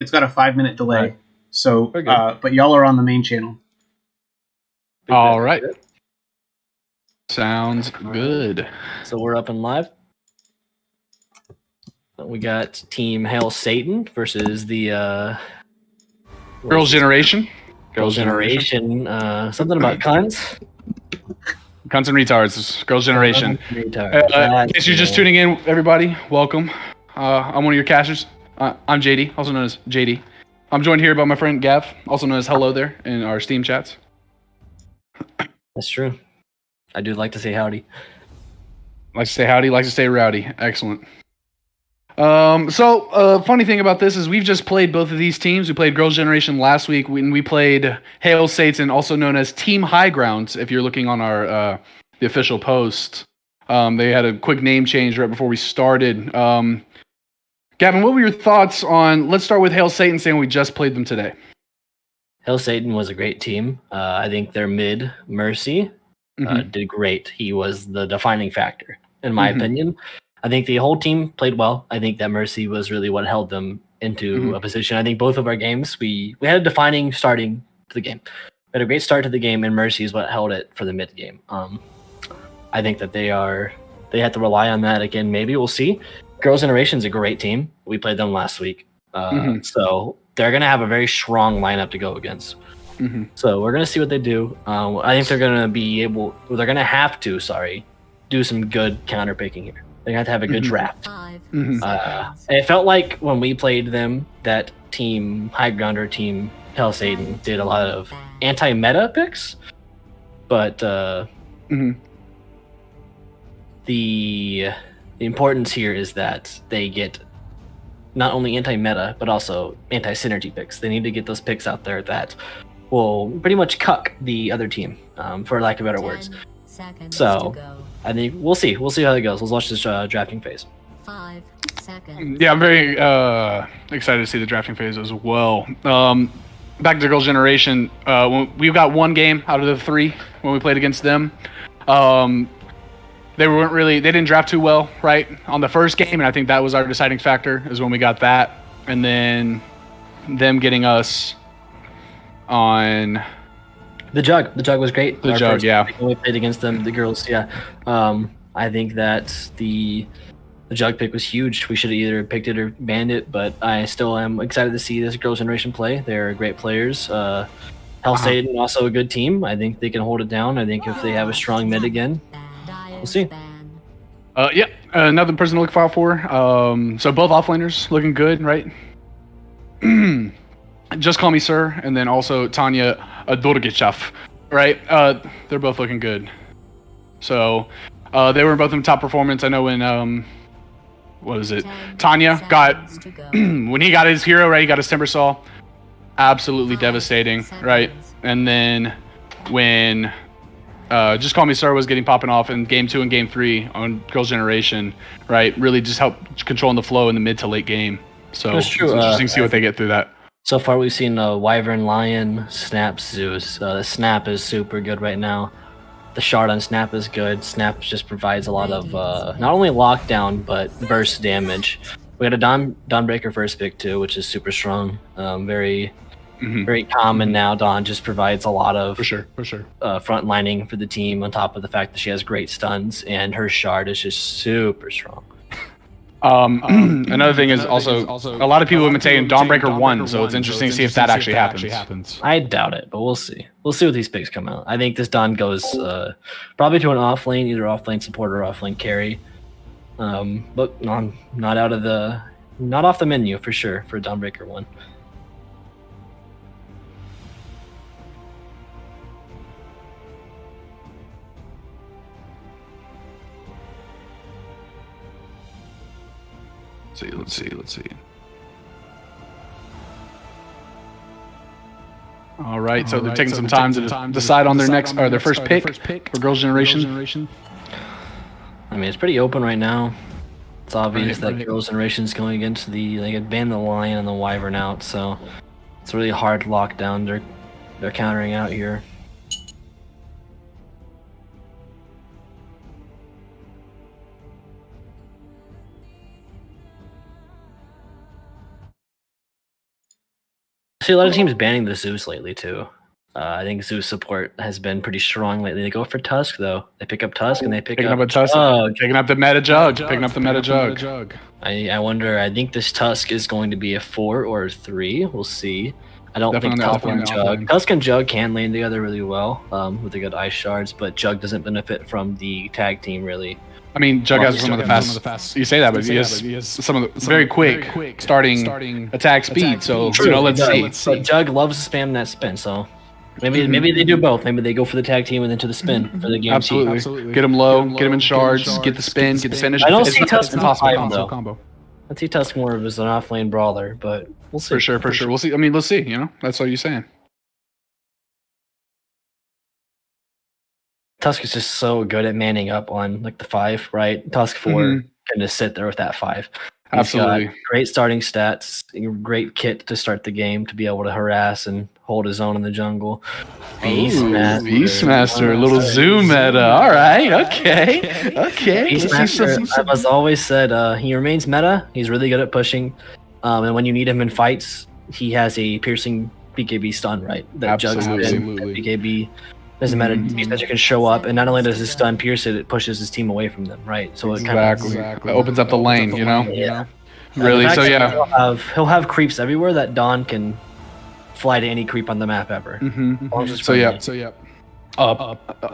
It's got a 5-minute delay. Right. So, We're good. but y'all are on the main channel. All right. Sounds good. So we're up and live. We got Team Hail Satan versus the Girls' Generation. Girls' Generation. Something about cunts. Cunts and retards. Girls' Generation. Retards. In case you're just tuning in, everybody, welcome. I'm one of your casters. I'm JD, also known as JD. I'm joined here by my friend Gav, also known as Hello there in our Steam chats. That's true. I do like to say howdy. Likes to say howdy, likes to say rowdy. Excellent. Funny thing about this is we've just played both of these teams. We played Girls' Generation last week when we played Hail Satan, also known as Team Highground. If you're looking on our the official post, they had a quick name change right before we started. Gavin, what were your thoughts on? Let's start with Hail Satan, saying we just played them today. Hail Satan was a great team. I think their mid Mercy did great. He was the defining factor, in my opinion. I think the whole team played well. I think that Mercy was really what held them into a position. I think both of our games, we had a defining starting to the game. We had a great start to the game, and Mercy is what held it for the mid game. I think that they have to rely on that again. Maybe we'll see. Girls' Generation is a great team. We played them last week, so they're going to have a very strong lineup to go against. So we're going to see what they do. I think they're going to be able. Well, they're going to have to. Do some good counter picking here. They have to have a good draft. It felt like when we played them, that Team Highground or Team Hail Satan did a lot of anti-meta picks, but the importance here is that they get not only anti-meta, but also anti-synergy picks. They need to get those picks out there that will pretty much cuck the other team, for lack of better words. So I think we'll see. We'll see how it goes. Let's watch this drafting phase. 5 seconds. Yeah, I'm very excited to see the drafting phase as well. Back to Girls' Generation, we got one game out of the 3 when we played against them. They didn't draft too well, right, on the first game, and I think that was our deciding factor, is when we got that. And then them getting us on the jug. The jug was great. The jug, yeah. When we played against them, the girls, yeah. I think that the jug pick was huge. We should have either picked it or banned it, but I still am excited to see this Girls' Generation play. They're great players. Hail Satan, also a good team. I think they can hold it down. I think if they have a strong mid again, we'll see. Another person to look out for. So both offlaners looking good, right? Just Call Me Sir, and then also Tanya Dorgichev, right? They're both looking good. So they were both in top performance. I know when Tanya got when he got his hero, right? He got his Timbersaw, absolutely devastating, right? And then when Just Call Me Sir was getting popping off in game 2 and game 3 on Girls' Generation, right? Really just helped controlling the flow in the mid to late game. So That's true. It's interesting to see what they get through that. So far, we've seen Wyvern, Lion, Snap, Zeus. The Snap is super good right now. The shard on Snap is good. Snap just provides a lot of not only lockdown, but burst damage. We got a Dawnbreaker first pick too, which is super strong. Very common now. Dawn just provides a lot of for sure front lining for the team, on top of the fact that she has great stuns, and her shard is just super strong. Another thing is also a lot of people have been saying Dawnbreaker 1, so it's interesting to see if that actually happens. I doubt it, but we'll see. We'll see what these picks come out. I think this Dawn goes probably to an off lane, either off lane support or off lane carry. But not off the menu for sure for Dawnbreaker 1. Let's see. All right, so they're taking some time to decide on their first pick for Girls' Generation. I mean, it's pretty open right now. It's obvious that Girls' Generation is going against they could ban the Lion and the Wyvern out, so it's really hard to lock down. They're countering out here. see a lot of teams banning the Zeus lately too. I think Zeus support has been pretty strong lately. They go for Tusk though. They pick up Tusk and they pick Picking up up a Tusk. Jug. Picking up the meta jug. Picking up the meta jug. I wonder. I think this Tusk is going to be a 4 or a 3. We'll see. I don't Definitely think Tusk on the and offline, Jug. offline. Tusk and Jug can lane together really well with the good ice shards, but Jug doesn't benefit from the tag team really. I mean, Jug has some of the fast. You say that, but he has some of the very quick starting attack speed. So let's see. But Jug loves to spam that spin, so maybe they do both. Maybe they go for the tag team and then to the spin for the game. Absolutely. Get him low, get him in shards, get the spin, get the finish. I don't see Tusk in top 5 combo. though. I see Tusk more of as an offlane brawler, but we'll see. For sure. We'll see. I mean, let's see. That's all you're saying. Tusk is just so good at manning up on like the 5, right? Tusk 4 can just sit there with that 5. He's Absolutely. got great starting stats, great kit to start the game to be able to harass and hold his own in the jungle. Beastmaster, a little zoom meta. All right, okay. Beastmaster, as always said, he remains meta. He's really good at pushing, and when you need him in fights, he has a piercing BKB stun, right? That Jug's in. BKB doesn't matter. Beastmaster can show up, and not only does his stun pierce it, it pushes his team away from them, right? So it exactly. That opens up the lane, Yeah. Really, so yeah. He'll have creeps everywhere that Dawn can fly to any creep on the map ever. So yeah.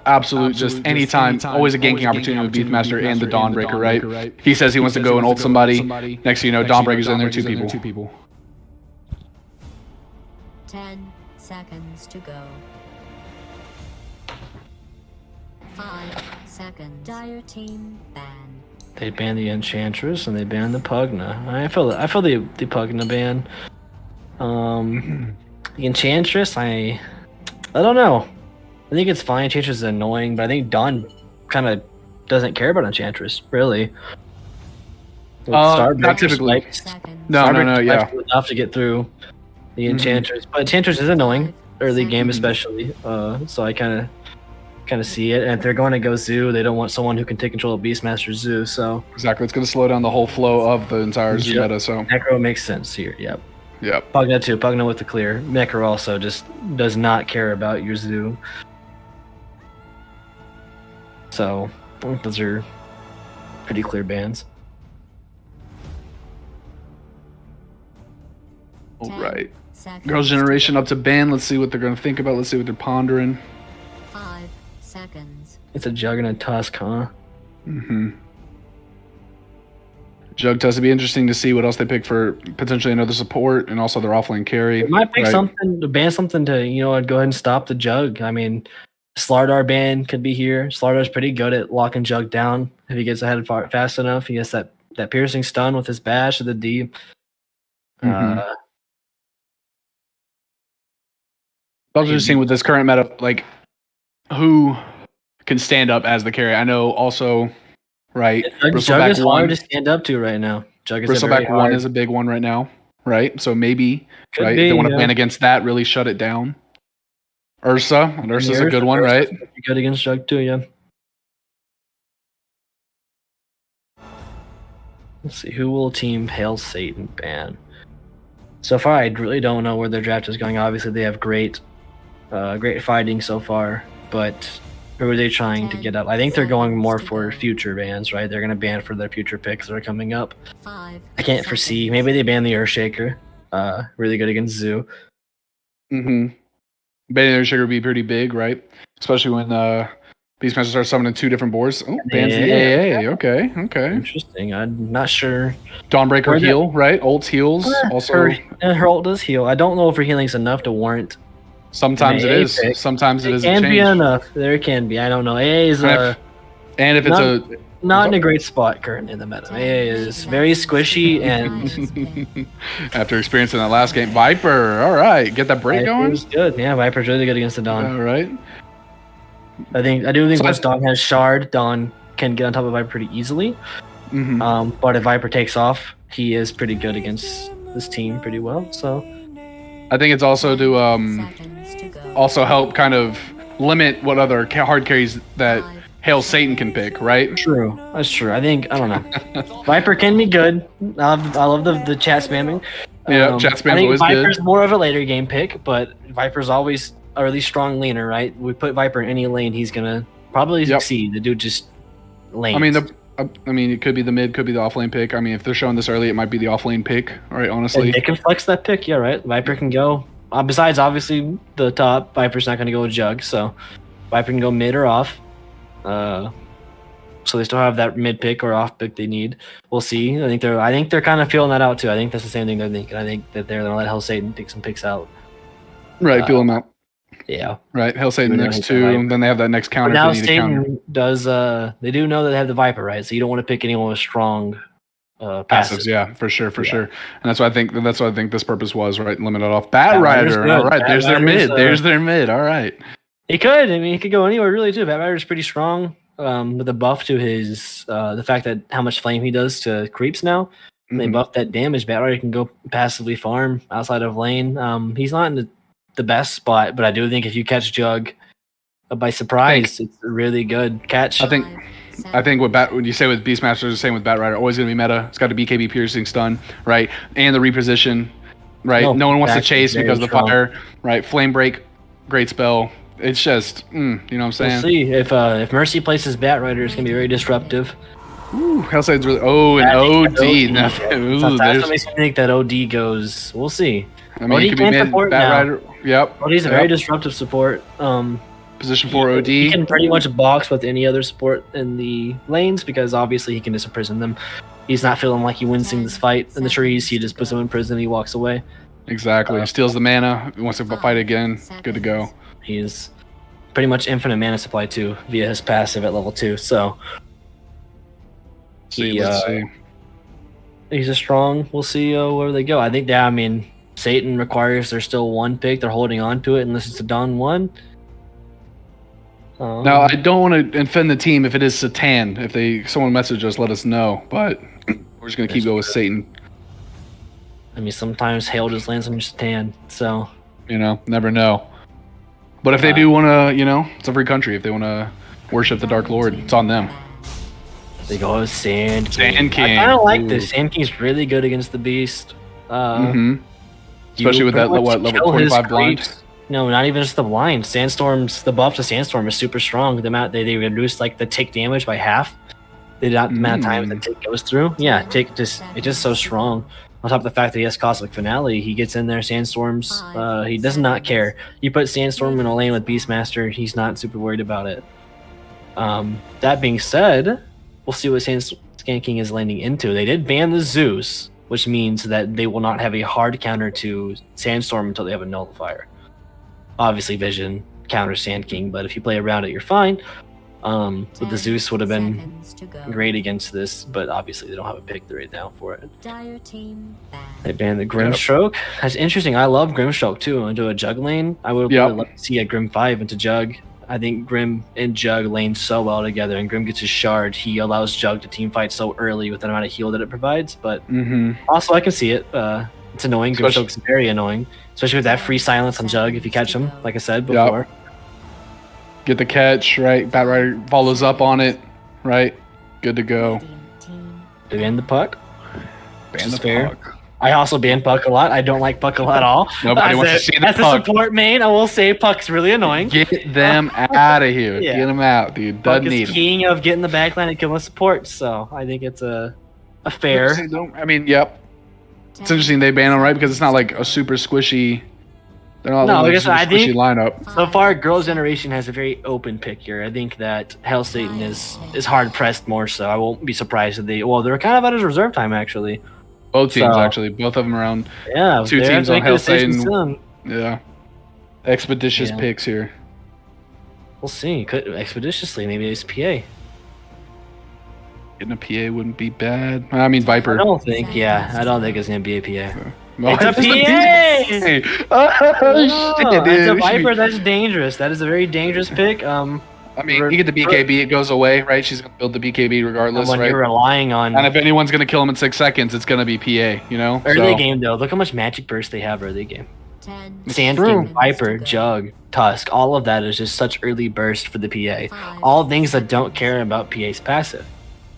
Absolute, just anytime, always a ganking opportunity with Beastmaster and the Dawnbreaker, right? He says he wants to go and ult somebody. Next thing you know, Dawnbreaker's in there, 2 people. 10 seconds to go. 5 seconds. Dire team ban. They banned the Enchantress and they banned the Pugna. I feel the Pugna ban. The Enchantress, I don't know. I think it's fine. Enchantress is annoying, but I think Dawn kind of doesn't care about Enchantress, really. Not typically. No, yeah. Enough to get through the Enchantress, but Enchantress is annoying early game, especially. So I kind of see it. And if they're going to go Zoo, they don't want someone who can take control of Beastmaster Zoo. So exactly, it's going to slow down the whole flow of the entire Zoo meta. So Necro makes sense here. Yep. Pugna too. Pugna with the clear. Necro also just does not care about your Zoo. So I think those are pretty clear bans. All right. Girls' Generation up to ban. Let's see what they're going to think about. Let's see what they're pondering. 5 seconds. It's a Jug and a Tusk, huh? Jug Tusk. It'd be interesting to see what else they pick for potentially another support and also their offlane carry. They might pick something to ban something to, go ahead and stop the Jug. I mean, Slardar ban could be here. Slardar's pretty good at locking Jug down if he gets ahead fast enough. He gets that piercing stun with his bash at the D. Also interesting with this current meta, like who can stand up as the carry. I know also, right? Jug is hard to stand up to right now. Bristleback 1 is a big one right now, right? So maybe, Could right? be, if they want to ban against that, really shut it down. Ursa's a good one, right? Good against Jug too, yeah. Let's see, who will team Hail Satan ban? So far, I really don't know where their draft is going. Obviously, they have great fighting so far, but who are they trying to get up? I think they're going more for future bans, right? They're going to ban for their future picks that are coming up. 5 I can't foresee. Maybe they ban the Earthshaker. Really good against Zoo. Banning the Earthshaker would be pretty big, right? Especially when Beastmaster starts summoning 2 different boards. Oh, bans the AA. Okay. Interesting. I'm not sure. Dawnbreaker heal, right? Ult heals. Also, her ult does heal. I don't know if her healing's enough to warrant. Sometimes it is. Sometimes it is. It can be enough. There can be. I don't know. AA is and if it's not in a great spot currently in the meta. AA is very squishy and after experiencing that last game, Viper. All right, get that break going. Viper's good. Yeah, Viper's really good against the Dawn. All right. I do think once Dawn has Shard, Dawn can get on top of Viper pretty easily. But if Viper takes off, he is pretty good against this team pretty well. So I think it's also to also help kind of limit what other hard carries that Hail Satan can pick, right? True. That's true. I don't know. Viper can be good. I love the chat spamming. Yeah, chat I spam's think always Viper's good. more of a later game pick, but Viper's always a really strong laner, right? We put Viper in any lane, he's gonna probably Yep. succeed. The dude just lanes. I mean, it could be the mid, could be the off lane pick. I mean, if they're showing this early, it might be the off lane pick. All right, honestly. And they can flex that pick, yeah, right? Viper can go. Besides, obviously, the top, Viper's not going to go with Jug, so Viper can go mid or off. So they still have that mid pick or off pick they need. We'll see. I think they're kind of feeling that out too. I think that's the same thing they're thinking. I think that they're going to let Hell Satan take some picks out. Right, feel them out. Yeah. Right, Hell Satan Even though next he's a two, Viper. then they have that next But counter. now If they need a counter. Satan does. They do know that they have the Viper, right? So you don't want to pick anyone with strong Passives, passives. yeah, for sure. Yeah. And that's what I think this purpose was, right? Limit it off. Bat Rider's Rider. good. All right, Bat there's their Rider's, mid. There's their mid. All right. He could. I mean, he could go anywhere really too. Bat Rider's pretty strong. With a buff to his the fact that how much flame he does to creeps now. They Mhm. buff that damage. Bat Rider can go passively farm outside of lane. He's not in the best spot, but I do think if you catch Jug by surprise, it's a really good catch. I think what you say with Beastmaster is the same with Bat Rider. Always going to be meta. It's got a BKB piercing stun, right? And the reposition, right? No one wants to exactly. chase Very because of the strong. fire, right? Flame break, great spell. It's just, you know what I'm We'll saying? see if Mercy places Bat Rider, it's gonna be very disruptive. Ooh, Hellside's really. Oh, and I think OD. that Nothing. Ooh, Sometimes there's. that makes me think that OD goes. We'll see. I mean, OD it could be can mid. support Bat now. Rider. Yep. OD's a very disruptive support. Position 4 OD. He can pretty much box with any other support in the lanes because obviously he can just imprison them. He's not feeling like he wins this fight in the trees. He just puts them in prison. He walks away. Exactly. Steals the mana. Wants to fight again. Good to go. He's pretty much infinite mana supply too via his passive at level 2. So Let's see. he's a strong. We'll see where they go. I think that. I mean, Satan requires there's still one pick. They're holding on to it unless it's a Dawn 1. Now, I don't want to offend the team if it is Satan. If someone message us, let us know. But we're just gonna keep going with Satan. I mean, sometimes hail just lands on your Satan. So Never know. But if they do want to, it's a free country. If they want to worship the Dark Lord, it's on them. they go with Sand King. Sand King. I kind of like Ooh. this. Sand King's really good against the Beast. Especially with that pretty much level kill his 25 blind. creeps. No, not even just the blind. The buff to Sandstorm is super strong. The amount they reduced like the tick damage by half. The amount of time the tick goes through. Yeah, it's just so strong. On top of the fact that he has Cosmic Finale, he gets in there, Sandstorms. He does not care. You put Sandstorm in a lane with Beastmaster, he's not super worried about it. That being said, we'll see what Sand King is landing into. They did ban the Zeus, which means that they will not have a hard counter to Sandstorm until they have a nullifier. Obviously, Vision counters Sand King, but if you play around it, you're fine. So the Zeus would have been great against this, but obviously they don't have a pick right now for it. Dire team They banned. banned the Grimstroke. That's interesting. I love Grimstroke too. Into a Jug lane, I would really love to see a Grim 5 into Jug. I think Grim and Jug lane so well together, and Grim gets his shard. He allows Jug to team fight so early with the amount of heal that it provides, but also I can see it. It's annoying. Grimstroke's very annoying, especially with that free silence on Jug if you catch him, like I said before. Get the catch, right? Bat Rider follows up on it, right? Good to go. Radiant team They banned the Puck. Ban the fair. puck. I also ban Puck a lot. I don't like Puck a lot at all. Nobody wants to see the As a puck. support main, I will say Puck's really annoying. Get them out of here. Yeah. Get them out, dude. Puck Doesn't need is 'em. king of getting the backline and killing support, so I think it's a fair. I mean, yep. It's interesting they ban them, right? Because it's not like a super squishy. They're not No, like a because super I squishy think- lineup. So far, Girls' Generation has a very open pick here. I think that Hell Satan is hard pressed more so. I won't be surprised if they're kind of at his reserve time actually. Both teams, So- actually. Both of them around. Yeah, Two they're teams on making Hell decisions Satan. soon. Yeah. Expeditious Yeah. picks here. We'll see. Could expeditiously maybe it's PA. Getting a PA wouldn't be bad. I mean, Viper. I don't think it's gonna be a PA. Oh, It's a PA! Oh, shit, dude. It's a We should be- Viper. That's dangerous. That is a very dangerous pick. I mean, you get the BKB, it goes away, right? She's going to build the BKB regardless, when right? you're relying on And if anyone's going to kill him in 6 seconds, it's going to be PA, you know? early So- game though, look how much magic burst they have early game. 10 Sand true. King, Viper, Jug, Tusk, all of that is just such early burst for the PA. All things that don't care about PA's passive.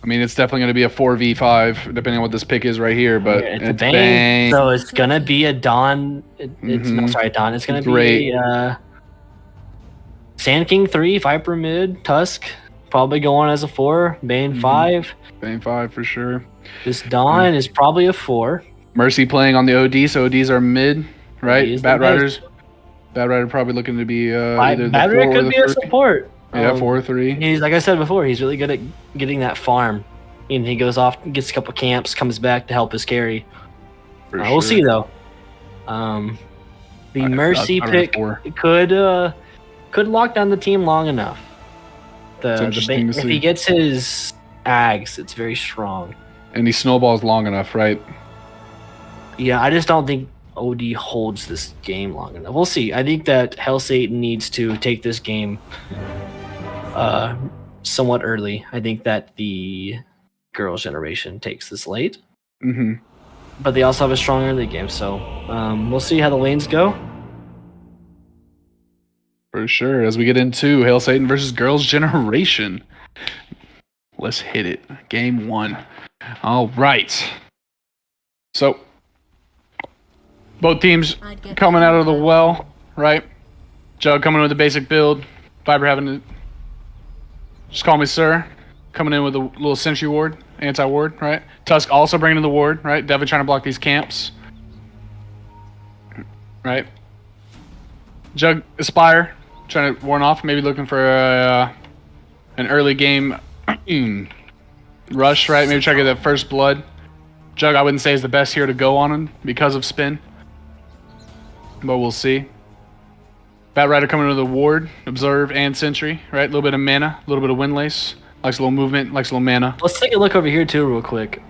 I mean, it's definitely going to be a 4v5, depending on what this pick is right here. But it's it's Bang, Bang. so it's gonna be a Dawn. It's no, Mhm. sorry, Dawn. It's gonna Great. be Sand King 3, Viper mid, Tusk probably going as a 4, Bane Mhm. 5. Bang 5 for sure. This Dawn is probably a 4. Mercy playing on the OD, so ODs are mid, right? is the Bat mid. Riders. Bat Rider probably looking to be either the Battery 4 or could the be a 3. support. Yeah, 4 or 3. He's like I said before, he's really good at getting that farm. And he goes off, gets a couple camps, comes back to help his carry. For We'll see sure. though. The Mercy I read pick 4. could lock down the team long enough. It's interesting to if see. he gets his Ags, it's very strong. And he snowballs long enough, right? Yeah, I just don't think OD holds this game long enough. We'll see. I think that Hell Satan needs to take this game somewhat early. I think that the girls' generation takes this late. Mm-hmm. But they also have a strong early game, so we'll see how the lanes go. For sure. As we get into Hail Satan versus Girls Generation. Let's hit it. Game 1. All right. So, both teams coming out of the well, right? Jug coming in with a basic build. Viper having to just call me sir. Coming in with a little sentry ward, anti-ward, right? Tusk also bringing in the ward, right? Definitely trying to block these camps. Right? Jug Aspire, trying to warn off, maybe looking for an early game rush, right? Maybe try to get that first blood. Jug, I wouldn't say is the best here to go on him because of spin. But we'll see. Bat Rider coming with a ward, observe, and sentry, right? A little bit of mana, a little bit of windlace. Likes a little movement, likes a little mana. Let's take a look over here too, real quick.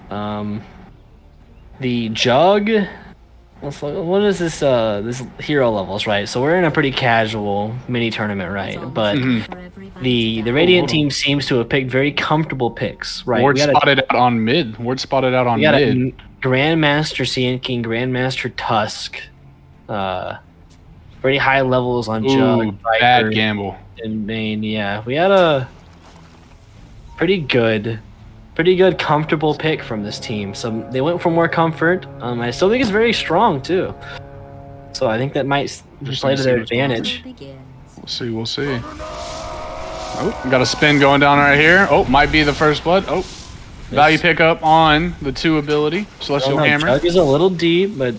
The Jug. What is this? This hero levels, right? So we're in a pretty casual mini tournament, right? But the Radiant team seems to have picked very comfortable picks, right? Ward spotted out on mid. Ward spotted out on we got mid. a Grandmaster Sand King, Grandmaster Tusk. Very high levels on Ooh, Jug, bad Viper, gamble. and Bane. Yeah, we had a pretty good, comfortable pick from this team. So they went for more comfort. I still think it's very strong too. So I think that might play to their advantage. We'll see. Oh, got a spin going down right here. Oh, might be the first blood. Oh, value pickup on the 2 ability. Celestial Hammer. Jug is a little deep, but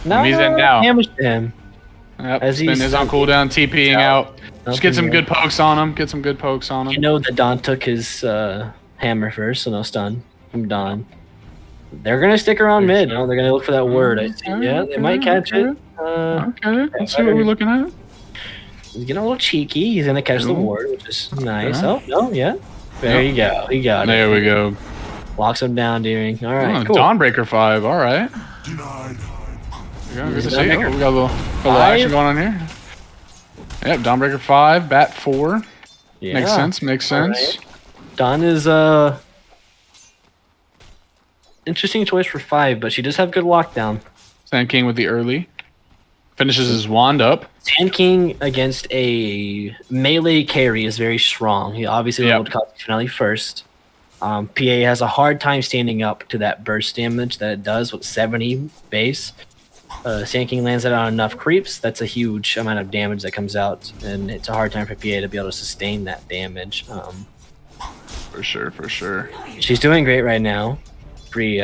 no, He's in now. damage to him. Yep, As spin he's is on cooldown, TPing out. Just get some Nothing good pokes on him. Get some good pokes on him. You know that Don took his hammer first, so no stun from Don. They're gonna stick around mid. No, they're gonna look for that word. I see. Yeah, they might catch it. Okay, let's see what we're looking at. He's getting a little cheeky. He's gonna catch the ward, which is nice. Oh no, yeah. There you go. He got it. There we go. Locks him down, Deering. All right, Oh, cool. Dawnbreaker 5. All right. Good to see. Oh, we got a little action going on here. Yep, Dawnbreaker 5, Bat 4. Yeah. Makes sense. Makes sense. Right. Dawn is interesting choice for 5, but she does have good lockdown. Sand King with the early. Finishes his wand up. Sand King against a melee carry is very strong. He obviously leveled Finale first. PA has a hard time standing up to that burst damage that it does with 70 base. Sand King lands it on enough creeps. That's a huge amount of damage that comes out, and it's a hard time for PA to be able to sustain that damage. For sure. She's doing great right now. Free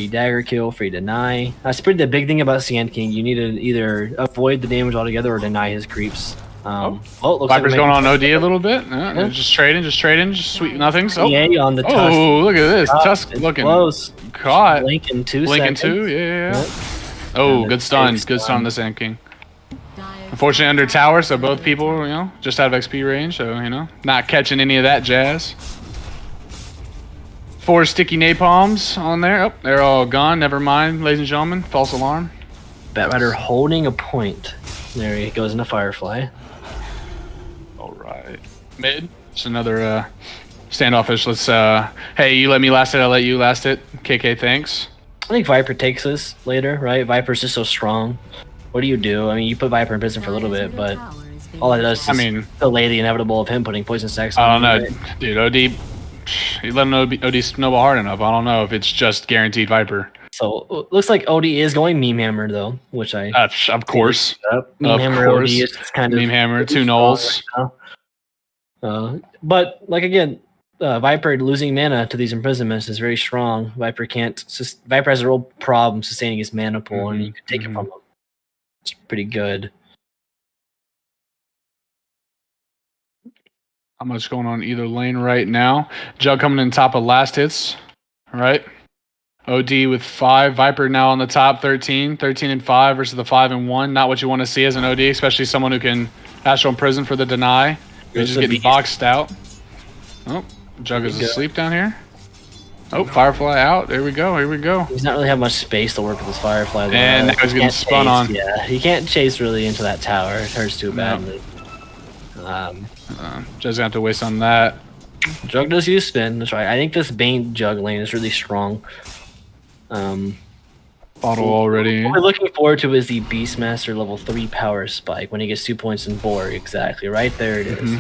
dagger kill, free deny. That's pretty the big thing about Sand King. You need to either avoid the damage altogether or deny his creeps. Looks Viper's like going on OD a little bit. Just trading, just sweet nothings. PA on the Tusk. Oh, look at this. Tusk It's looking close. caught. Blinking 2 Blinking seconds. 2, yeah. Yep. Oh, And good it's stun. big Good stun on the Sand King. Unfortunately, under tower, so both people, just out of XP range, so, not catching any of that jazz. 4 sticky napalms on there. Oh, they're all gone. Never mind, ladies and gentlemen. False alarm. Bat Rider holding a point. There he goes into Firefly. All right. Mid. Just another standoffish. Let's, hey, you let me last it, I'll let you last it. KK, thanks. I think Viper takes this later, right? Viper's just so strong. What do? I mean, you put Viper in prison for a little bit, but all it does is delay the inevitable of him putting poison stacks on. I don't know, dude. OD You let him know OD snowball hard enough. I don't know if it's just guaranteed Viper. So looks like OD is going meme hammer though, which I Of course. meme hammer OD is kind of meme hammer, 2 nulls. But like again, Viper losing mana to these imprisonments is very strong. Viper has a real problem sustaining his mana pool, and you can take it from him. It's pretty good. Not much going on either lane right now. Jug coming in top of last hits, right? OD with 5. Viper now on the top 13 and 5 versus the 5 and 1. Not what you want to see as an OD, especially someone who can Astral Imprison for the deny. You're just getting boxed out. Oh, Jug is asleep down here. Oh, Firefly out. There we go. Here we go. He's not really have much space to work with his Firefly. And now he's getting spun on. Yeah, he can't chase really into that tower. It hurts too badly. Jug's gonna have to waste on that. Jug does use spin. That's right. I think this Bane Jug lane is really strong. Bottle already. What we're looking forward to is the Beastmaster level 3 power spike when he gets 2 points in Borg. Exactly. Right there it is.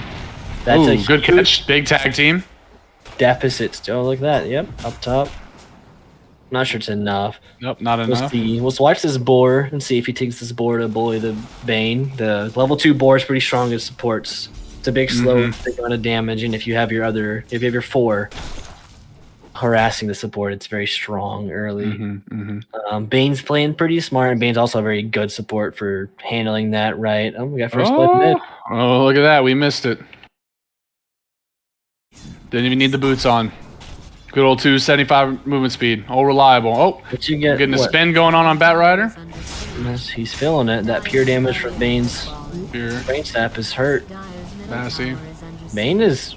That's a good catch. Big tag team. Deficit still. Look at that. Yep. Up top. Not sure it's enough. Nope, not enough. Let's watch this boar and see if he takes this boar to bully the Bane. The level 2 boar is pretty strong as supports. It's a big slow big amount of damage, and if you have your 4 harassing the support, it's very strong early. Bane's playing pretty smart, and Bane's also a very good support for handling that right. Oh, we got first split mid. Oh, look at that. We missed it. Didn't even need the boots on. Good old 275 movement speed. All reliable. Oh, but you get getting a spin going on Bat Rider. He's feeling it. That pure damage from Bane's brain sap is hurt. Massey. Bane is...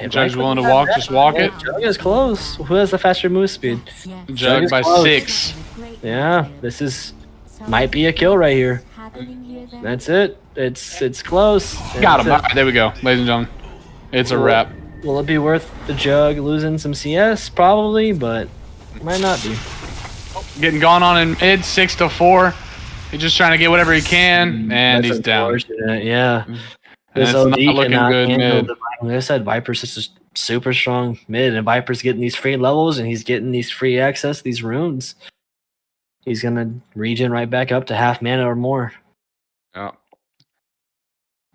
Jug's willing to walk. Just walk it. Jug is close. Who has the faster move speed? Jug by close. 6. Yeah, this might be a kill right here. That's it. It's close. Got him. All right, there we go, ladies and gentlemen. It's a wrap. Will it be worth the Jug losing some CS? Probably, but might not be. Getting gone on in mid, 6-4. He's just trying to get whatever he can, and he's down. Yeah. It's not looking good mid. Like I said, Viper's just super strong mid, and Viper's getting these free levels, and he's getting these free access, these runes. He's gonna regen right back up to half mana or more. Yeah.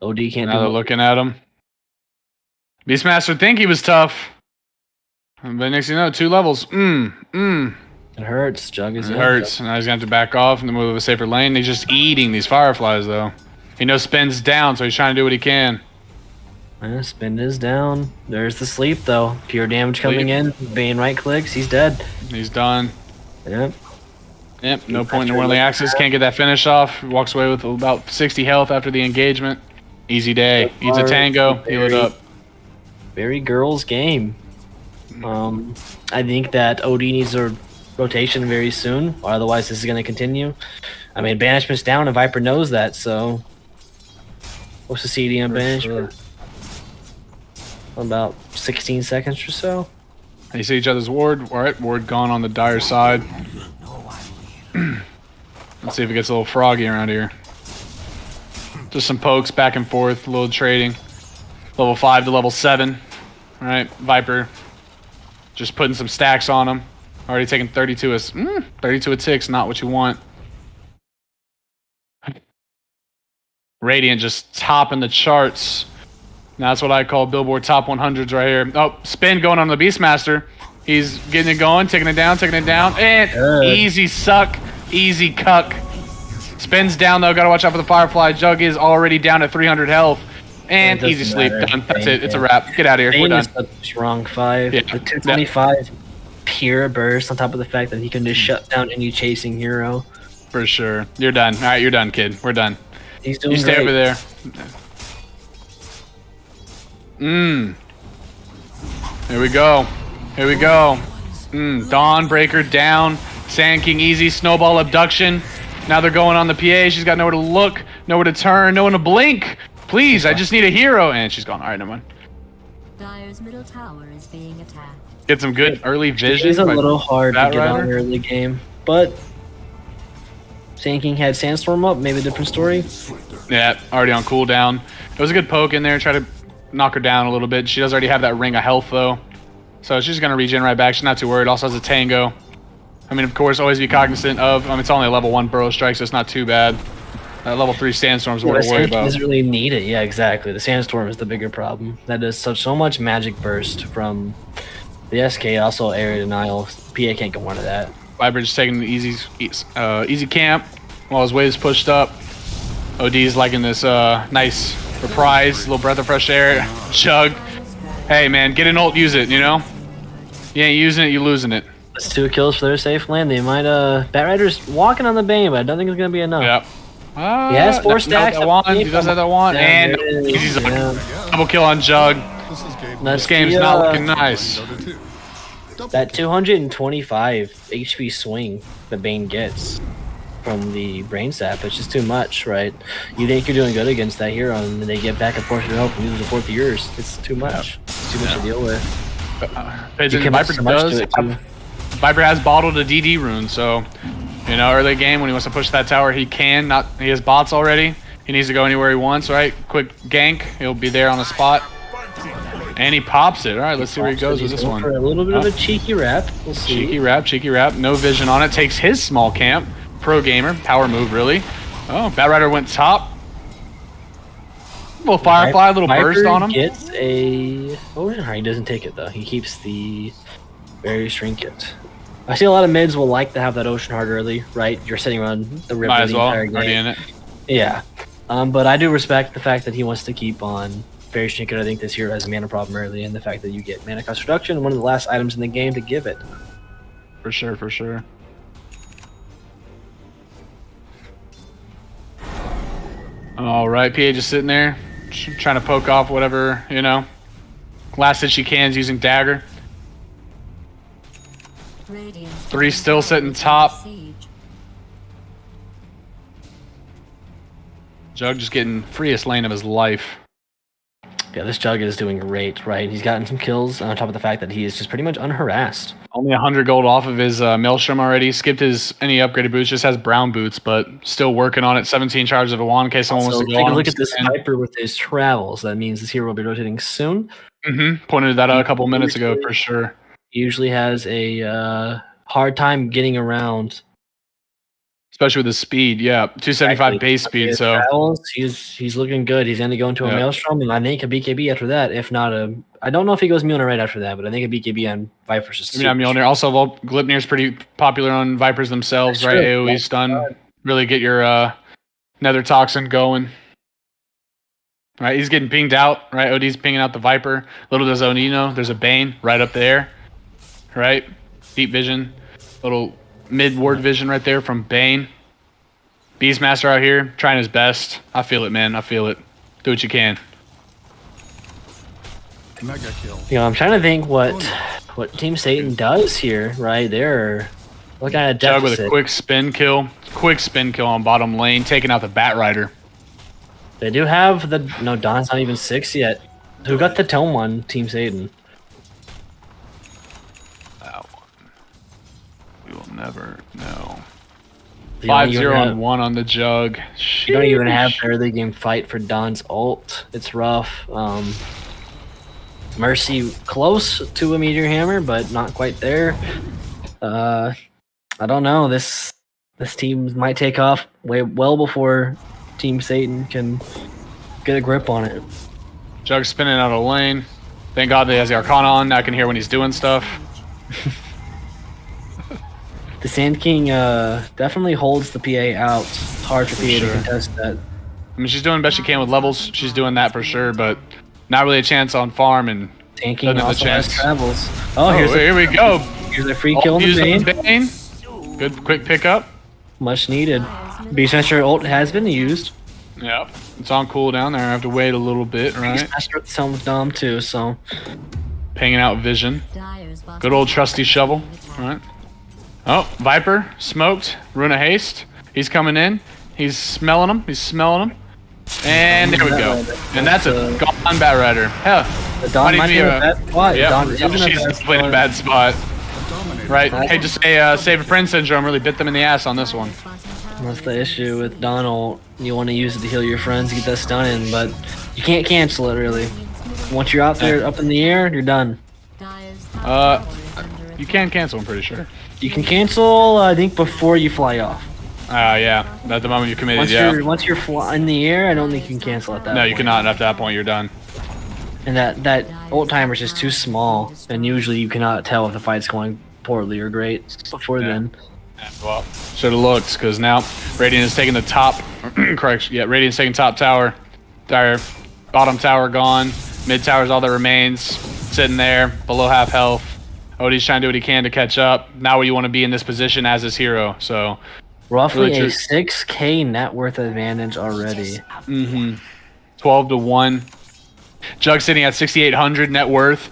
OD can't now do they're looking at him. Beastmaster think he was tough. But next thing you know, 2 levels. It hurts. Jug is It hurts. Now he's gonna have to back off in the middle of a safer lane. He's just eating these Fireflies though. He knows spin's down, so he's trying to do what he can. Yeah, spin is down. There's the sleep though. Pure damage coming in. Bane right clicks. He's dead. He's done. Yep. Yep. No point in whirling axis. Can't get that finish off. Walks away with about 60 health after the engagement. Easy day. Eats a tango. Heal it up. Very girls game. I think that OD needs a rotation very soon, or otherwise this is going to continue. I mean, banishment's down, and Viper knows that. So, what's the CD on banishment? About 16 seconds or so. You see each other's ward. All right, ward gone on the dire side. Let's see if it gets a little froggy around here. Just some pokes back and forth, a little trading. Level 5 to level 7. All right, Viper. Just putting some stacks on him. Already taking 32 a ticks, not what you want. Radiant just topping the charts. That's what I call Billboard Top 100s right here. Oh, spin going on the Beastmaster. He's getting it going, taking it down, and easy suck, easy cuck. Spins down though, gotta watch out for the Firefly. Jug is already down at 300 health. And easy sleep, done. That's it, it's a wrap. Get out of here, we're done. Strong 5, yeah. The 225 pure burst on top of the fact that he can just shut down any chasing hero. For sure. You're done. All right, you're done, kid. We're done. He's doing You stay great. over there. Here we go. Here we go. Dawnbreaker down. Sand King easy. Snowball abduction. Now they're going on the PA. She's got nowhere to look, nowhere to turn, no one to blink. Please, I just need a hero. And she's gone. All right, never mind. Dire's middle tower is being attacked. Get some good early vision. It's a little hard to Bat get Rider. on early game, but Sand King had Sandstorm up, maybe a different story. Yeah, already on cooldown. It was a good poke in there. Try to knock her down a little bit. She does already have that ring of health, though. So she's going to regen right back. She's not too worried. Also has a Tango. I mean, of course, always be cognizant of, it's only a level 1 Burrow Strike, so it's not too bad. Level 3 Sandstorm's what we're worried about. Doesn't really need it. Yeah, exactly. The Sandstorm is the bigger problem. That does so much magic burst from the SK, also area denial. PA can't go into that. Viper just taking the easy camp while his wave's pushed up. OD's liking this nice reprise, little breath of fresh air. Chug. Hey, man, get an ult, use it, you know? You ain't using it, you losing it. That's 2 kills for their safe lane. They might, Batrider's walking on the Bane, but I don't think it's going to be enough. Yep. He has 4 stacks. He does have that one. And he's a double kill on Jug. This game's not looking nice. That 225 HP swing that Bane gets from the Brain Sap, it's just too much, right? You think you're doing good against that hero, and then they get back a portion of health and lose the 4th of yours. It's too much. It's too much to deal with. Viper has bottled a DD rune, so you know, early game when he wants to push that tower, he can. He has bots already. He needs to go anywhere he wants, right? Quick gank, he'll be there on the spot. And he pops it. All right, let's see where he goes with this one. For a little bit of a cheeky wrap. We'll see. Cheeky wrap. No vision on it. Takes his small camp. Pro gamer. Power move, really. Oh, Batrider went top. Little Firefly, little burst on him. Gets a Ocean Heart. He doesn't take it, though. He keeps the Berry Trinket. I see a lot of mids will like to have that Ocean Heart early, right? You're sitting around the river the entire game. Already in it. Yeah. But I do respect the fact that he wants to keep on Berry Trinket. I think this hero has a mana problem early, and the fact that you get mana cost reduction, one of the last items in the game to give it. For sure. All right, PA just sitting there, trying to poke off whatever, you know, last hit she can using dagger. 3 still sitting top. Jug just getting freest lane of his life. Yeah, this Jug is doing great, right? He's gotten some kills on top of the fact that he is just pretty much unharassed. Only 100 gold off of his Maelstrom already. Skipped any upgraded boots, just has brown boots, but still working on it. 17 charges of a wand in case someone wants to go on. Take a look at this Viper with his travels. That means this hero will be rotating soon. Pointed that out a couple minutes ago for sure. He usually has a hard time getting around. Especially with his speed, yeah. 275 base speed, so travels, he's looking good. He's going to go into a Maelstrom, and I think a BKB after that. If not I don't know if he goes Mjolnir right after that, but I think a BKB on Vipers is Mjolnir. Also, Glipnir's pretty popular on Vipers themselves, right? AoE stun. Really get your Nether Toxin going. Right, he's getting pinged out, right? OD's pinging out the Viper. Little does OD know, there's a Bane right up there, right? Deep vision. Little mid-ward vision right there from Bane. Beastmaster out here trying his best. I feel it, man. I feel it. Do what you can. Mega kill. You know, I'm trying to think what Team Satan does here, right? They're looking at a deficit. Jug with a quick spin kill. Quick spin kill on bottom lane, taking out the Batrider. They do have the... No, Don's not even 6 yet. Who got the tome on Team Satan? That one. We will never know. 5-0-1 on the Jug. You don't even have the early game fight for Don's ult. It's rough. Mercy close to a Meteor Hammer, but not quite there. I don't know. This team might take off well before Team Satan can get a grip on it. Jug spinning out of lane. Thank God that he has the Arcana on. Now I can hear when he's doing stuff. The Sand King definitely holds the PA out. It's hard for PA to contest that. I mean, she's doing the best she can with levels. She's doing that for sure, but not really a chance on farm and tanking also has travels. Oh, here we go. Here's a free kill on the Bane. Good quick pickup. Much needed. Beastmaster ult has been used. Yep. It's on cooldown there. I have to wait a little bit, right? Beastmaster with some with Dom too, so. Pinging out vision. Good old trusty shovel. All right. Oh, Viper smoked. Runa haste. He's coming in. He's smelling him. And there we go. And that's a gone Batrider. Hell. The Dawn might be in a bad spot. Yeah, she's playing a bad spot. Right. Hey, just say save a friend syndrome really bit them in the ass on this one. That's the issue with Donald. You want to use it to heal your friends, get that stun in, but you can't cancel it really. Once you're out there up in the air, you're done. You can cancel, I'm pretty sure. You can cancel, I think, before you fly off. Yeah. At the moment you committed, Once you're in the air, I don't think you can cancel at that No, point. you cannot. At that point, you're done. And that ult timer is just too small, and usually you cannot tell if the fight's going poorly or great before then. Yeah, well, should have looked, because now Radiant is taking the top. Correction. Yeah, Radiant's taking top tower. Bottom tower gone. Mid tower's all that remains. Sitting there, below half health. Odie's trying to do what he can to catch up. Now where you want to be in this position as his hero. So roughly really a 6K net worth advantage already. 12-1. Jug sitting at 6,800 net worth.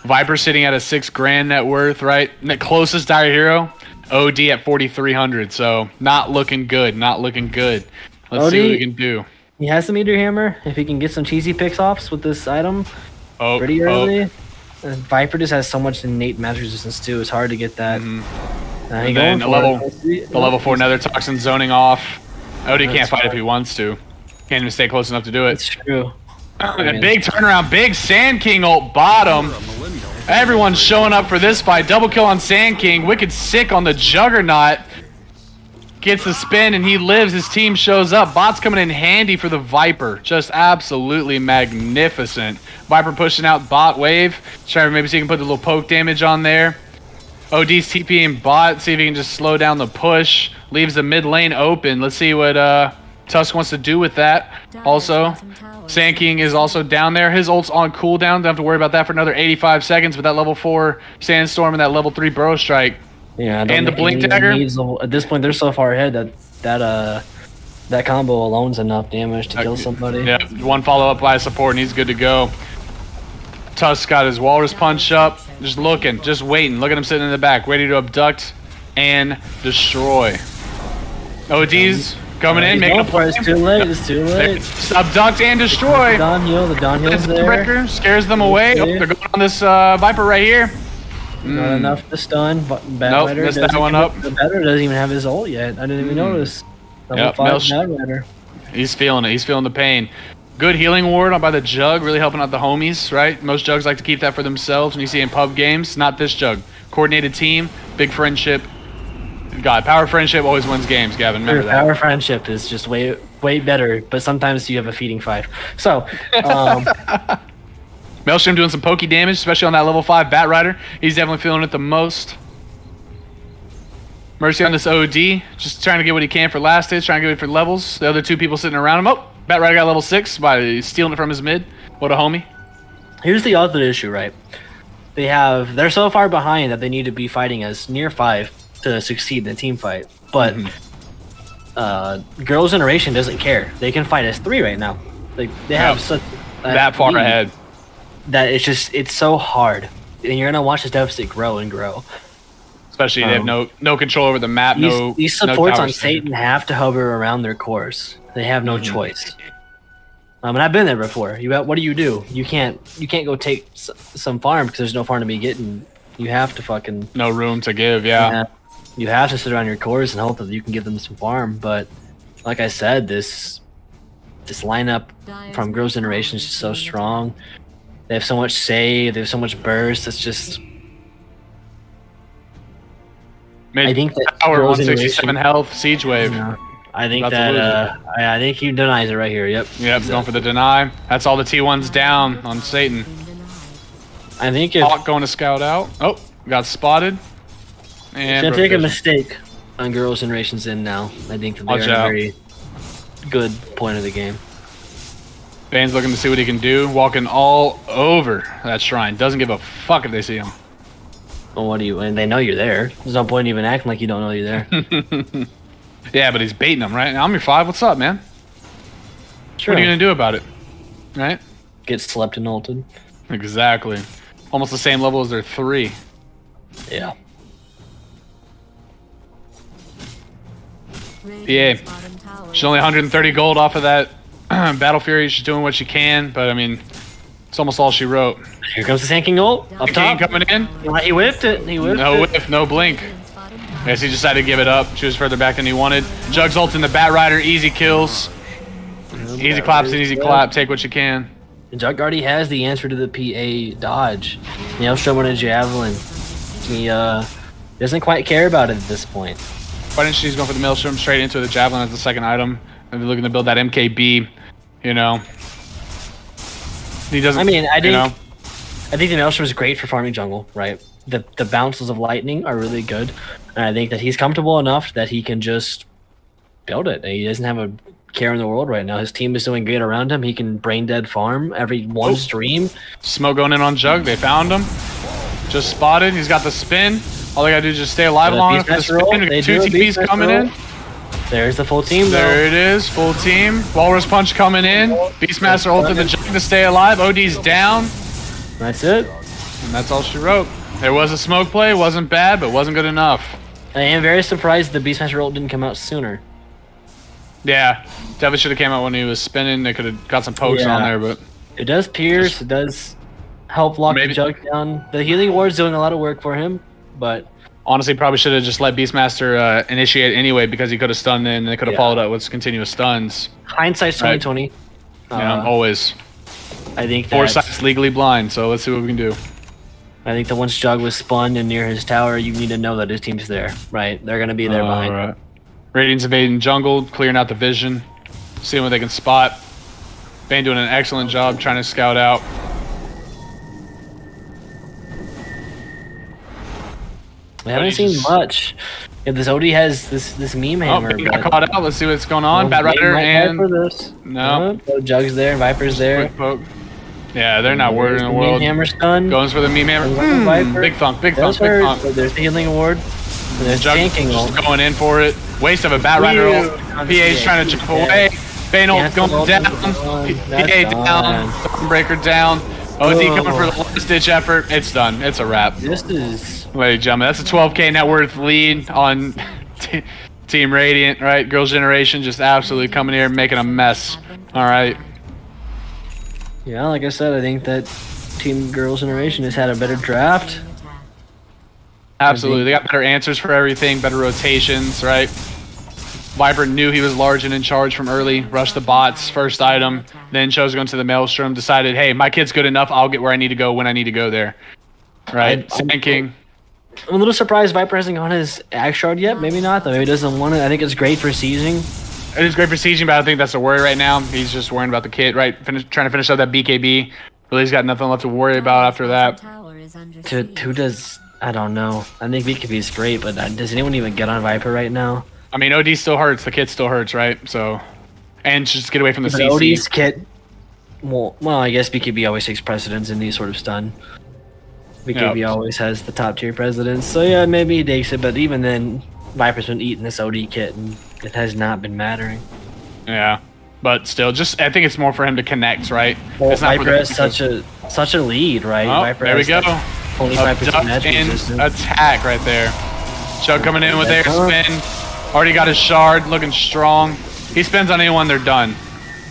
Viper sitting at a $6,000 net worth, right? Closest dire hero, OD at 4,300. So not looking good. Not looking good. Let's see what we can do. He has the meter hammer. If he can get some cheesy picks offs with this item pretty early. Viper just has so much innate magic resistance too. It's hard to get that. And then the level 4 nether toxin zoning off. OD can't fight if he wants to. Can't even stay close enough to do it. It's true. A big turnaround, big Sand King ult bottom. Everyone's showing up for this fight. Double kill on Sand King. Wicked sick on the Juggernaut. Gets the spin and he lives. His team shows up. Bot's coming in handy for the Viper. Just absolutely magnificent. Viper pushing out bot wave. Trying to maybe see if he can put the little poke damage on there. OD's TPing bot. See if he can just slow down the push. Leaves the mid lane open. Let's see what Tusk wants to do with that. Also, Sand King is also down there. His ult's on cooldown. Don't have to worry about that for another 85 seconds. But that level 4 Sandstorm and that level 3 Burrow Strike. Yeah, and the Blink Dagger. At this point, they're so far ahead that combo alone's enough damage to kill somebody. Yeah, one follow up by a support and he's good to go. Tusk got his Walrus Punch up. Just looking, just waiting. Look at him sitting in the back, ready to abduct and destroy. OD's coming in, making a play. It's too late. It's too late. Abduct and destroy. The downhill's there. Breaker scares them away. Oh, they're going on this Viper right here. Not enough to stun. Nope, missed that one up. The Batter doesn't even have his ult yet. I didn't even notice. Level 5 Batter. He's feeling it. He's feeling the pain. Good healing ward by the Jug, really helping out the homies, right? Most Jugs like to keep that for themselves when you see in pub games. Not this Jug. Coordinated team, big friendship. God, power friendship always wins games, Gavin. Remember that. Power friendship is just way better, but sometimes you have a feeding 5. So, Maelstrom doing some pokey damage, especially on that level 5 Bat Rider. He's definitely feeling it the most. Mercy on this OD, just trying to get what he can for last hits, trying to get it for levels. The other 2 people sitting around him. Oh, Bat Rider got level 6 by stealing it from his mid. What a homie. Here's the other issue, right? They're so far behind that they need to be fighting as near 5 to succeed in a team fight. But Girls' Generation doesn't care. They can fight as 3 right now. They have such that far ahead. That it's so hard, and you're gonna watch this deficit grow and grow. Especially they have no control over the map. These supports on Satan have to hover around their course. They have no choice. And I've been there before. What do? You can't go take some farm because there's no farm to be getting. You have to fucking no room to give. Yeah. You have to sit around your cores and hope that you can give them some farm. But like I said, this lineup from Girls' Generation is just so strong. They have so much save. They have so much burst. It's just. I think that power 167 health siege wave. I think I think he denies it right here. Yep. Yep. Going for the deny. That's all the T1s down on Satan. I think if Hawk going to scout out. Oh, got spotted. And gonna take a mistake on Girls' Generations in now. I think that they're at a very good point of the game. Bane's looking to see what he can do. Walking all over that shrine. Doesn't give a fuck if they see him. Well, and they know you're there. There's no point in even acting like you don't know you're there. Yeah, but he's baiting them, right? I'm your 5. What's up, man? Sure. What are you going to do about it? Right? Get slept and ulted. Exactly. Almost the same level as their 3. Yeah. Yeah. She's only 130 gold off of that Battle Fury. She's doing what she can, but I mean, it's almost all she wrote. Here comes the Sand King ult. Up top. Coming in. He whipped it. No whiff, no blink. I guess he decided to give it up. She was further back than he wanted. Jug's ult in the Bat Rider. Easy kills. Easy claps and easy clap. Take what you can. Jug already has the answer to the PA dodge. Maelstrom and a javelin. He doesn't quite care about it at this point. Why didn't she just go for the Maelstrom straight into the javelin as the second item? And they're looking to build that MKB, you know. He doesn't. I mean, I think the Maelstrom is great for farming jungle, right? The bounces of lightning are really good, and I think that he's comfortable enough that he can just build it. He doesn't have a care in the world right now. His team is doing great around him. He can brain dead farm every one stream. Smoke going in on Jug. They found him. Just spotted. He's got the spin. All they gotta do is just stay alive long enough for the spin. Two TPs coming in. There's the full team, though. There it is. Full team. Walrus Punch coming in. Beastmaster ulted the Jug to stay alive. OD's down. That's it. And that's all she wrote. There was a smoke play. Wasn't bad, but wasn't good enough. I am very surprised the Beastmaster ult didn't come out sooner. Yeah. Definitely should have came out when he was spinning. They could have got some pokes on there, but... It does pierce. It does help lock the Jug down. The healing ward's doing a lot of work for him, but... Honestly, probably should have just let Beastmaster initiate anyway because he could have stunned in and they could have followed up with continuous stuns. Hindsight's 2020. Always. I think Foresight's legally blind, so let's see what we can do. I think that once Jug was spun and near his tower, you need to know that his team's there, right? They're going to be there behind. Right. Radiant's invading jungle, clearing out the vision, seeing what they can spot. Bane doing an excellent job trying to scout out. We haven't seen much. Yeah, this OD has this meme hammer. Oh, got caught out. Let's see what's going on. Bad Rider and... No. Jug's there, Viper's there. Quick poke. Yeah, they're not worried in the world. Meme hammer stun. Goes for the meme hammer. Big thunk, big thunk, big thunk. There's the healing ward. And there's Jug tanking ult. going in for it. Waste of a Bat Rider ult. PA's trying to jump away. Bane ult going down. PA down. Thornbreaker down. OD coming for the last ditch effort. It's done. It's a wrap. This is... Ladies and gentlemen, that's a 12k net worth lead on Team Radiant, right? Girls' Generation just absolutely coming here and making a mess. All right. Yeah, like I said, I think that Team Girls' Generation has had a better draft. Absolutely. They got better answers for everything, better rotations, right? Viper knew he was large and in charge from early, rushed the bots, first item, then chose going to the Maelstrom, decided, hey, my kid's good enough, I'll get where I need to go when I need to go there. Right? Sand King. I'm a little surprised Viper hasn't gone his Axe Shard yet. Maybe not, though. Maybe he doesn't want it. I think it's great for sieging. It is great for sieging, but I think that's a worry right now. He's just worrying about the kit, right? Trying to finish up that BKB. Really, he's got nothing left to worry about after that. Who does... I don't know. I think BKB is great, but does anyone even get on Viper right now? I mean, OD still hurts. The kit still hurts, right? So, and just get away from the CC. OD's kit... Well, I guess BKB always takes precedence in these sort of stun. BKB always has the top tier precedence. So yeah, maybe he takes it, but even then, Viper's been eating this OD kit, and it has not been mattering. Yeah, but still, just I think it's more for him to connect, right? Well, it's not Viper has such a lead, right? Oh, Viper there we go. 25% magic resistance. Attack right there. Chug coming in with air spin. Already got his shard, looking strong. He spins on anyone, they're done.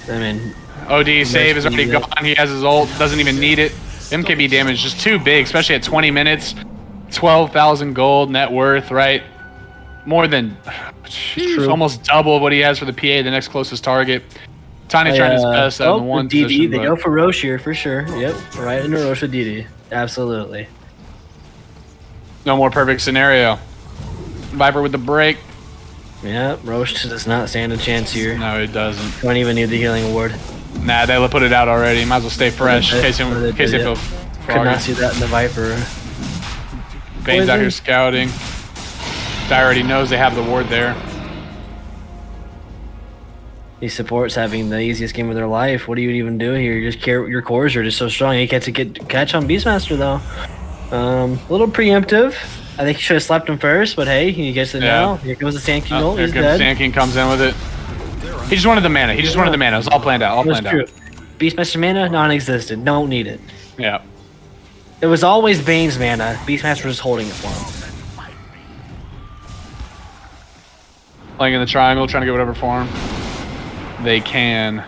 I mean, OD save is already gone. He has his ult, doesn't even need it. MKB damage just too big, especially at 20 minutes. 12,000 gold net worth, right? More than almost double of what he has for the PA, the next closest target. Tiny trying his best out of the one DD, position. they go for Roche here for sure. Yep, right into Roche with DD. Absolutely. No more perfect scenario. Viper with the break. Yeah, Roche does not stand a chance here. No, he doesn't. Don't even need the healing award. Nah, they put it out already. Might as well stay fresh in case they feel froggy. Could not see that in the Viper. Bane's out here scouting. Guy already knows they have the ward there. These supports having the easiest game of their life. What do you even do here? You just care. Your cores are just so strong. You can't catch on Beastmaster though. A little preemptive. I think he should have slapped him first, but hey, he gets it now. Here comes the Sand King ult. He's dead. Sand King comes in with it. He just wanted the mana. He just wanted the mana. It was all planned out. All planned out. Beastmaster mana, non-existent. Don't need it. Yeah. It was always Bane's mana. Beastmaster was holding it for him. Playing in the triangle, trying to get whatever form they can.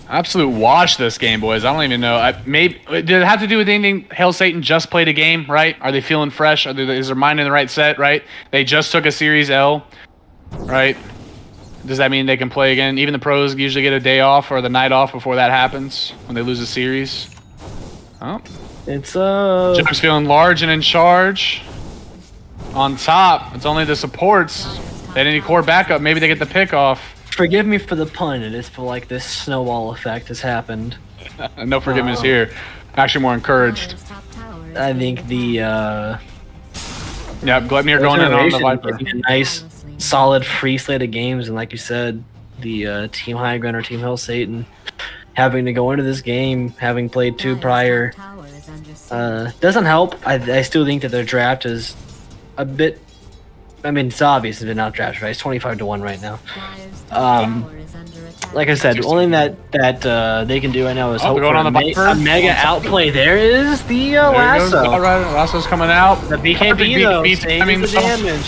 Absolute wash this game, boys. I don't even know. Maybe did it have to do with anything? Hail Satan just played a game, right? Are they feeling fresh? Is their mind in the right set, right? They just took a Series L, right? Does that mean they can play again? Even the pros usually get a day off or the night off before that happens when they lose a series. Oh, It's Jug's feeling large and in charge. On top, it's only the supports. They didn't need core backup. Maybe they get the pick off. forgive me for the pun. It is for like this snowball effect has happened. No forgiveness here. Actually, more encouraged. I think the Yeah, Gleipnir going in on the Viper. a nice, solid free slate of games, and like you said, the Team Highground or Team Hell Satan having to go into this game, having played 2 prior, doesn't help. I still think that their draft is a bit. I mean, it's obvious they're not drafted, right? It's 25-1 right now. Like I said, the only thing that they can do right now is hope going for on the Viper. a mega outplay. There is the lasso. Lasso's coming out. The BKB though saves the damage.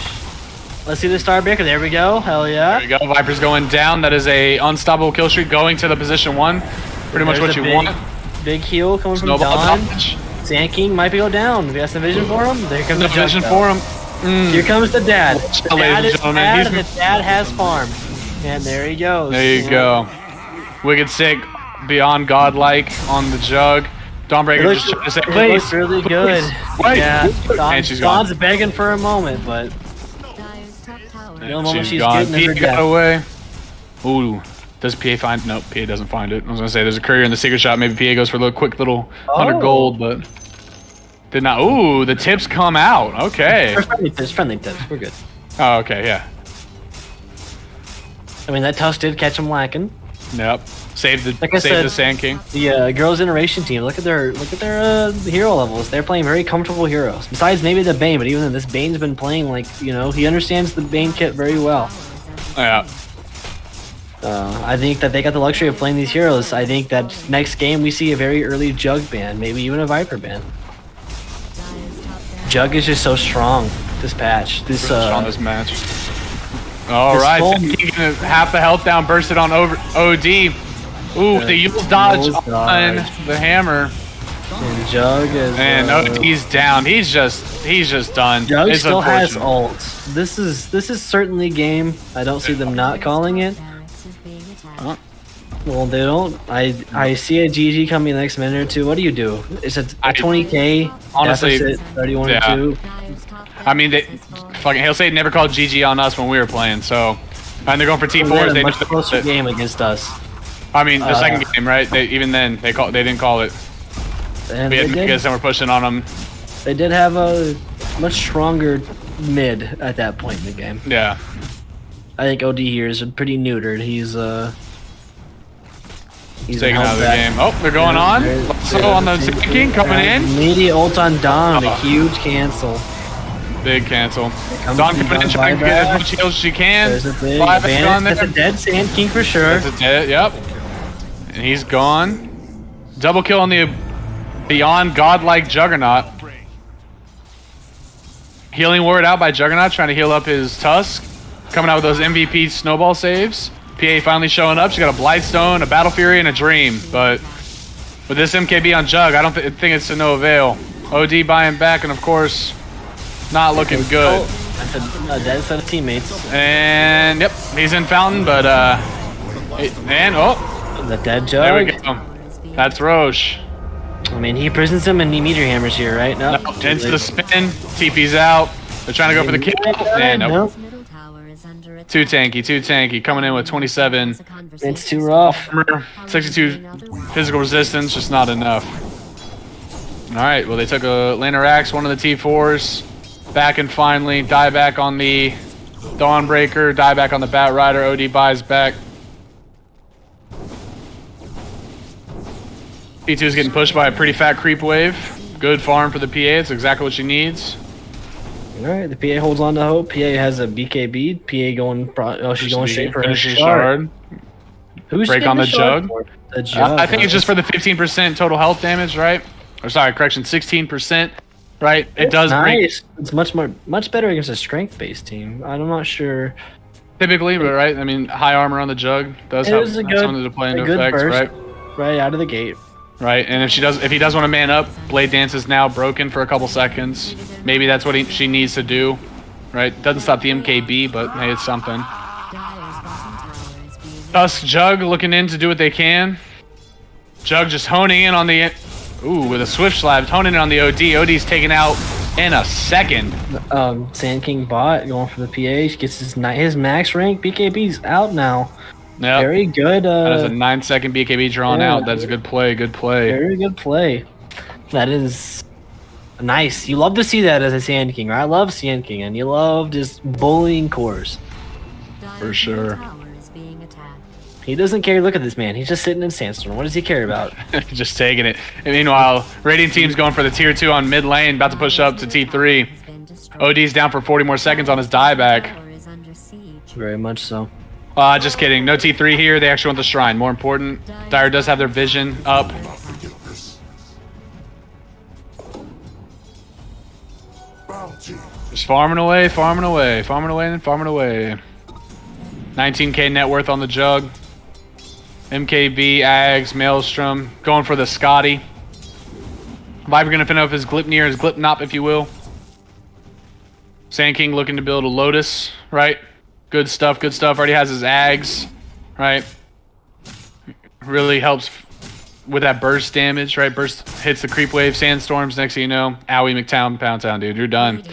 Let's see the Starbreaker. There we go. Hell yeah. There we go. Viper's going down. That is a unstoppable kill streak going to the position 1. Pretty much what you want. Big heal coming from Snowball Don. dodge. Sand King might be go down. We got some vision for him. There comes No the vision Jug, for him. Here comes the dad. out, ladies and Dad is gentlemen. dad, He's- and the dad has farm. And there he goes. There you go. Wicked sick, beyond godlike on the Jug. Dawnbreaker just trying to say, It please. looks really good. Wait. Yeah. And she's gone. Don's begging for a moment, but the only moment she's gone. getting is her PA got death. away. Ooh. Does PA find? Nope, PA doesn't find it. I was gonna say there's a courier in the secret shop. Maybe PA goes for a little quick little 100 gold, but did not. Ooh, the tips come out. Okay. Friendly tips. We're good. Oh, okay, yeah. I mean, that tusk did catch him lacking. Yep. Save the Like I said, the Sand King. The girls' generation team. Look at their hero levels. They're playing very comfortable heroes. Besides maybe the Bane, but even then, this Bane's been playing like he understands the Bane kit very well. Yeah. I think that they got the luxury of playing these heroes. I think that next game we see a very early Jug ban, maybe even a Viper ban. Jug is just so strong this patch. This On this match. All This right, whole- Sand King gonna half the health down, bursted on over OD. Ooh, the Yule's dodge Yule's on dodge. the hammer. and Jug is And OD's down. He's just done. Jug It's still has unfortunate. ults. This is certainly game. I don't see them not calling it. Well, they don't. I see a GG coming the next minute or two. What do you do? It's a 20k honestly, deficit, 31 yeah. 2. I mean, fucking Hail Satan never called GG on us when we were playing, so. And they're going for They T4s. had a They much just, closer game against us, I mean, the second game, right? Even then, they didn't call it. and We they had Megas did, and we're pushing on them. they did have a much stronger mid at that point in the game. Yeah. I think OD here is pretty neutered. He's Taken held out of the back. game. Oh, they're going on. There- So there's on the the team. King coming in. Immediate ult on Don, a Oh. huge cancel. Big cancel. comes Dawn from coming in, Don trying to get as buyback. much heals as she can. There's a big Buyback on advantage. there. That's a dead Sand King for sure. That's a dead, yep. And he's gone. Double kill on the beyond godlike Juggernaut. Healing word out by Juggernaut, trying to heal up his Tusk. Coming out with those MVP snowball saves. PA finally showing up. She's got a Blightstone, a Battle Fury, and a Dream. But with this MKB on Jug, I don't think it's to no avail. OD buying back, and of course, not looking good. Oh, that's a dead set of teammates. And yep, he's in Fountain, but The dead Jug. there we go. That's Roche. I mean, he prisons him and he meter hammers here, right? No, Into the spin. TP's out. They're trying to go for the kill. And nope. Too tanky. Coming in with 27 It's too rough. armor, 62 physical resistance, just not enough. All right, well, they took a Lanerax, one of the T4s. Back and finally, die back on the Dawnbreaker, die back on the Bat Rider. OD buys back. P2 is getting pushed by a pretty fat creep wave. Good farm for the PA. It's exactly what she needs. All right, the PA holds on to hope. PA has a BKB. PA going. She's going straight for her Finishing shard. Who's Break getting on the shard Jug. for? The Jug. I think it's just for the 15% total health damage, right? Or sorry, correction, 16%, right? It does bring nice. It's much better against a strength-based team. I'm not sure. typically, but right? I mean, high armor on the Jug does It have was a something to play into good effect, burst right? Right out of the gate. Right, and if he does want to man up, Blade Dance is now broken for a couple seconds. Maybe that's what she needs to do, right? Doesn't stop the MKB, but hey, it's something. Tusk Jug looking in to do what they can. Jug just honing in on the... Ooh, with a Swift Slab, honing in on the OD. OD's taken out in a second. Sand King bot going for the PH. Gets his max rank. BKB's out now. Yep. Very good. That is a 9-second BKB drawn out. That's a good play. Good play. Very good play. That is nice. You love to see that as a Sand King, right? I love Sand King, and you love just bullying cores. For sure. He doesn't care. Look at this man. He's just sitting in Sandstorm. What does he care about? Just taking it. And meanwhile, Radiant team's going for the tier 2 on mid lane, about to push up to T3. OD's down for 40 more seconds on his dieback. Very much so. Just kidding. No T3 here. They actually want the shrine. More important, Dire does have their vision up. Just farming away, farming away, farming away, and farming away. 19k net worth on the Jug. MKB, Ags, Maelstrom, going for the Scotty. Viper gonna finish up his Glipnir, his Glipnop, if you will. Sand King looking to build a Lotus, right? Good stuff, good stuff. Already has his Ags, right? Really helps with that burst damage, right? Burst hits the creep wave, sandstorms. Next thing you know, Owie McTown, Pound Town, dude, you're done.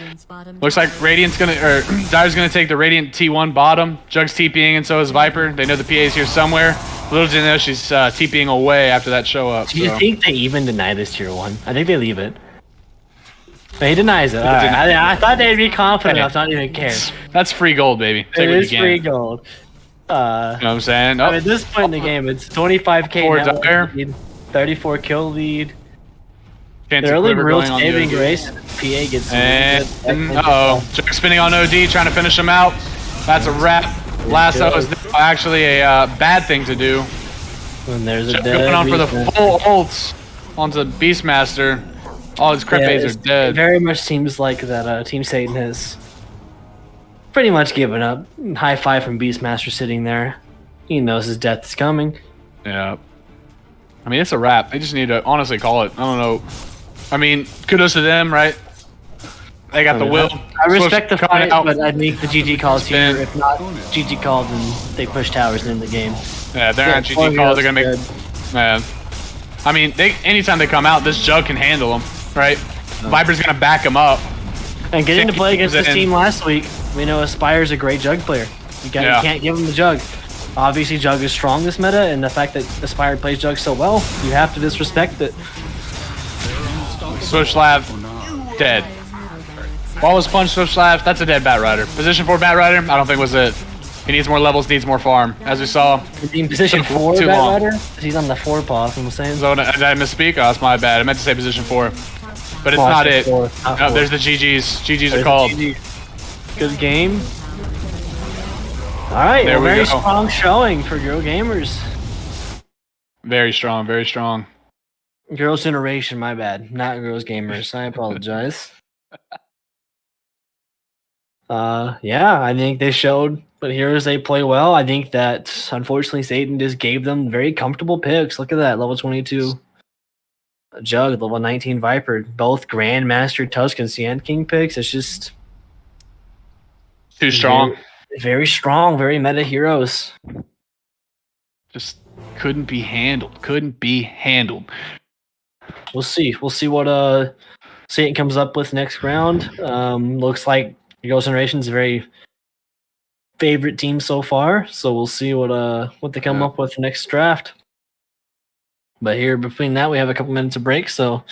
Looks like Radiant's gonna, or Dire's gonna take the Radiant T1 bottom. Jug's TPing, and so is Viper. They know the PA's here somewhere. Little do they know she's TPing away after that show up. Do you think they even deny this tier 1? I think they leave it. But he denies it. All right. I thought they'd be confident enough not even care. That's free gold, baby. Take It what is you can. free gold. You know what I'm saying? Oh. I mean, at this point in the game, it's 25k Poor net Dire. lead, 34 kill lead. Chance They're of only quiver real going on the saving OD. grace. PA gets And uh-oh, Jug spinning on OD, trying to finish him out. That's a wrap. Lasso is actually a bad thing to do. And there's a Jug dead going on for the Beastmaster. full ults onto Beastmaster. All his Crepes It are dead. very much seems like that Team Satan has pretty much given up. High five from Beastmaster sitting there. He knows his death is coming. Yeah. I mean, it's a wrap. They just need to honestly call it. I don't know. I mean, kudos to them, right? They got the will. I respect the Coming fight, out. but I'd make the GG calls here. Spin. If not GG called, then they push towers in the game. Yeah, they're not GG calls. They're gonna make. Man, I mean, anytime they come out, this Jug can handle them, right? Viper's gonna back him up. And getting to play against this in. team last week, we know Aspire's a great Jug player. You can't give him the Jug. Obviously, Jug is strong this meta, and the fact that Aspire plays Jug so well, you have to disrespect it. Swift Slab, dead. Ball was punched, Swift Slab, that's a dead Bat Rider. Position 4 Bat Rider, I don't think was it. He needs more levels, needs more farm. As we saw, In position 4 too Bat long. Rider, he's on the 4 path, I'm saying. So did I misspeak? Oh, that's my bad. I meant to say position 4. But it's Oh, I not said it. 4, not No, 4. there's the GGs. GGs are There's called. GG. Good game. Alright, There well, we very go. strong showing for Girl Gamers. Very strong, very strong. Girls Generation, my bad. Not Girls Gamers. I apologize. Yeah, I think they showed, but heroes they play well. I think that unfortunately Satan just gave them very comfortable picks. Look at that, level 22 Jug, level 19 Viper, both Grandmaster Tusk and Sand King picks. It's just Too strong. very strong, very meta heroes. Just couldn't be handled. Couldn't be handled. We'll see. We'll see what Satan comes up with next round. Looks like Girls Generation's a very favorite team so far, so we'll see what they come up with next draft. But here between that, we have a couple minutes of break, so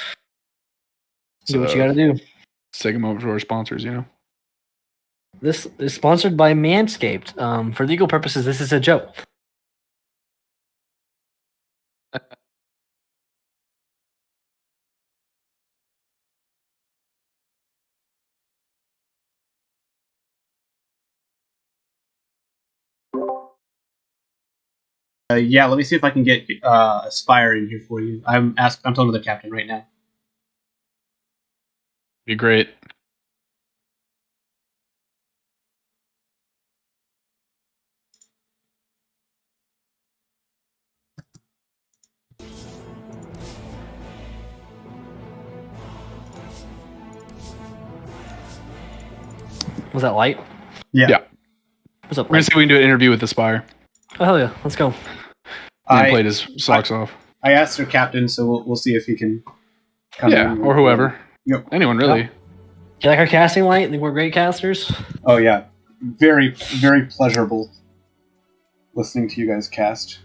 do what you gotta do. Let's take a moment for our sponsors, you know. This is sponsored by Manscaped. For legal purposes, this is a joke. Yeah, let me see if I can get Aspire in here for you. I'm talking to the captain right now. Be great. Was that light? Yeah. Yeah. What's up, We're gonna light? see if we can do an interview with Aspire. Oh, hell yeah, let's go. And played his socks off. I asked their captain, so we'll see if he can come in. Or whoever. Yep. Anyone, really. Yep. Do you like our casting light? Think we're great casters? Oh, yeah. Very, very pleasurable listening to you guys cast.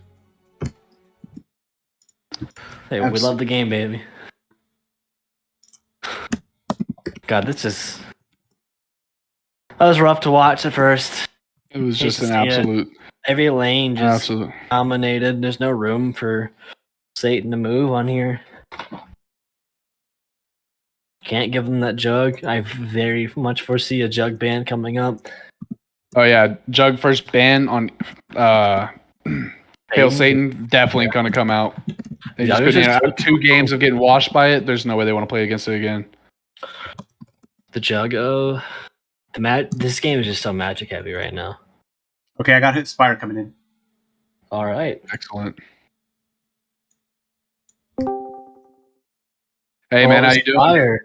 Hey, we love the game, baby. God, that was rough to watch at first. It was just an absolute... Every lane just dominated. There's no room for Satan to move on here. Can't give them that jug. I very much foresee a jug ban coming up. Oh yeah, jug first ban on Hail Satan, definitely gonna come out. They just couldn't have 2 games of getting washed by it. There's no way they want to play against it again. The jug, this game is just so magic heavy right now. Okay, I got hit Spire coming in. All right. Excellent. Hey man, how you doing?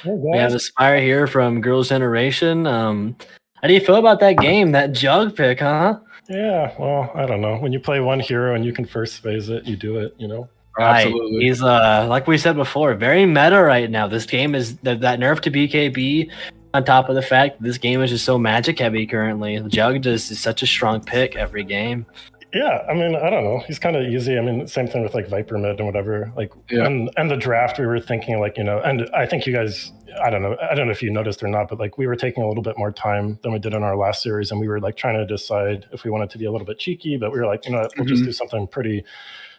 We have a Spire here from Girls' Generation. How do you feel about that game, that jug pick, huh? Yeah, well, I don't know. When you play one hero and you can first phase it, you do it, you know? Right. Absolutely. He's, like we said before, very meta right now. This game is that nerf to BKB on top of the fact that this game is just so magic heavy currently. The jug just is such a strong pick every game. Yeah, I mean, I don't know. He's kind of easy. I mean, same thing with like Viper mid and whatever. Like, and the draft, we were thinking like, you know, and I think you guys, I don't know if you noticed or not, but like we were taking a little bit more time than we did in our last series, and we were like trying to decide if we wanted to be a little bit cheeky, but we were like, you know, we'll just do something pretty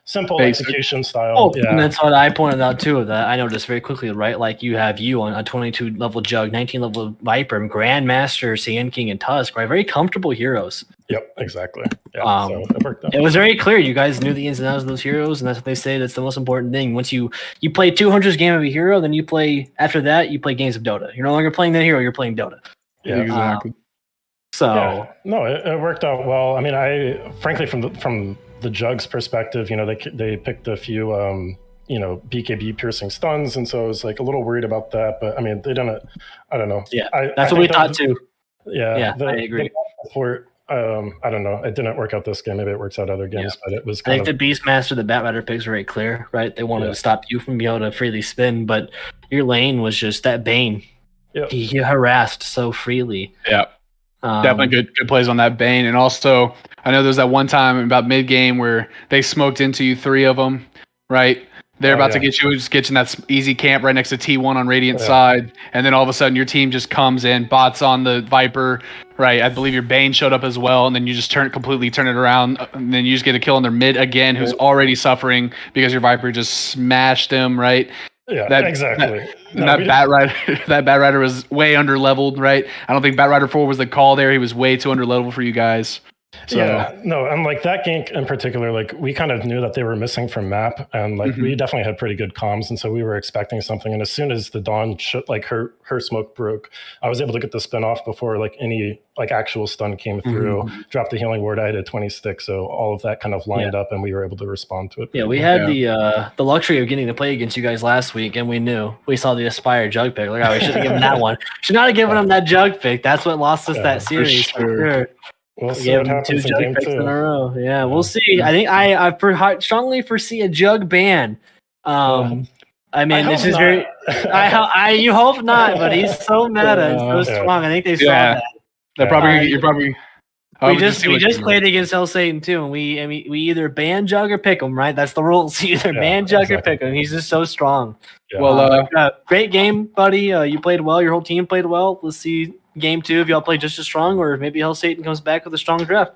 simple execution style. Oh, yeah. And that's what I pointed out too. That I noticed very quickly, right? Like you have on a 22 level jug, 19 level Viper, Grandmaster, Sand King, and Tusk, right? Very comfortable heroes. Yep, exactly. Yeah, so it worked out. It was very clear. You guys knew the ins and outs of those heroes, and that's what they say. That's the most important thing. Once you play 200 game of a hero, then you play after that. You play games of Dota. You're no longer playing that hero. You're playing Dota. Yeah, exactly. No, it worked out well. I mean, I frankly from the jug's perspective, you know, they picked a few you know, BKB piercing stuns, and so I was like a little worried about that. But I mean, they didn't. I don't know. Yeah, that's what we thought too. Yeah, I agree. I don't know. It didn't work out this game. Maybe it works out other games, but it was I think the Beastmaster, the Batrider picks were very clear, right? They wanted to stop you from being able to freely spin, but your lane was just that Bane. Yep. He harassed so freely. Yeah. Definitely good plays on that Bane. And also, I know there's that one time about mid-game where they smoked into you, 3 of them, right? They're about to get you in that easy camp right next to T1 on Radiant side. And then all of a sudden your team just comes in, bots on the Viper, right? I believe your Bane showed up as well. And then you just completely turn it around. And then you just get a kill on their mid again, who's already suffering because your Viper just smashed him, right? Yeah, exactly. That Batrider was way under leveled, right? I don't think Batrider 4 was the call there. He was way too under leveled for you guys. So. Yeah, no, and like that gank in particular, like we kind of knew that they were missing from map, and like we definitely had pretty good comms, and so we were expecting something. And as soon as the Dawn her smoke broke, I was able to get the spin off before like any like actual stun came through. Dropped the healing ward. I had a 20 stick, so all of that kind of lined up, and we were able to respond to it. Yeah, we had the luxury of getting to play against you guys last week, and we saw the Aspire jug pick. Like, we should have given that one. Should not have given them that jug pick. That's what lost us that series for sure. We'll see what happens in game 2. In a row. Yeah, we'll see. I think I strongly foresee a jug ban. I mean, this is very. You hope not, but he's so meta and so strong. I think they saw that. They're probably. You're probably. We just played against Hell Satan too, and we either ban jug or pick him. Right, that's the rules. You either ban jug or pick him. He's just so strong. Yeah. Well, great game, buddy. You played well. Your whole team played well. Let's see game 2 if y'all play just as strong, or maybe Hell Satan comes back with a strong draft.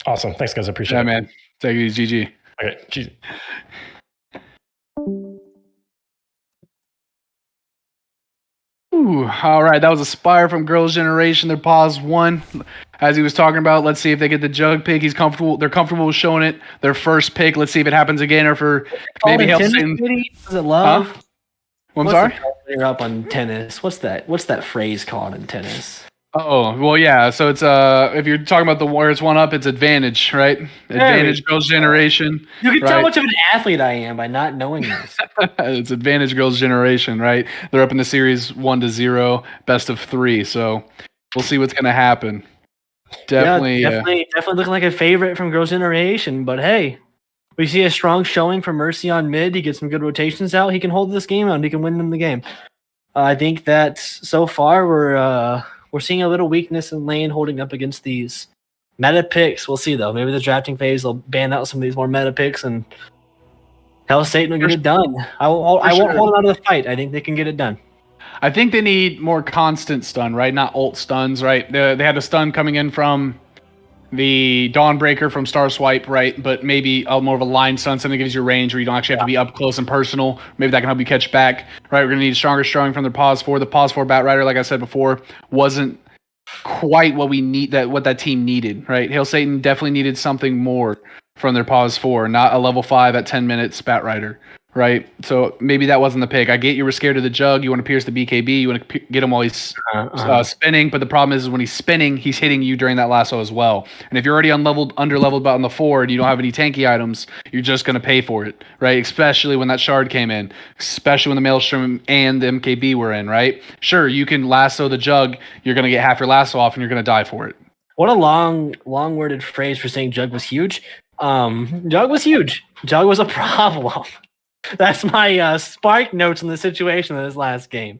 Awesome. Thanks, guys. I appreciate it. Yeah, man. Take it easy. GG. Okay. GG. Ooh, all right, that was Aspire from Girls' Generation. Their pause 1. As he was talking about, let's see if they get the jug pick. He's comfortable. They're comfortable with showing it. Their first pick. Let's see if it happens again, or for maybe Hell Satan. Is it love? Huh? I'm sorry? You're up on tennis. What's that phrase called in tennis? Oh, well, yeah. So it's if you're talking about where it's one up, it's advantage, right? Advantage Girls' Generation. You can tell how much of an athlete I am by not knowing this. It's advantage Girls' Generation, right? They're up in the series 1-0, best of 3. So we'll see what's gonna happen. Definitely, definitely looking like a favorite from Girls' Generation. But hey, we see a strong showing from Mercy on mid. He gets some good rotations out. He can hold this game out. And he can win them the game. I think that so far we're seeing a little weakness in lane holding up against these meta picks. We'll see though. Maybe the drafting phase will ban out some of these more meta picks and Hell Satan will get it done. I won't hold them out of the fight. I think they can get it done. I think they need more constant stun, right? Not ult stuns, right? They had a stun coming in from the Dawnbreaker from Star Swipe, right? But maybe more of a line stun, something that gives you range where you don't actually have to be up close and personal. Maybe that can help you catch back, right? We're going to need stronger showing from their Pause 4. The Pause 4 Batrider, like I said before, wasn't quite what that team needed, right? Hail Satan definitely needed something more from their Pause 4, not a level 5 at 10 minutes Batrider. Right, so maybe that wasn't the pick. I get you were scared of the jug. You want to pierce the BKB. You want to get him while he's spinning. But the problem is when he's spinning, he's hitting you during that lasso as well. And if you're already underleveled on the forward, you don't have any tanky items. You're just going to pay for it, right? Especially when that shard came in. Especially when the Maelstrom and the MKB were in, right? Sure, you can lasso the jug. You're going to get half your lasso off, and you're going to die for it. What a long-worded phrase for saying jug was huge. Jug was huge. Jug was a problem. That's my spark notes in the situation in this last game.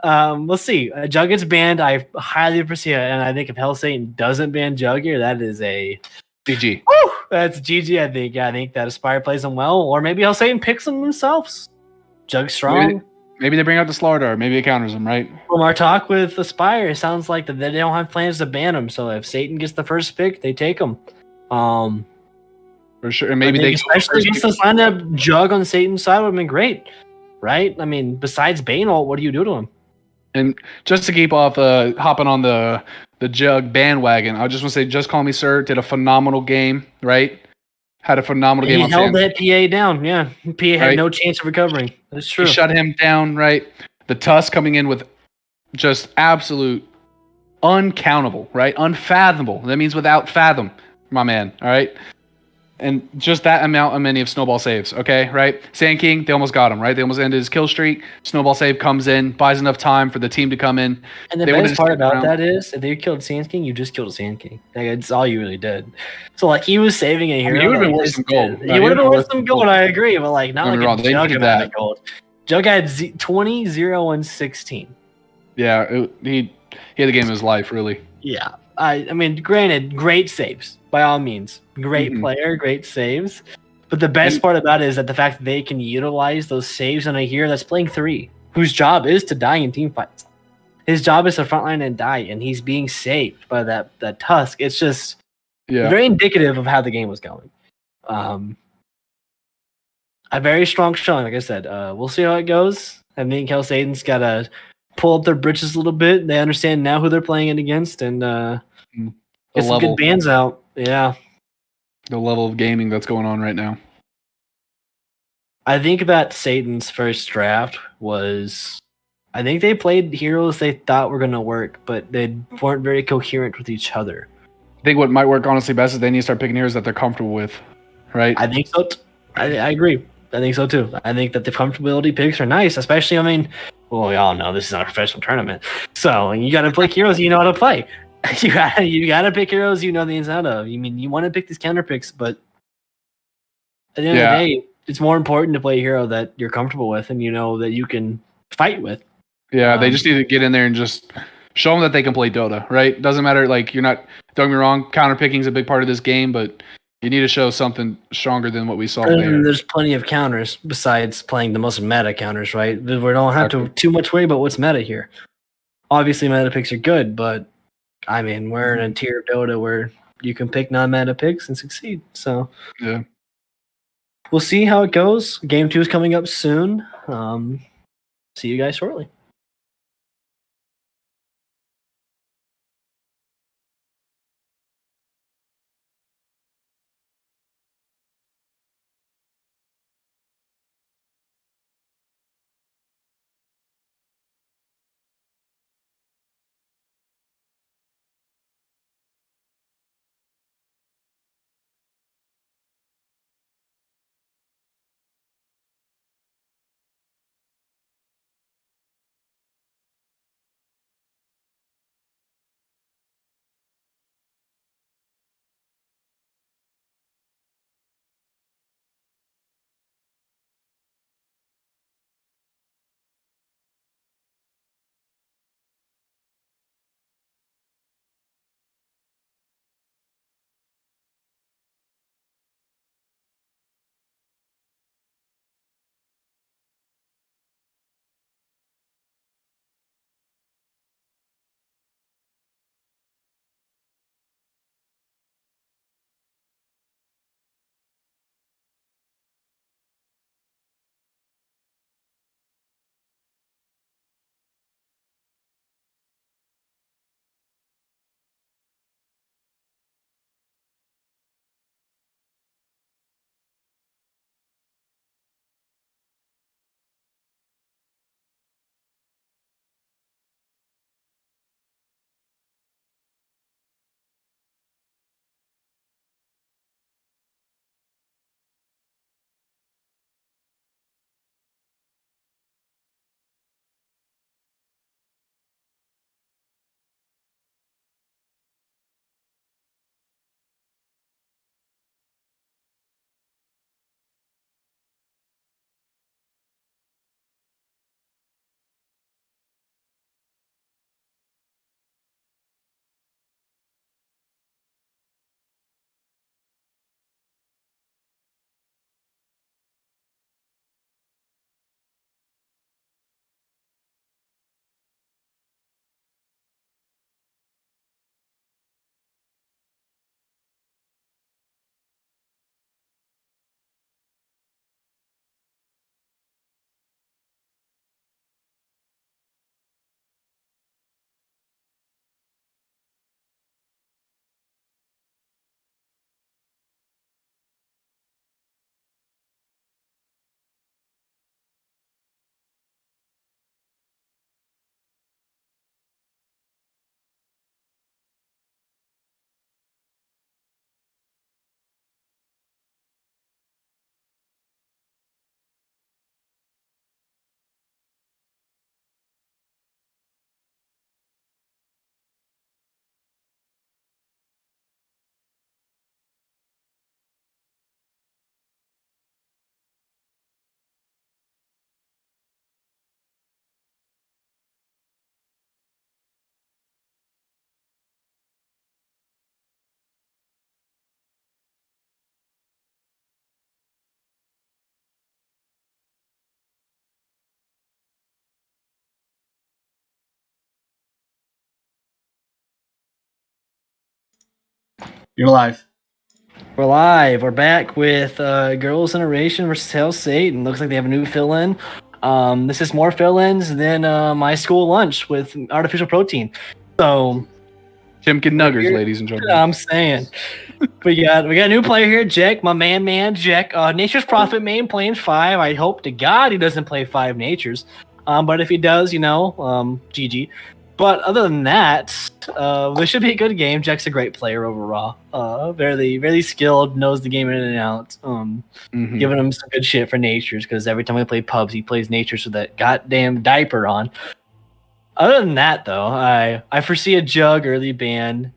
We'll see. Jug gets banned. I highly appreciate it, and I think if Hell Satan doesn't ban Jug here, that is a GG. Woo! That's GG. I think. Yeah, I think that Aspire plays them well, or maybe Hell Satan picks them themselves. Jug's strong. Maybe they bring out the Slardar. Maybe it counters them, right? From our talk with Aspire, it sounds like that they don't have plans to ban him. So if Satan gets the first pick, they take him. For sure, and maybe they especially against this lineup, Jug on Satan's side would have been great, right? I mean, besides Bane ult, what do you do to him? And just to keep off hopping on the Jug bandwagon, I just want to say, Just Call Me Sir did a phenomenal game, right? Had a phenomenal game. He held that PA down, yeah. PA had no chance of recovering. That's true. He shut him down, right? The Tusk coming in with just absolute uncountable, right? Unfathomable. That means without fathom, my man, all right? And just that amount of many of Snowball saves, okay, right? Sand King, they almost got him, right? They almost ended his kill streak. Snowball save comes in, buys enough time for the team to come in. And the best part about that is, if they killed Sand King, you just killed a Sand King. Like, it's all you really did. So, like, he was saving a hero. He would have been worth some gold. He would have been worth some gold, I agree. But, like, not like a Jug amount of gold. Jug had 20, 0, and 16. Yeah, he had the game of his life, really. Yeah. I mean, granted, great saves by all means. Great player, great saves. But the best part about it is that the fact that they can utilize those saves on a hero that's playing 3, whose job is to die in team fights. His job is to frontline and die, and he's being saved by that Tusk. It's just very indicative of how the game was going. A very strong showing, like I said. We'll see how it goes. I think Hell Satan's got to pull up their britches a little bit. They understand now who they're playing it against, and get some good bans out. Yeah. The level of gaming that's going on right now. I think that Satan's first draft was... I think they played heroes they thought were going to work, but they weren't very coherent with each other. I think what might work honestly best is they need to start picking heroes that they're comfortable with, right? I think so. I agree. I think so too. I think that the comfortability picks are nice, especially, I mean, well, we all know this is not a professional tournament, so you got to pick heroes you know how to play. You gotta pick heroes you know the ins and out of. I mean, you want to pick these counter picks, but at the end of the day, it's more important to play a hero that you're comfortable with and you know that you can fight with. Yeah, they just need to get in there and just show them that they can play Dota, right? Doesn't matter, like, you're not, don't get me wrong, counter picking is a big part of this game, but you need to show something stronger than what we saw there. There's plenty of counters besides playing the most meta counters, right? We don't have to too much worry about what's meta here. Obviously, meta picks are good, but I mean, we're in a tier of Dota where you can pick non-meta picks and succeed. So yeah, we'll see how it goes. Game 2 is coming up soon. See you guys shortly. You're live. We're live. We're back with Girls Generation versus Hail Satan. Looks like they have a new fill-in. This is more fill-ins than my school lunch with artificial protein. So, Chimkin Nuggers, ladies and gentlemen. I'm saying. we got a new player here, Jack, my man, Jack. Nature's Prophet main playing 5. I hope to God he doesn't play 5 Natures. But if he does, GG. But other than that, this should be a good game. Jack's a great player overall. Very, very skilled, knows the game in and out. Giving him some good shit for Natures because every time we play pubs, he plays Natures with that goddamn diaper on. Other than that, though, I foresee a Jug early ban.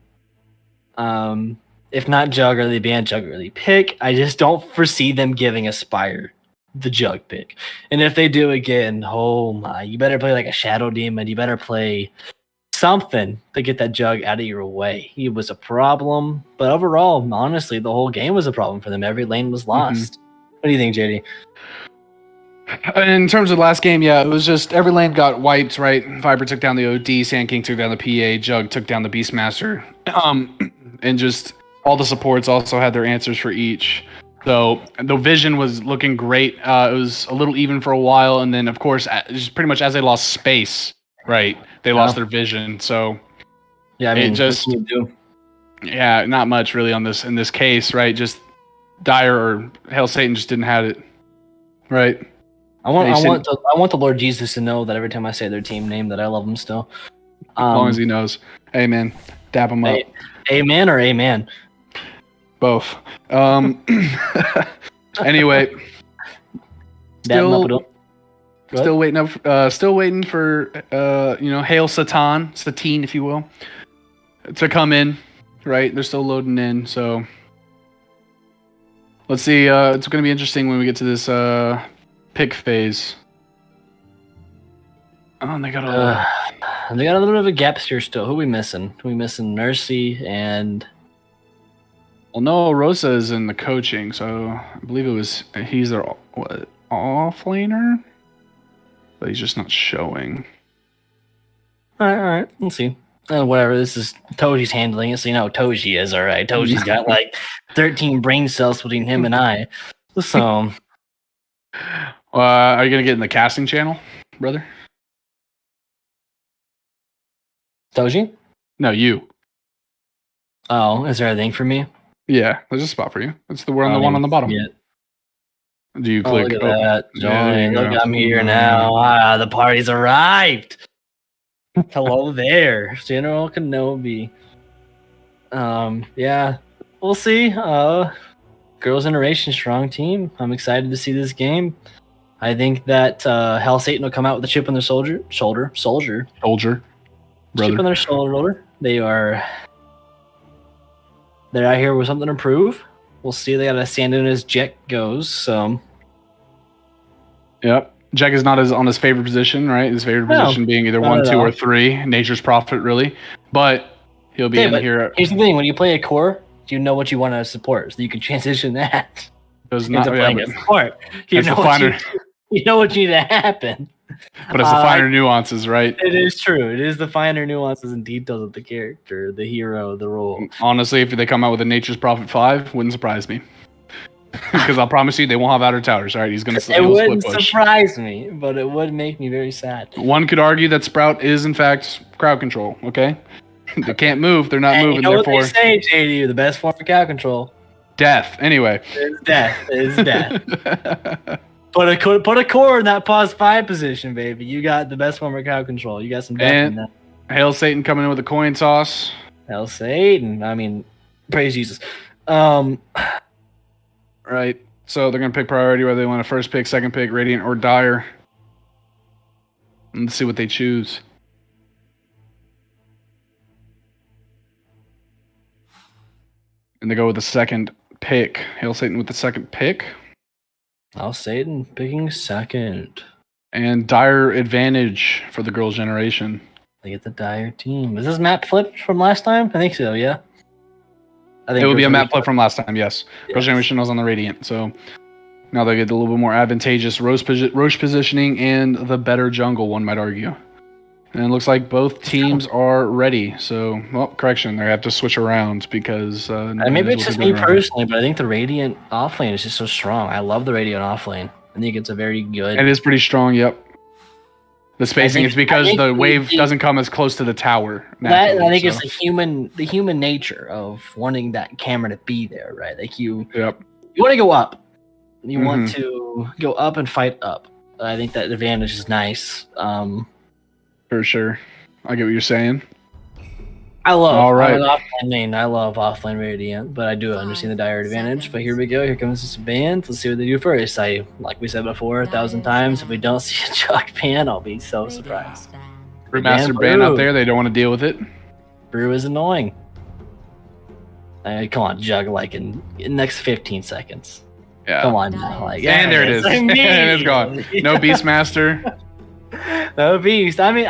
If not Jug early ban, Jug early pick. I just don't foresee them giving Aspire the Jug pick. And if they do again, oh my, you better play like a Shadow Demon. You better play something to get that Jug out of your way. He was a problem, but overall, honestly, the whole game was a problem for them. Every lane was lost. What do you think, JD? In terms of the last game, yeah, it was just every lane got wiped, right? Viper took down the OD, Sand King took down the PA, Jug took down the Beastmaster. And just all the supports also had their answers for each. So the vision was looking great. It was a little even for a while, and then of course, just pretty much as they lost space, right? They lost their vision. So yeah, I mean, just not much really on this in this case, right? Just Dire or Hail Satan just didn't have it, right? I want the Lord Jesus to know that every time I say their team name that I love them still. As long as he knows. Amen. Dap him up. Amen or amen? Both. Anyway, still waiting for Hail Satine, if you will, to come in. Right, they're still loading in. So let's see. It's going to be interesting when we get to this pick phase. Oh, they got a little bit of a gap here still. Who are we missing? We missing Mercy and. Well, no, Rosa is in the coaching, so I believe he's their off laner, but he's just not showing. All right, let's see. Whatever, this is Toji's handling it, so you know Toji is all right. Toji's got like 13 brain cells between him and I. So, are you gonna get in the casting channel, brother? Toji? No, you. Oh, is there a thing for me? Yeah, there's a spot for you. It's the one on the bottom. Yet. Do you click? Look at that. Join. Look, I'm here now. The party's arrived. Hello there, General Kenobi. Yeah, we'll see. Girls Generation, strong team. I'm excited to see this game. I think that Hell Satan will come out with a chip on their shoulder. Brother. Chip on their shoulder. They're out here with something to prove. We'll see. They got a stand in as Jack goes. So, yep. Jack is not on his favorite position, right? His favorite position being either 1, 2, or 3. Nature's Prophet, really. But he'll be in here. Here's the thing: when you play a core, you know what you want to support, so you can transition that. Does not playing a support. You know what needs to happen. But it's the finer nuances, right? It is true. It is the finer nuances and details of the character, the hero, the role. Honestly, if they come out with a Nature's Prophet 5, wouldn't surprise me. Because I'll promise you, they won't have outer towers. All right, it wouldn't surprise me, but it would make me very sad. One could argue that Sprout is, in fact, crowd control. Okay, they can't move. They're not moving. You know therefore, what they say, JD, the best form of crowd control. Death. Anyway, it's death. It's death. Put a core in that pause 5 position, baby. You got the best form of crowd control. You got some death in that. Hail Satan coming in with a coin toss. Hail Satan. I mean, praise Jesus. Right. So they're going to pick priority whether they want a first pick, second pick, Radiant, or Dire. Let's see what they choose. And they go with the second pick. Hail Satan with the second pick. Hail Satan picking second. And Dire advantage for the Girls' Generation. They get the Dire team. Is this map flipped from last time? I think so, yeah. It would be a map flip from last time, yes. Girls' Generation was on the Radiant, so now they get a little bit more advantageous Roche positioning and the better jungle, one might argue. And it looks like both teams are ready. So, well, correction, they have to switch around because maybe it's just me personally, but I think the Radiant offlane is just so strong. I love the Radiant offlane. I think it's a very good. It is pretty strong. Yep. The spacing is because the wave doesn't come as close to the tower. I think it's the human nature of wanting that camera to be there, right? Like you want to go up. You want to go up and fight up. I think that advantage is nice. For sure. I get what you're saying. I love offlane main. I love offlane Radiant, but I do understand the dire advantage. But here we go. Here comes this band. Let's see what they do first. Like we said before 1,000 times, if we don't see a Chuck ban, I'll be so surprised. Remastered ban out there. They don't want to deal with it. Brew is annoying. Come on, Jug, like in the next 15 seconds. Yeah. Come on now. Like, and there it is. And it's gone. No Beastmaster. No Beast. I mean,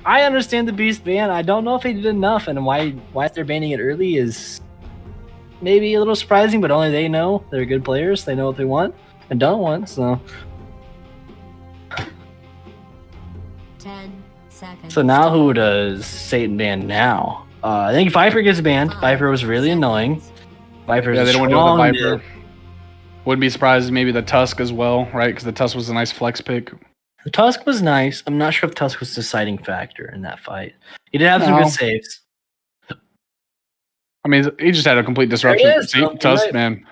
I understand the Beast ban. I don't know if he did enough, and why they're banning it early is maybe a little surprising, but only they know. They're good players. They know what they want and don't want, so. 10 seconds. So now who does Satan ban now? I think Viper gets banned. Viper was really annoying. Viper's they don't want to deal with the Viper. Wouldn't be surprised maybe the Tusk as well, right? Because the Tusk was a nice flex pick. The Tusk was nice. I'm not sure if Tusk was the deciding factor in that fight. He did have some good saves. I mean, he just had a complete disruption. See, Tusk, man.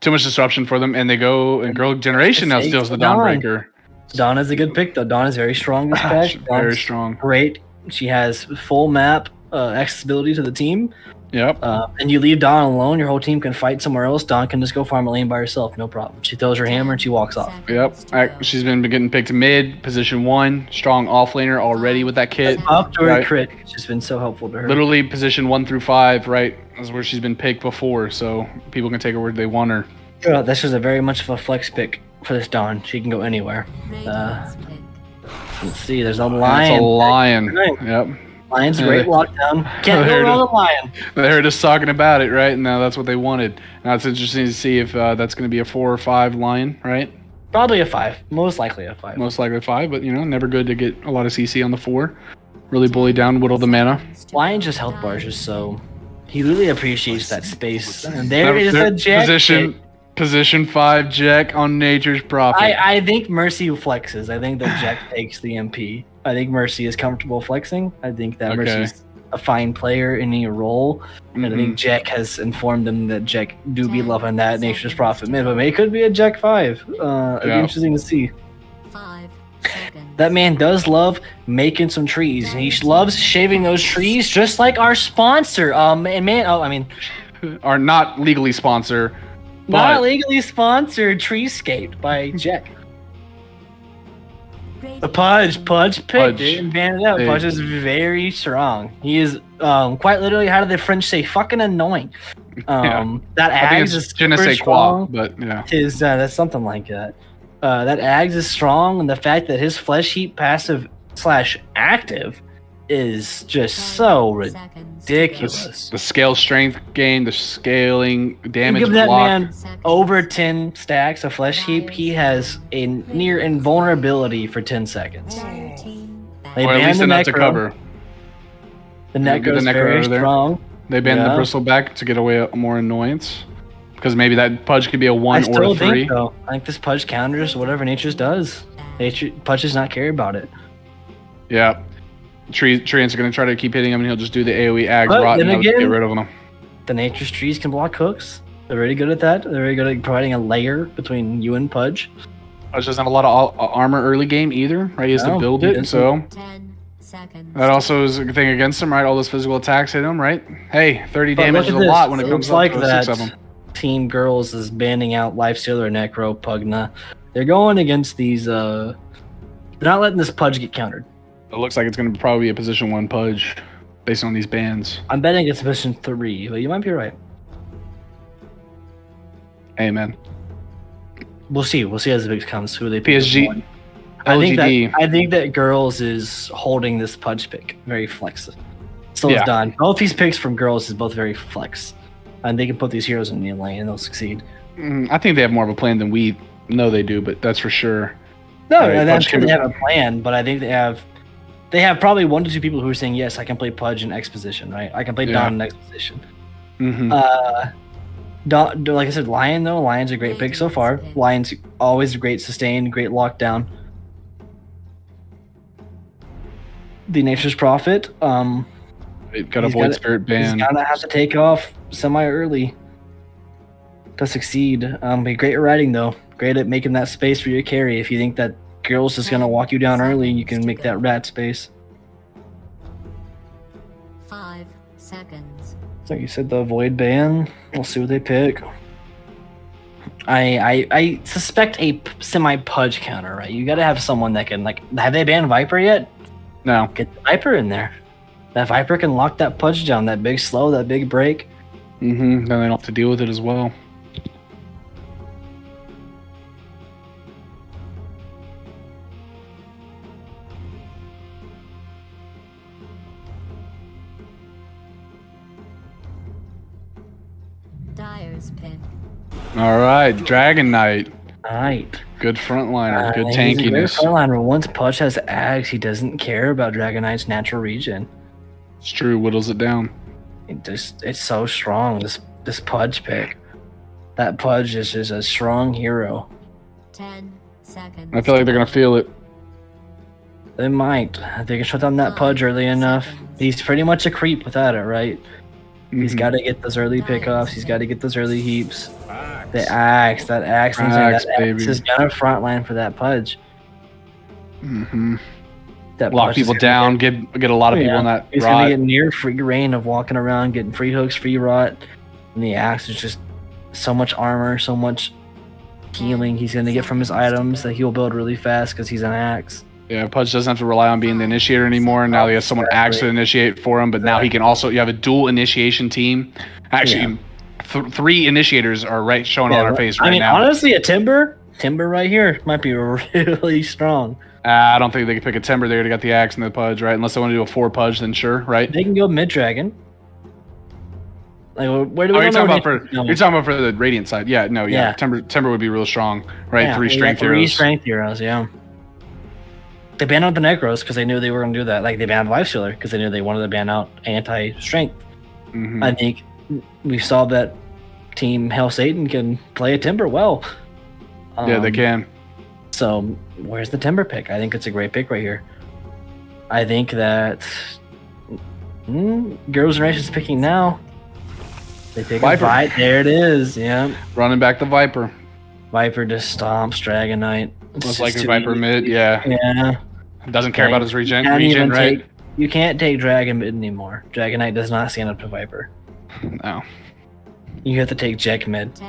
Too much disruption for them, and they go, and Girl Generation now steals the Dawnbreaker. Dawn is a good pick, though. Dawn is very strong this patch. Very strong. Great. She has full map accessibility to the team. Yep. And you leave Dawn alone, your whole team can fight somewhere else. Dawn can just go farm a lane by herself, no problem. She throws her hammer and she walks off. Yep. She's been getting picked mid, position 1, strong offlaner already with that kit. Up to her crit, it's just been so helpful to her. Literally position 1 through 5, right? That's where she's been picked before, so people can take her where they want her. Yeah, this is a very much of a flex pick for this Dawn. She can go anywhere. Let's see, there's a lion. That's a lion. Yep. Lion's a great lockdown. Can't go wrong with Lion. They're just talking about it, right? Now that's what they wanted. Now it's interesting to see if that's going to be a 4 or 5 Lion, right? Probably a 5. Most likely a 5. Most likely a 5, but never good to get a lot of CC on the 4. Really bully down, whittle the mana. Lion just health bars just so he really appreciates that space. And there is a Jack. Position 5 Jack on Nature's Prophet. I think Mercy flexes. I think that Jack takes the MP. I think Mercy is comfortable flexing. I think that Mercy's a fine player in any role. And I think Jack has informed him that Jack do be loving that Nature's Prophet mid, but it could be a Jack 5. It'd be interesting to see. 5 seconds. That man does love making some trees. He loves shaving those trees just like our sponsor. Our not legally sponsor. Not legally sponsored Treescape by Jack. The Pudge picked it and banned it out. Pudge is very strong. He is quite literally, how do the French say, fucking annoying. That Ags is super strong. But yeah, that's something like that. That Ags is strong, and the fact that his Flesh Heap passive / active is just so ridiculous. The scale strength gain, the scaling damage you give that block. man over 10 stacks of Flesh Heap, he has a near invulnerability for 10 seconds. They or at least enough to cover. The Necro is very strong. They banned the Bristleback to get away more annoyance. Because maybe that Pudge could be a 1 or a 3. I think this Pudge counters whatever Nature's does. Pudge does not care about it. Yeah. Treants are going to try to keep hitting him, and he'll just do the AoE Ags rot and get rid of them. The Nature's trees can block hooks. They're really good at that. They're very good at providing a layer between you and Pudge. Pudge doesn't have a lot of armor early game either, right? He has to build it, so 10 seconds. that also is a thing against him, right? All those physical attacks hit him, right? Hey, 30 damage is a lot when it comes up to 6 of them. Team Girls is banning out Lifestealer, Necro, Pugna. They're going against these. They're not letting this Pudge get countered. It looks like it's going to probably be a position 1 Pudge based on these bans. I'm betting it's position 3, but you might be right. Amen. We'll see. We'll see as the big comes. Who they pick. PSG. I think that Girls is holding this Pudge pick very flex. So it's done. Both these picks from Girls is both very flex. And they can put these heroes in the lane and they'll succeed. I think they have more of a plan than we know they do, but that's for sure. No, I'm sure they have a plan, but I think they have they have probably 1 to 2 people who are saying, yes, I can play Pudge in X position, right? I can play Dawn in X position. Mm-hmm. Like I said, Lion, though. Lion's a great pick so far. Lion's always a great sustain, great lockdown. The Nature's Prophet. Got a Void Spirit ban. He's gonna have to take off semi-early to succeed. Be great at riding, though. Great at making that space for your carry. If you think that girl's just gonna walk you down early, you can make that rat space. 5 seconds. Like you said, the Void ban. We'll see what they pick. I suspect a semi-Pudge counter, right? You gotta have someone that can, like, have they banned Viper yet? No. Get the Viper in there. That Viper can lock that Pudge down, that big slow, that big break. Mm-hmm. Then they don't have to deal with it as well. Dyer's pick. All right, Dragon Knight. Right. Good frontliner, good He's a great tankiness. frontliner. Once Pudge has Ags, he doesn't care about Dragon Knight's natural regen. It's true, whittles it down. It's so strong. This Pudge pick. That Pudge is just a strong hero. 10 seconds. I feel like they're gonna feel it. They might. They can shut down that Pudge early enough. He's pretty much a creep without it, right? He's Mhm. got to get those early pickoffs. He's got to get those early heaps. The Axe, that Axe, Axe, that baby. Axe is gonna frontline for that Pudge. Mm-hmm. That Lock Pudge is people gonna down, get a lot of people in that He's rot. gonna get near free reign of walking around, getting free hooks, free rot, and the Axe is just so much armor, so much healing he's gonna get from his items that he'll build really fast because he's an Axe. Yeah, Pudge doesn't have to rely on being the initiator anymore. Now he has someone Axe to initiate for him, but now he can also, you have a dual initiation team. Actually, 3 initiators are showing on our face right now. Honestly, a Timber right here might be really strong. I don't think they can pick a Timber. They already got the Axe and the Pudge, right? Unless they want to do a 4 Pudge, then sure, right? They can go mid dragon. Like, where do we you're know talking about for the Radiant side. Yeah, no, yeah. Timber would be real strong, right? Yeah, 3 strength heroes. 3 strength heroes, yeah. They banned out the Necros because they knew they were going to do that. Like, they banned Lifestealer because they knew they wanted to ban out anti-strength. Mm-hmm. I think we saw that Team Hell Satan can play a Timber well. Yeah, they can. So, where's the Timber pick? I think it's a great pick right here. I think that Girls' Generation's picking now. They pick Viper. There it is, yeah. Running back the Viper. Viper just stomps Dragon Knight. Most likely Viper mid, yeah. Yeah. Doesn't care about his regen, right? You can't take Dragon mid anymore. Dragon Knight does not stand up to Viper. No. You have to take Jack mid.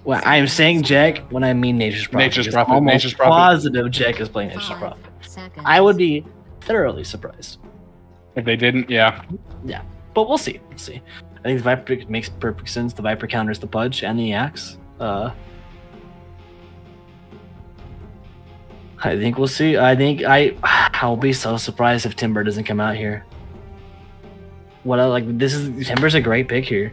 Well, I am saying Jack when I mean Nature's Prophet. Nature's Prophet. I'm Nature's Prophet. positive Jack is playing Nature's Prophet. I would be thoroughly surprised. If they didn't, yeah. Yeah. But we'll see. We'll see. I think the Viper pick makes perfect sense. The Viper counters the Pudge and the Axe. I think we'll see. I'll be so surprised if Timber doesn't come out here. Timber's a great pick here.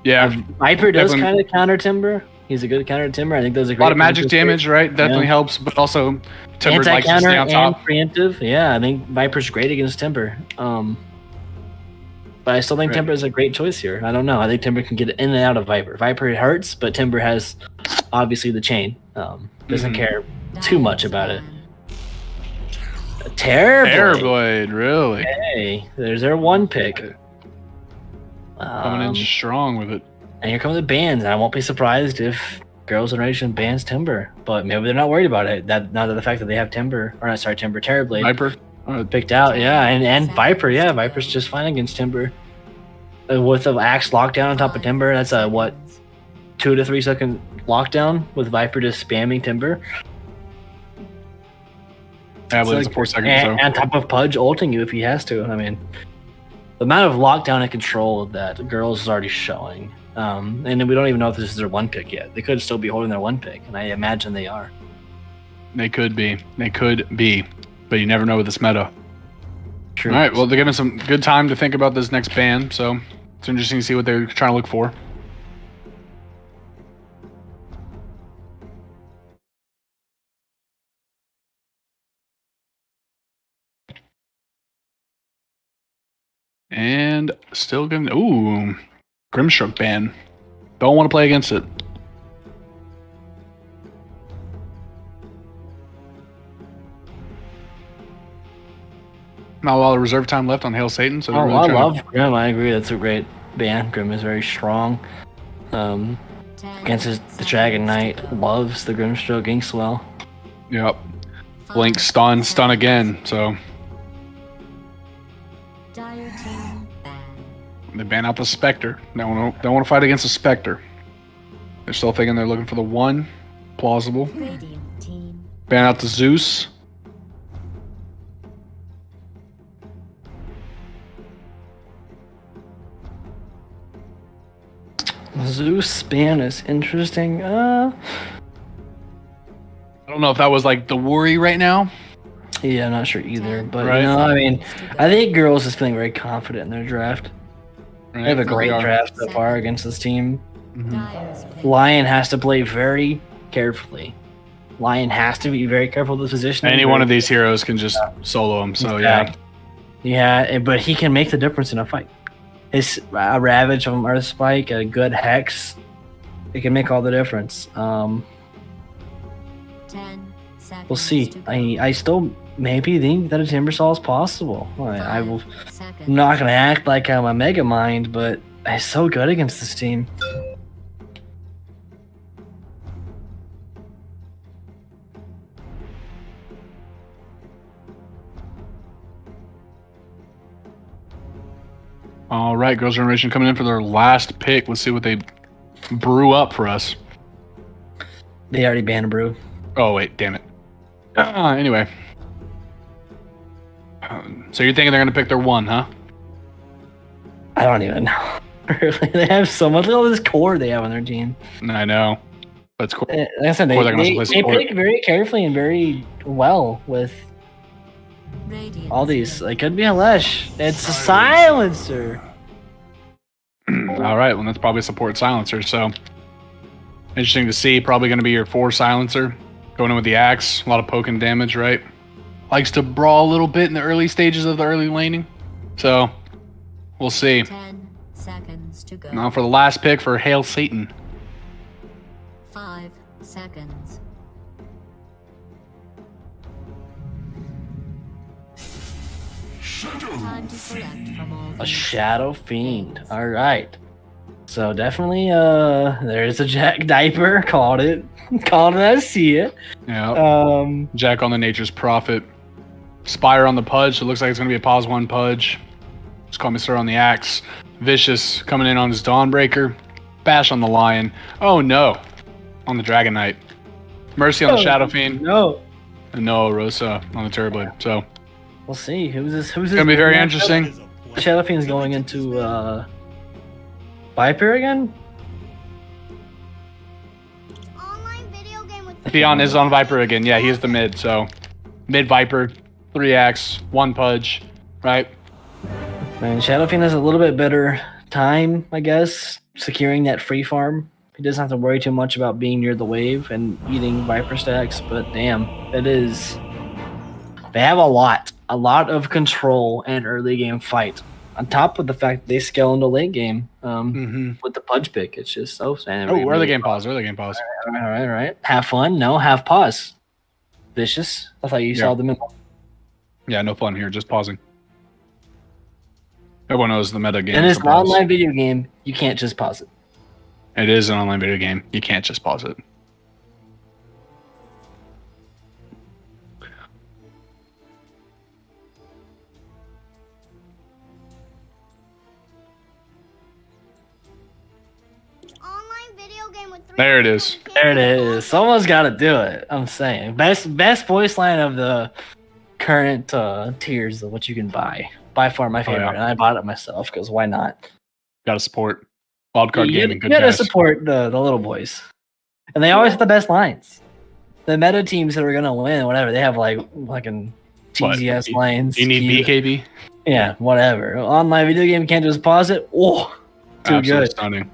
Yeah. Viper does kind of counter Timber. He's a good counter to Timber. I think those are a lot of magic damage, right? Definitely helps, but also Timber likes to stay on top. And preemptive. Yeah, I think Viper's great against Timber. But I still think Timber is a great choice here. I don't know. I think Timber can get in and out of Viper. Viper hurts, but Timber has obviously the chain. Doesn't care too much about it. Terrorblade, really? Hey, there's their 1 pick. Coming in strong with it. And here come the bans. And I won't be surprised if Girls' Generation bans Timber. But maybe they're not worried about it. Now that the fact that they have Terrorblade. Viper. Picked out, yeah. And Viper, yeah. Viper's just fine against Timber. With the Axe lockdown on top of Timber, that's a, 2 to 3 second lockdown with Viper just spamming Timber. Yeah, I believe it's a 4 second. And on top of Pudge ulting you if he has to. I mean, the amount of lockdown and control that Girls is already showing. And then we don't even know if this is their 1 pick yet. They could still be holding their 1 pick, and I imagine they are. They could be. But you never know with this meta. True. All right, well, they're giving some good time to think about this next ban, so it's interesting to see what they're trying to look for. And still giving. Ooh, Grimstroke ban. Don't want to play against it. Not a lot of reserve time left on Hail Satan, so they're really I trying love Grim. I agree. That's a great ban. Grim is very strong. 10 Against the Dragon Knight, loves the Grimstroke Inkswell. Yep. Blink, stun again. So Dire team ban. they ban out the Spectre. They want to fight against the Spectre. They're still thinking they're looking for the 1. Plausible. Radiant team. Ban out the Zeus. Zeus ban is interesting. I don't know if that was like the worry right now. Yeah, I'm not sure either. But Right. I mean, I think Girls is feeling very confident in their draft. They have a great draft so far against this team. Dire's pin. Lion has to play very carefully. Lion has to be very careful with his position. Any one of these heroes can just solo him. So yeah. Yeah, but he can make the difference in a fight. His a Ravage from Earth Spike, a good Hex, it can make all the difference. 10 seconds. We'll see. to go. I still maybe think that a Timbersaw is possible. I'm 5 seconds. not gonna act like I'm a Mega Mind, but he's so good against this team. All right, Girls' Generation coming in for their last pick. Let's see what they brew up for us. They already banned Brew. Oh wait, damn it. Anyway. So you're thinking they're gonna pick their 1, huh? I don't even know. Really, they have so much. Look at all this core they have on their team. I know. That's cool. Like I said, Or they're gonna they play support. pick very carefully and very well with Radiant all these. team. It could be a Lesh. It's a silencer. All right, well that's probably a support silencer. So interesting to see. Probably going to be your 4 silencer going in with the axe. A lot of poking damage, right? Likes to brawl a little bit in the early stages of the early laning. So we'll see. 10 seconds to go. Now for the last pick for Hail Satan. 5 seconds. Time to select from all A these. Shadow Fiend. All right. So definitely, there's a Jack Diaper. Called it. Called it. I see it. Yeah. Jack on the Nature's Prophet. Spire on the Pudge. It looks like it's going to be a pause 1 Pudge. Just call me Sir on the Axe. Vicious coming in on his Dawnbreaker. Bash on the Lion. Oh no. On the Dragon Knight. Mercy on the Shadow Fiend. No. And no Rosa on the Terrorblade. So We'll see. Who's this? it's going to be very interesting. Shadow Fiend's going into Viper again. Online video game with Theon is on Viper again. Yeah, he is the mid. So mid Viper, 3 axe, 1 Pudge. Right? And Shadow Fiend has a little bit better time, I guess, securing that free farm. He doesn't have to worry too much about being near the wave and eating Viper stacks, but damn, it is. They have a lot of control and early game fight. On top of the fact that they scale into late game with the Pudge pick. It's just so sad. Oh, early game pause. Early game pause. All right. Have fun. No, have pause. Vicious. I thought you saw them in. Yeah, no fun here. Just pausing. Everyone knows the meta game. And it's is an to pause. online video game. You can't just pause it. It is an online video game. You can't just pause it. online video game with 3 There it is. There it is. Someone's got to do it. I'm saying best voice line of the current tiers of what you can buy. By far my favorite, yeah. and I bought it myself because why not? Got to support Wildcard You Gaming. Good gotta guys. support the little boys, and they always have the best lines. The meta teams that are gonna win, whatever, they have like fucking What? TZS lines. You need cute. BKB? Yeah, whatever. Online video game can't just pause it. Oh, too Absolutely good. stunning.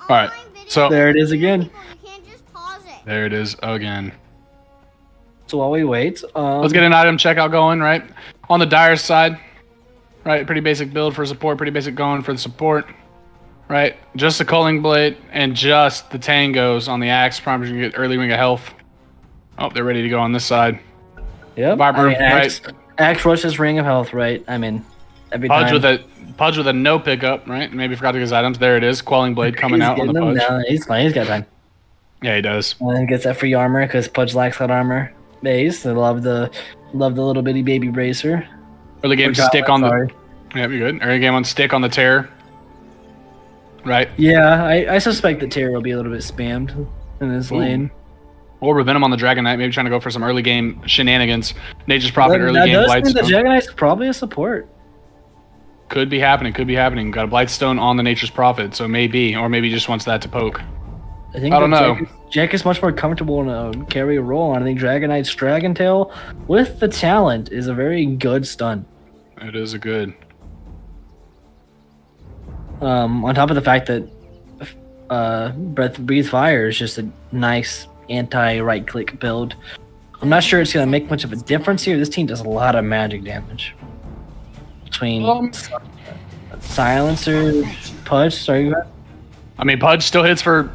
All right. Online video So There it is again. people, you can't just pause it. there it is again. So while we wait, Let's get an item checkout going, right? On the Dire side, right? Pretty basic build for support, pretty basic going for the support, right? Just the Culling Blade and just the Tangos on the Axe. Probably gonna get early ring of health. Oh, they're ready to go on this side. Yep. Viper, Axe rushes ring of health, right? I mean, every Pudge time. Pudge with a no pickup, right? Maybe forgot to get his items. There it is. Quelling Blade coming out on the Pudge. No, he's fine. He's got time. Yeah, he does. And gets that free armor because Pudge lacks that armor base. They love the little bitty baby bracer. Early game stick on the. Yeah, you're good. Early game on stick on the Terror. Right. Yeah, I suspect that Terror will be a little bit spammed in this lane. Or Venom on the Dragon Knight, maybe trying to go for some early game shenanigans. Nature's Prophet, early game Blightstone. The Dragon Knight's probably a support. Could be happening. Got a Blightstone on the Nature's Prophet, so maybe, or maybe he just wants that to poke. I don't know. Jack is much more comfortable in a carry role, and I think Dragon Knight's Dragon Tail with the talent is a very good stun. It is a good. On top of the fact that Breathe Fire is just a nice anti-right click build. I'm not sure it's going to make much of a difference here. This team does a lot of magic damage. Between Silencer, Pudge, sorry, go ahead. I mean, Pudge still hits for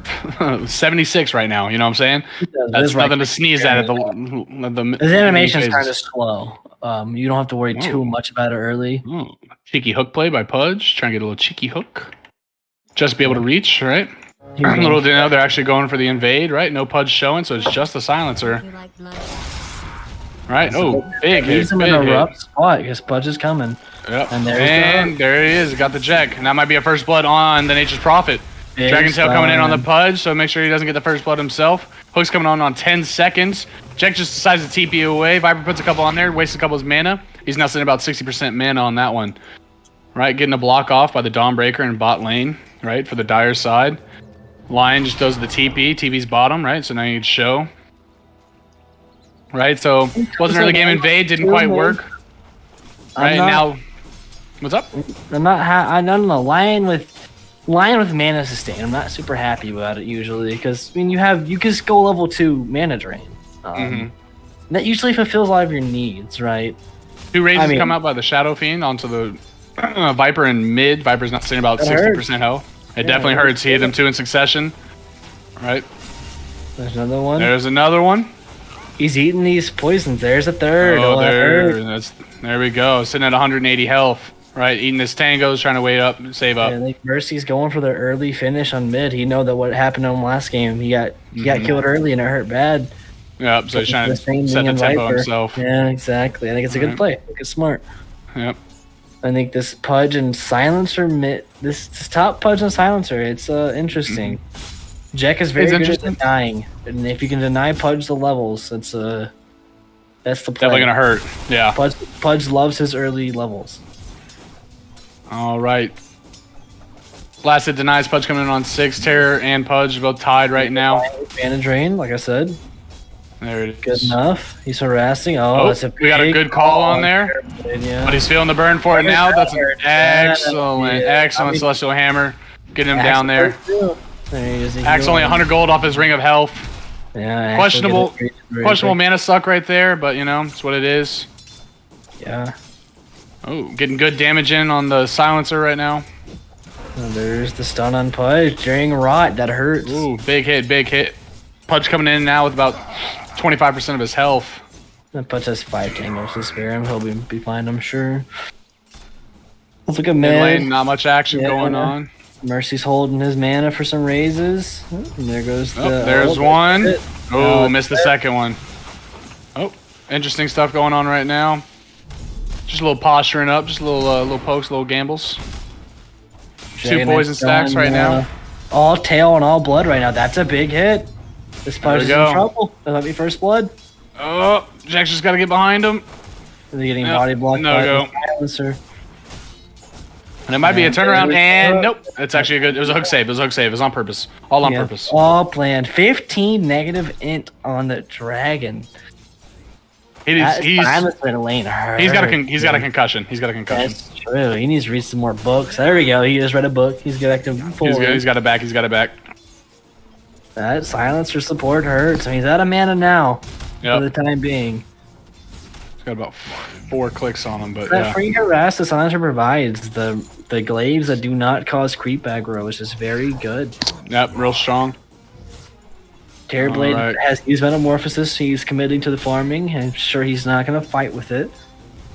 76 right now, you know what I'm saying? That's nothing to sneeze at the his animation's kind of slow. You don't have to worry too much about it early. Cheeky hook play by Pudge, trying to get a little cheeky hook. Just be able to reach, right? Little do you know they're actually going for the invade, right? No Pudge showing, so it's just the Silencer. Right? Oh, big hit. He's in a rough spot because Pudge is coming. Yep. And there he is. Got the Jack. And that might be a first blood on the Nature's Prophet. Dragon Tail coming in on the Pudge, so make sure he doesn't get the first blood himself. Hook's coming on 10 seconds. Jack just decides to TP away. Viper puts a couple on there, wastes a couple of his mana. He's now sitting about 60% mana on that one. Right? Getting a block off by the Dawnbreaker in bot lane, right? For the Dire side. Lion just does the TP. TP's bottom, right? So now you can show. Right? So wasn't early game invade, didn't quite work. Right now, what's up? I'm on the Lion with mana sustain. I'm not super happy about it usually because I mean you can just go level 2 mana drain. That usually fulfills a lot of your needs, right? 2 raises come out by the Shadow Fiend onto the Viper in mid. Viper's not sitting about 60% health. It definitely hurts. He hit them 2 in succession. Right. There's another one. There's another one. He's eating these poisons. There's a third. Oh, there we go. Sitting at 180 health. Right, eating his tangos, trying to wait up, save up. Yeah, I think Mercy's going for the early finish on mid. He know that what happened on him last game. He got killed early and it hurt bad. Yep, so he's trying to set the tempo himself. Yeah, exactly. I think it's a good play. I think it's smart. Yep. I think this Pudge and Silencer this top Pudge and Silencer, it's interesting. Jack is very good at denying, and if you can deny Pudge the levels, that's the play. Definitely gonna hurt. Yeah. Pudge loves his early levels. All right. Blasted denies. Pudge coming in on 6. Terror and Pudge both tied right now. Mana drain, like I said. There it is. Good enough. He's harassing. We got a good call on there. Yeah. But he's feeling the burn for it now. That's an excellent Celestial Hammer. Getting him down there. Axe only 100 gold off his Ring of Health. Yeah. Questionable mana suck right there, but you know, it's what it is. Yeah. Oh, getting good damage in on the Silencer right now. And there's the stun on Pudge during Rot. That hurts. Ooh, big hit. Pudge coming in now with about 25% of his health. That Pudge has 5 tangles to spare him. He'll be fine, I'm sure. Let's look at mid. Lane, not much action going on. Mercy's holding his mana for some raises. And there goes there's one. Oh, missed the second one. Oh, interesting stuff going on right now. Just a little posturing up, just a little pokes, little gambles. 2 poison stacks right now. All tail and all blood right now. That's a big hit. This Pudge is in trouble. That might be first blood. Oh, Jack's just got to get behind him. Are they getting body blocked? No go. Silencer. And it might be a turnaround, and nope. It's actually a good. It was a hook save. It was on purpose. All on purpose. All planned. 15 negative int on the dragon. He's got a concussion. That's true. He needs to read some more books. There we go. He just read a book. He's back to full. He's got it back. That Silencer support hurts. I mean, he's out of mana now. Yep. For the time being. He's Got about 4 clicks on him, but That yeah. free harass the Silencer provides, the glaives that do not cause creep aggro is just very good. Yep, real strong. Terrorblade Alright. has used Metamorphosis, he's committing to the farming, and I'm sure he's not going to fight with it.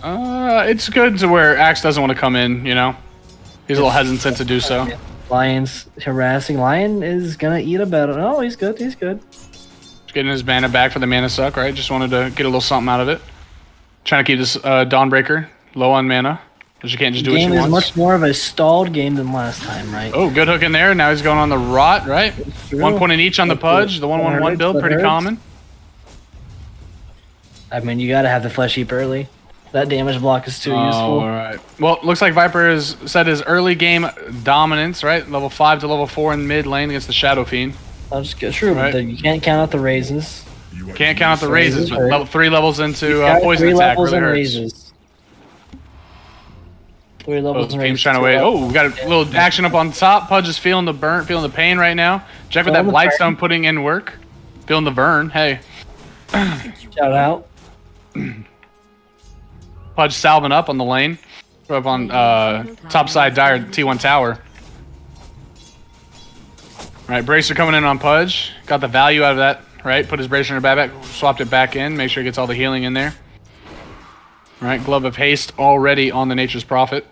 It's good to where Axe doesn't want to come in, you know? He's a little hesitant to do so. Lion's harassing. Lion is going to eat a battle. Oh, he's good, he's good. Just getting his mana back for the mana suck, right? Just wanted to get a little something out of it. Trying to keep this Dawnbreaker low on mana, because you can't just do what The game you is want. much more of a stalled game than last time, right? Oh, good hook in there. Now he's going on the Rot, right? True. 1 point in each on the Pudge. The 1/1 build, That pretty hurts. common. I mean, you got to have the Flesh Heap early. That damage block is too useful. All right. Well, looks like Viper has set his early game dominance, right? Level 5 to level 4 in mid lane against the Shadow Fiend. I'll just get true, Right. but you can't count out the raises. Can't count out the raises, but hurt. level 3 levels into You got poison 3 attack levels really and hurts. raises. 3 levels Both and teams raises. trying to wait. Oh, we got a little action up on top. Pudge is feeling the burn, feeling the pain right now. Check for that Feeling the Blightstone burn. putting in work. Feeling the burn. Hey. Shout out. Pudge salving up on the lane. We're up on top side Dire T1 tower. Right, Bracer coming in on Pudge. Got the value out of that, right? Put his Bracer in her back, swapped it back in. Make sure he gets all the healing in there. Right, Glove of Haste already on the Nature's Prophet.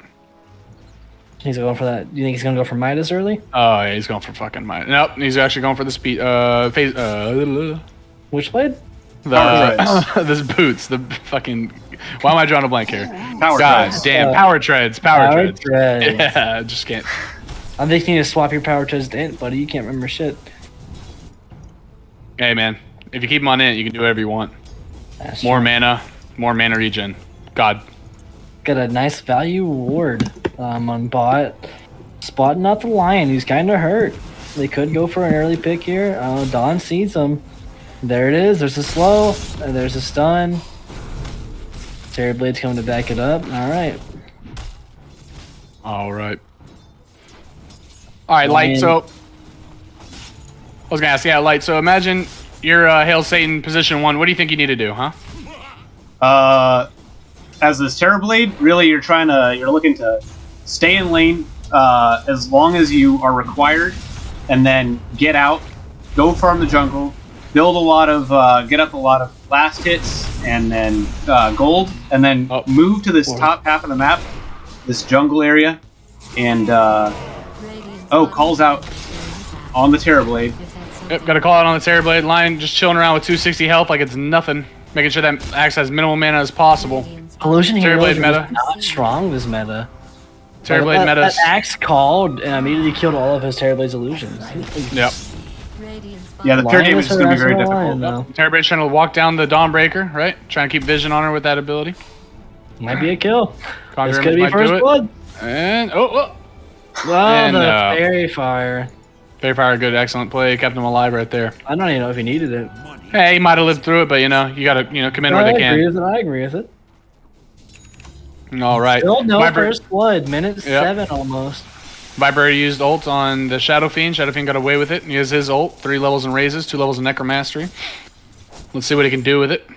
He's going for that. Do you think he's going to go for Midas early? Oh, yeah, he's going for fucking mine. Nope, he's actually going for the speed. Which blade? This boots. The fucking. Why am I drawing a blank here? Power God treads. damn, power treads. Power treads. treads. Yeah, just can't. I'm thinking to swap your power treads to int, buddy. You can't remember shit. Hey, man. If you keep them on int, you can do whatever you want. That's More true. mana, more mana regen. God. Got a nice value ward on bot. Spotting out the Lion. He's kind of hurt. They could go for an early pick here. Dawn sees him. There it is. There's a slow. And there's a stun. Terrorblade's coming to back it up. All right. All right. All right, Light. Lion. So, I was gonna ask, yeah, Light. So imagine you're Hail Satan position 1. What do you think you need to do, huh? As this Terrorblade, really you're looking to stay in lane as long as you are required, and then get out, go farm the jungle, build a lot of, get up a lot of last hits, and then gold, and then move to this top half of the map, this jungle area, and calls out on the Terrorblade. Yep, got to call out on the Terrorblade. Lion just chilling around with 260 health like it's nothing. Making sure that Axe has minimal mana as possible. Pollution Heroes Terrorblade is meta. not strong this meta. Terrorblade that metas. axe called and immediately killed all of his Terrorblade's illusions. Yep. Yeah, the pure Lion damage is going to be very harassing the difficult. Lion, though. Terrorblade's trying to walk down the Dawnbreaker, right? Trying to keep vision on her with that ability. Might be a kill. Conjure This could Image be might first do it. blood. And Well, And, the fairy fire. Fairy Fire, good, excellent play. Kept him alive right there. I don't even know if he needed it. Hey, he might have lived through it, but you know, you gotta, come in where they agree can. with it. I agree with it. All right. Still no Viper, first blood. Minute 7 almost. Viper used ult on the Shadow Fiend. Shadow Fiend got away with it. He has his ult. 3 levels in raises, 2 levels in Necromastery. Let's see what he can do with it.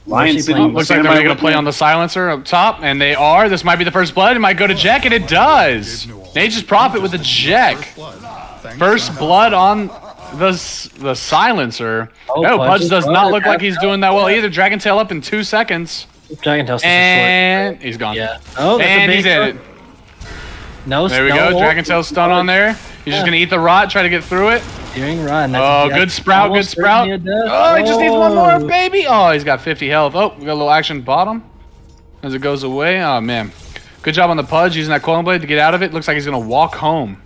Lion Looks City. Looks like they're going to play on the Silencer up top, and they are. This might be the first blood. It might go to Jack, and it does. Nature's Prophet with the Jack. First blood on the Silencer. Oh, No, Pudge Pudge does is not right. look like he's doing that well either. Dragon Tail up in 2 seconds. Dragon Tail's just And he's gone. a short. Yeah. Oh, that's And a big he's in shot. it. No, There we no go. ult. Dragon Tail stun on there. He's just going to eat the rot, try to get through it. Doing run. Oh, That's good sprout, good almost sprout. certainly a death. Oh, he just needs one more, Oh. baby. Oh, he's got 50 health. Oh, we got a little action bottom as it goes away. Oh, man. Good job on the Pudge using that Coiling Blade to get out of it. Looks like he's going to walk home.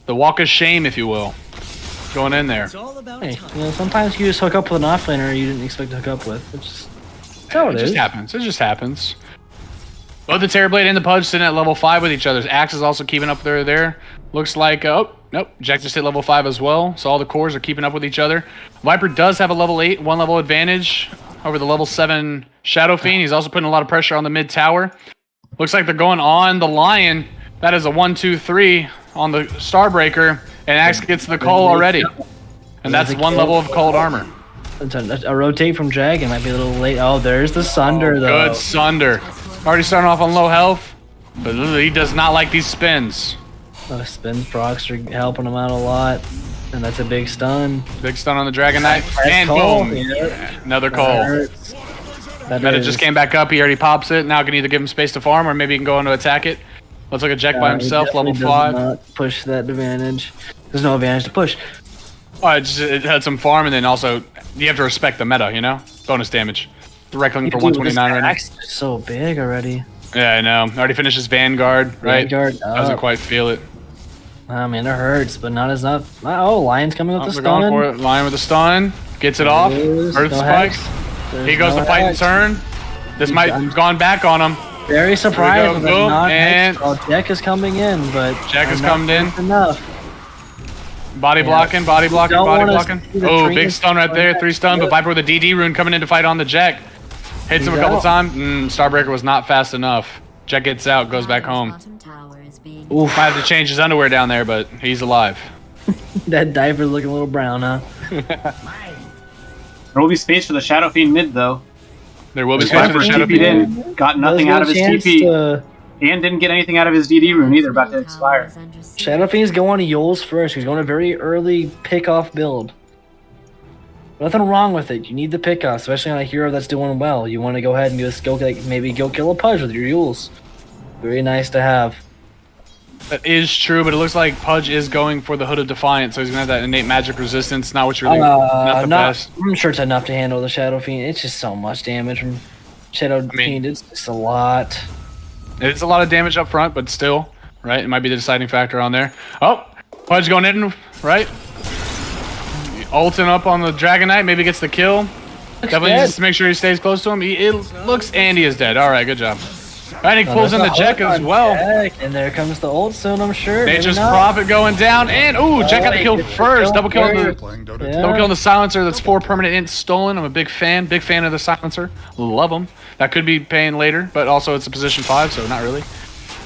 The walk of shame, if you will. Going in there. Hey, sometimes you just hook up with an offlaner you didn't expect to hook up with. That's how it It just is. happens. It just happens. Both the Terrorblade and the Pudge sitting at level 5 with each other. Axe is also keeping up there. Looks like, oh, nope. Jack just hit level 5 as well. So all the cores are keeping up with each other. Viper does have a level 8, 1 level advantage over the level 7 Shadow Fiend. He's also putting a lot of pressure on the mid tower. Looks like they're going on the Lion. That is a 1-2-3 on the Starbreaker. And Axe gets the call already. And that's 1 level of cold armor. A rotate from Dragon might be a little late. Oh, there's the Sunder, though. Good Sunder. Already starting off on low health, but he does not like these spins. Spins procs are helping him out a lot, and that's a big stun. Big stun on the Dragon Knight, and Cole, boom, yeah. another Cole. Meta just came back up. He already pops it. Now can either give him space to farm, or maybe he can go in to attack it. Looks like a Jack by himself, level 5. Not push that advantage. There's no advantage to push. Oh, it had some farm, and then also you have to respect the meta, you know? Bonus damage. Direct clicking for 129 right now. Axe is so big already. Yeah, I know. Already finished his Vanguard, right? Vanguard Doesn't quite feel it. I mean, it hurts, but not as enough. Oh, Lion's coming with the They're stun. going for it. Lion with the stun. Gets it off. Earth spikes. He goes to fight and turn. This might have gone back on him. Very surprised, but not and Jack is coming in, but Jack has come in. Enough. Body blocking, body blocking, body blocking. Oh, big stun right there. 3 stun, but Viper with a DD rune coming in to fight on the Jack. Hits him a couple times. Starbreaker was not fast enough. Jack gets out, goes back home. Oof. Might have to change his underwear down there, but he's alive. That diaper's looking a little brown, huh? There will be space for the Shadow Fiend mid, though. There will be space for the Shadow Fiend in. Got nothing out of his TP. And didn't get anything out of his DD rune either, about to expire. Shadow Fiend's going to Yule's first. He's going a very early pick-off build. Nothing wrong with it. You need the pick-off, especially on a hero that's doing well. You want to go ahead and just go, like, maybe go kill a Pudge with your Yules. Very nice to have. That is true, but it looks like Pudge is going for the Hood of Defiance, so he's going to have that innate magic resistance. Not what you're really, not the best. I'm sure it's enough to handle the Shadow Fiend. It's just so much damage from Shadow Fiend. It's just a lot. It's a lot of damage up front, but still, right? It might be the deciding factor on there. Oh, Pudge going in, right? Ulting up on the Dragon Knight, maybe gets the kill. Definitely needs to make sure he stays close to him. It looks Andy is dead. All right, good job. Right, he pulls in the Jack as well. And there comes the ult soon, I'm sure. Nature's Prophet going down, and Jack got the kill first. Double kill on the silencer. That's 4 permanent ints stolen. I'm a big fan of the silencer. Love him. That could be paying later, but also it's a position 5, so not really.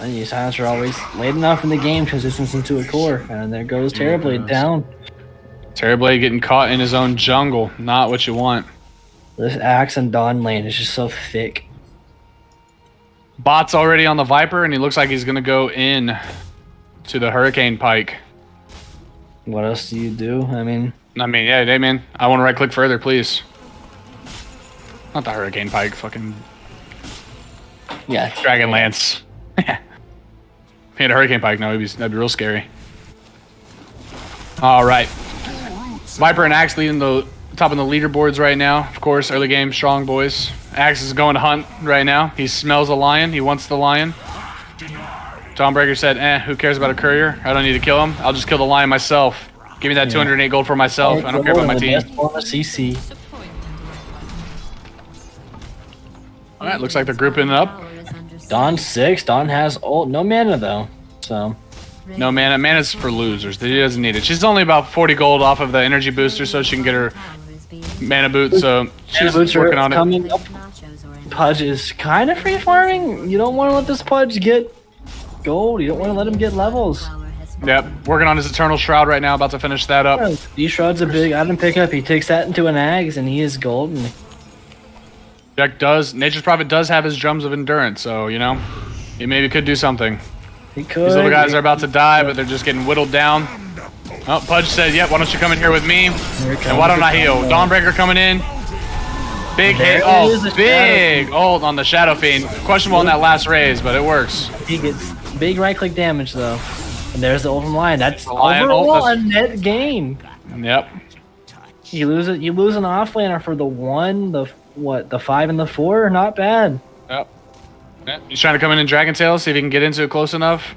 And you silencer always late enough in the game transitions into a core, and there goes Terrorblade down. Terrorblade getting caught in his own jungle. Not what you want. This Axe and Dawn lane is just so thick. Bot's already on the Viper, and he looks like he's going to go in to the Hurricane Pike. What else do you do? I mean, yeah, hey, man. I want to right-click further, please. Not the Hurricane Pike, fucking... Yeah. Dragon Lance. If he had a Hurricane Pike, no, that'd be real scary. All right. Viper and Axe leading the top of the leaderboards right now. Of course, early game, strong boys. Axe is going to hunt right now. He smells a lion. He wants the lion. Dawnbreaker said, who cares about a courier? I don't need to kill him. I'll just kill the lion myself. Give me that 208 gold for myself. I don't care about my team. CC. All right, looks like they're grouping up. Dawn 6. Dawn has ult. No mana, though. So... No mana. Mana's for losers. She doesn't need it. She's only about 40 gold off of the energy booster, so she can get her mana boot. So she's working on it. Pudge is kind of free farming. You don't want to let this Pudge get gold. You don't want to let him get levels. Yep, working on his Eternal Shroud right now. About to finish that up. These Shroud's a big item pickup. He takes that into an Ags, and he is golden. Jack does. Nature's Prophet does have his Drums of Endurance, so you know he maybe could do something. He could. These little guys are about to die, but they're just getting whittled down. Oh, Pudge said, yep, why don't you come in here with me? And why don't I heal? Dawnbreaker coming in. Big hit. Oh, big ult on the Shadow Fiend. Questionable on that last raise, but it works. He gets big right-click damage, though. And there's the ult from Lion. That's overall a net gain. Yep. You lose an offlaner for the 1, the 5, and the 4. Not bad. Yep. He's trying to come in Dragon Tail, see if he can get into it close enough.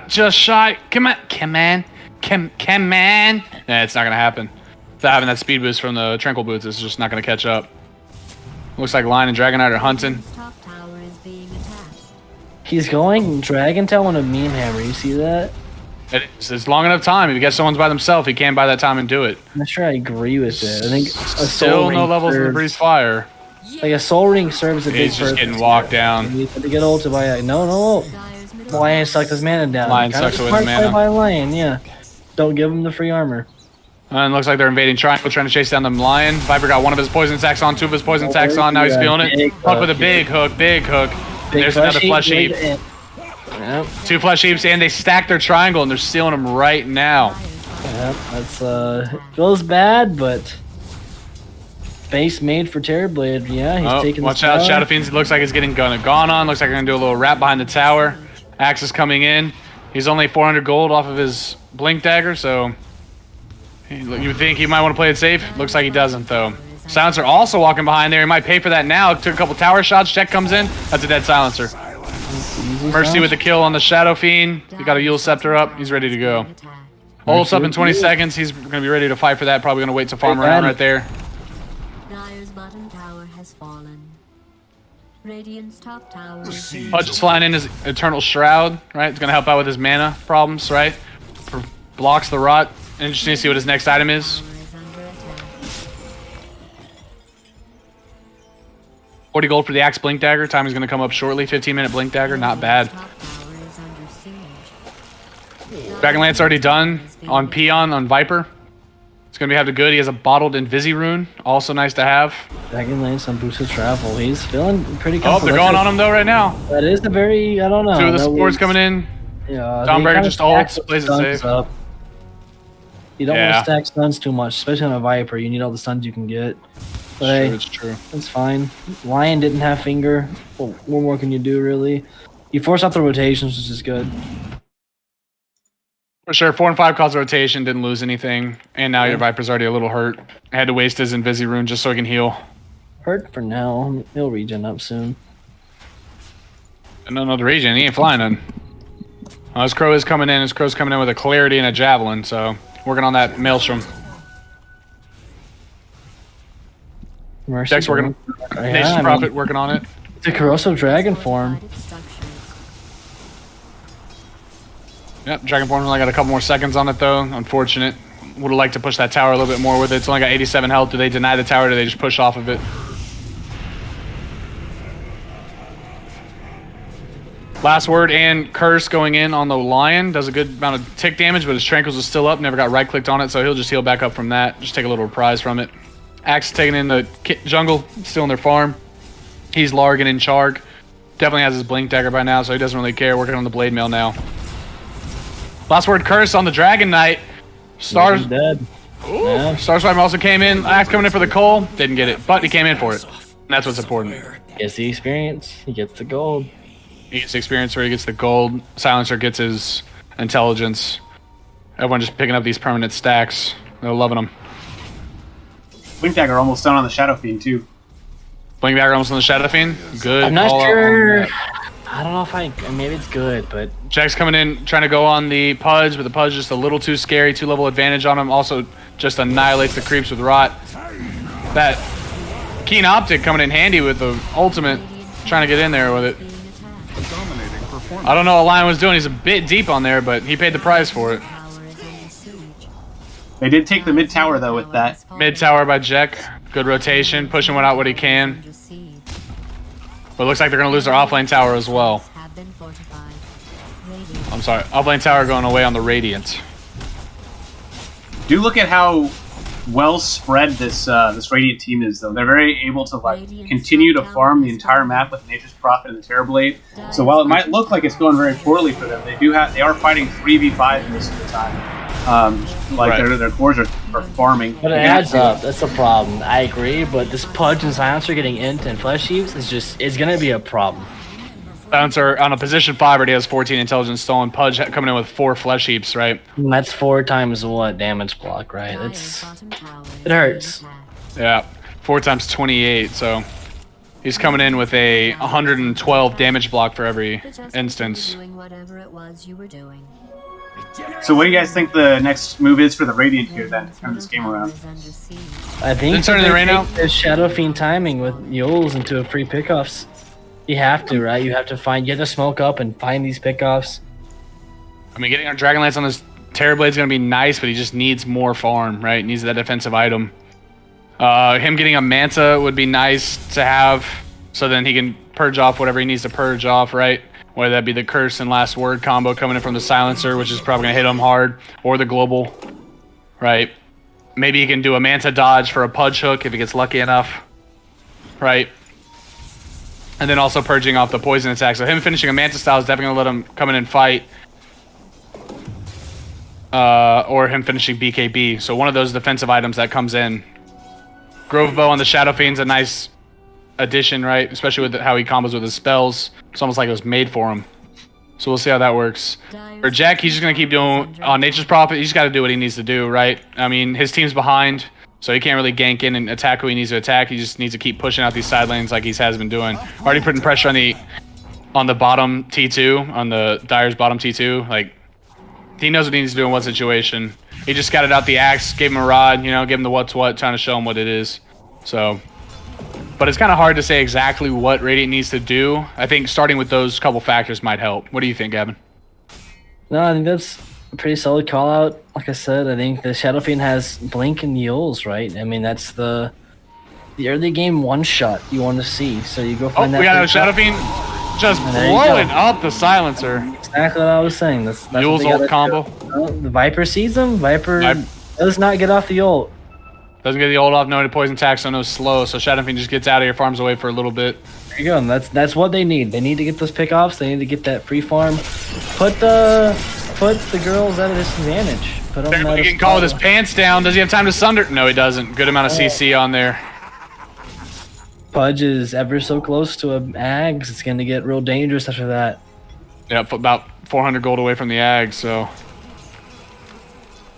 Just shy. Come on. Nah, it's not going to happen. Without having that speed boost from the Tranquil Boots, it's just not going to catch up. Looks like Lion and Dragon Knight are hunting. He's going Dragon Tail on a meme hammer. You see that? It's long enough time. If he gets someone's by themselves, he can buy that time and do it. I'm not sure I agree with it. I think still no levels in the Breeze Fire. Like a Soul Ring serves a big purpose. He's just getting walked down. You need to get ulted by no. Lion sucked his mana down. Lion sucks with his mana. By Lion, yeah. Don't give him the free armor. And it looks like they're invading Triangle, trying to chase down the Lion. Viper got one of his poison attacks on, two of his poison attacks on. Now he's feeling it. Hook with a big hook, big hook. There's another flesh heap. Yep. 2 flesh heaps, and they stack their triangle, and they're stealing them right now. Yep, that's feels bad, but base made for Terrorblade. Yeah, he's taking. Watch out, Shadow Fiends. It looks like he's getting gone on. Looks like they're gonna do a little wrap behind the tower. Axe is coming in. He's only 400 gold off of his Blink Dagger, so you would think he might want to play it safe. Looks like he doesn't, though. Silencer also walking behind there. He might pay for that now. Took a couple tower shots. Check comes in. That's a dead Silencer. Mercy with the kill on the Shadow Fiend. He got a Yule Scepter up. He's ready to go. Ult's up in 20 seconds. He's going to be ready to fight for that. Probably going to wait to farm around right there. Dire's bottom tower has fallen. Radiant's top tower is Pudge is flying in his Eternal Shroud, right? It's going to help out with his mana problems, right? Blocks the rot. Interesting to see what his next item is. under attack. 40 gold for the Axe Blink Dagger. Time is going to come up shortly. 15-minute Blink Dagger. Not bad. Top tower is under siege. Dragonlance already done on Peon on Viper. It's going to be have the good. He has a bottled Invisi Rune. Also nice to have. Dragonlance on boosted travel. He's feeling pretty Oh, comfortable. they're going on him though right now. That is a very, I don't know. 2 of the that supports was- coming in. Yeah, Dawnbreaker they kinda just ults, stack plays it stuns safe. up. You don't want Yeah. to stack stuns too much, especially on a Viper. You need all the stuns you can get. But hey, Sure, it's true. it's fine. Lion didn't have finger. Well, what more can you do, really? You force out the rotations, which is good. For sure, 4 and 5 caused rotation, didn't lose anything, and now your Viper's already a little hurt. Had to waste his Invisi Rune just so he can heal. Hurt for now. He'll regen up soon. And another region, he ain't flying none. His Crow is coming in. His Crow's coming in with a Clarity and a Javelin, so working on that Maelstrom. Mercy Dex working. Yeah, Nation I mean, Prophet working on it. the corrosive dragon form. Yep, Dragon Form only got a couple more seconds on it though. Unfortunate. Would have liked to push that tower a little bit more with it. It's only got 87 health. Do they deny the tower or do they just push off of it? Last word and curse going in on the Lion. Does a good amount of tick damage, but his Tranquils is still up. Never got right clicked on it, so he'll just heal back up from that. Just take a little reprise from it. Axe taking in the jungle, still in their farm. He's Largan in Charg. Definitely has his Blink Dagger by now, so he doesn't really care. Working on the Blade Mail now. Last word curse on the Dragon Knight. Stars. Dead. Yeah. Starswipe also came in. Axe coming in for the coal. Didn't get it, but he came in for it. And that's what's important. Gets the experience. He gets the gold. He gets the experience where he gets the gold. Silencer gets his intelligence. Everyone just picking up these permanent stacks. They're loving them. Blink Dagger almost done on the Shadow Fiend too. Blink Dagger almost on the Shadow Fiend. Good. I'm not call out on sure. that. I don't know if maybe it's good, but Jack's coming in, trying to go on the Pudge, but the Pudge just a little too scary. 2-level advantage on him. Also, just annihilates the creeps with Rot. That Keen Optic coming in handy with the ultimate, trying to get in there with it. I don't know what Lion was doing. He's a bit deep on there, but he paid the price for it. They did take the mid tower though with that. Mid tower by Jack. Good rotation, pushing one out what he can. But it looks like they're going to lose their offlane tower as well. I'm sorry, offlane tower going away on the Radiant. Do look at how well spread this this Radiant team is though. They're very able to like continue to farm the entire map with Nature's Prophet and the Terrorblade. So while it might look like it's going very poorly for them, they are fighting 3v5 most of the time. Their cores are farming. But it adds up. That's the problem. I agree, but this Pudge and Silencer getting int and Flesh Heaps is gonna be a problem. Silencer on a position 5 already has 14 intelligence stolen. Pudge coming in with 4 flesh heaps, right? And that's 4 times what damage block, right? It hurts. Yeah, 4 times 28. So he's coming in with a 112 damage block for every instance. Doing whatever it was you were doing. So what do you guys think the next move is for the Radiant here then to turn this game around? I think They're turning the rain out. the Shadow Fiend timing with Yoles into a free pickoffs. You have to, right? You have to smoke up and find these pickoffs. I mean, getting our Dragonlance on this Terrorblade's going to be nice, but he just needs more farm, right? Needs that defensive item. Him getting a Manta would be nice to have, so then he can purge off whatever he needs to purge off, right? Whether that be the Curse and Last Word combo coming in from the Silencer, which is probably going to hit him hard, or the Global, right? Maybe he can do a Manta dodge for a Pudge hook if he gets lucky enough. Right? And then also purging off the poison attack. So him finishing a Manta style is definitely going to let him come in and fight. Or him finishing BKB. So one of those defensive items that comes in. Grove Bow on the Shadow Fiend's a nice addition, right? Especially with how he combos with his spells. It's almost like it was made for him. So we'll see how that works. For Jack, he's just going to keep doing on Nature's Prophet. He's got to do what he needs to do, right? I mean, his team's behind, so he can't really gank in and attack who he needs to attack. He just needs to keep pushing out these side lanes like he has been doing. Already putting pressure on the bottom T2, on the Dire's bottom T2. Like, he knows what he needs to do in what situation. He just scouted out the axe, gave him a rod, you know, gave him the what's what, trying to show him what it is. So... But it's kind of hard to say exactly what Radiant needs to do. I think starting with those couple factors might help. What do you think, Gavin? No, I think that's a pretty solid call out. Like I said, I think the Shadow Fiend has Blink and Yules, right? I mean, that's the early game one shot you want to see. So you go find that. We got a Shadow Fiend just blowing up the silencer. Exactly what I was saying. That's Yules ult combo. The Viper sees him. Viper does not get off the ult. Doesn't get the ult off, no poison attack, so no slow. So Shadow Fiend just gets out of here, farms away for a little bit. There you go. And that's what they need. They need to get those pickoffs. They need to get that free farm. Put the girls at a disadvantage. Put them he can call with his pants down. Does he have time to sunder? No, he doesn't. Good amount of CC on there. Pudge is ever so close to a Ags. It's going to get real dangerous after that. Yeah, about 400 gold away from the Ags, so...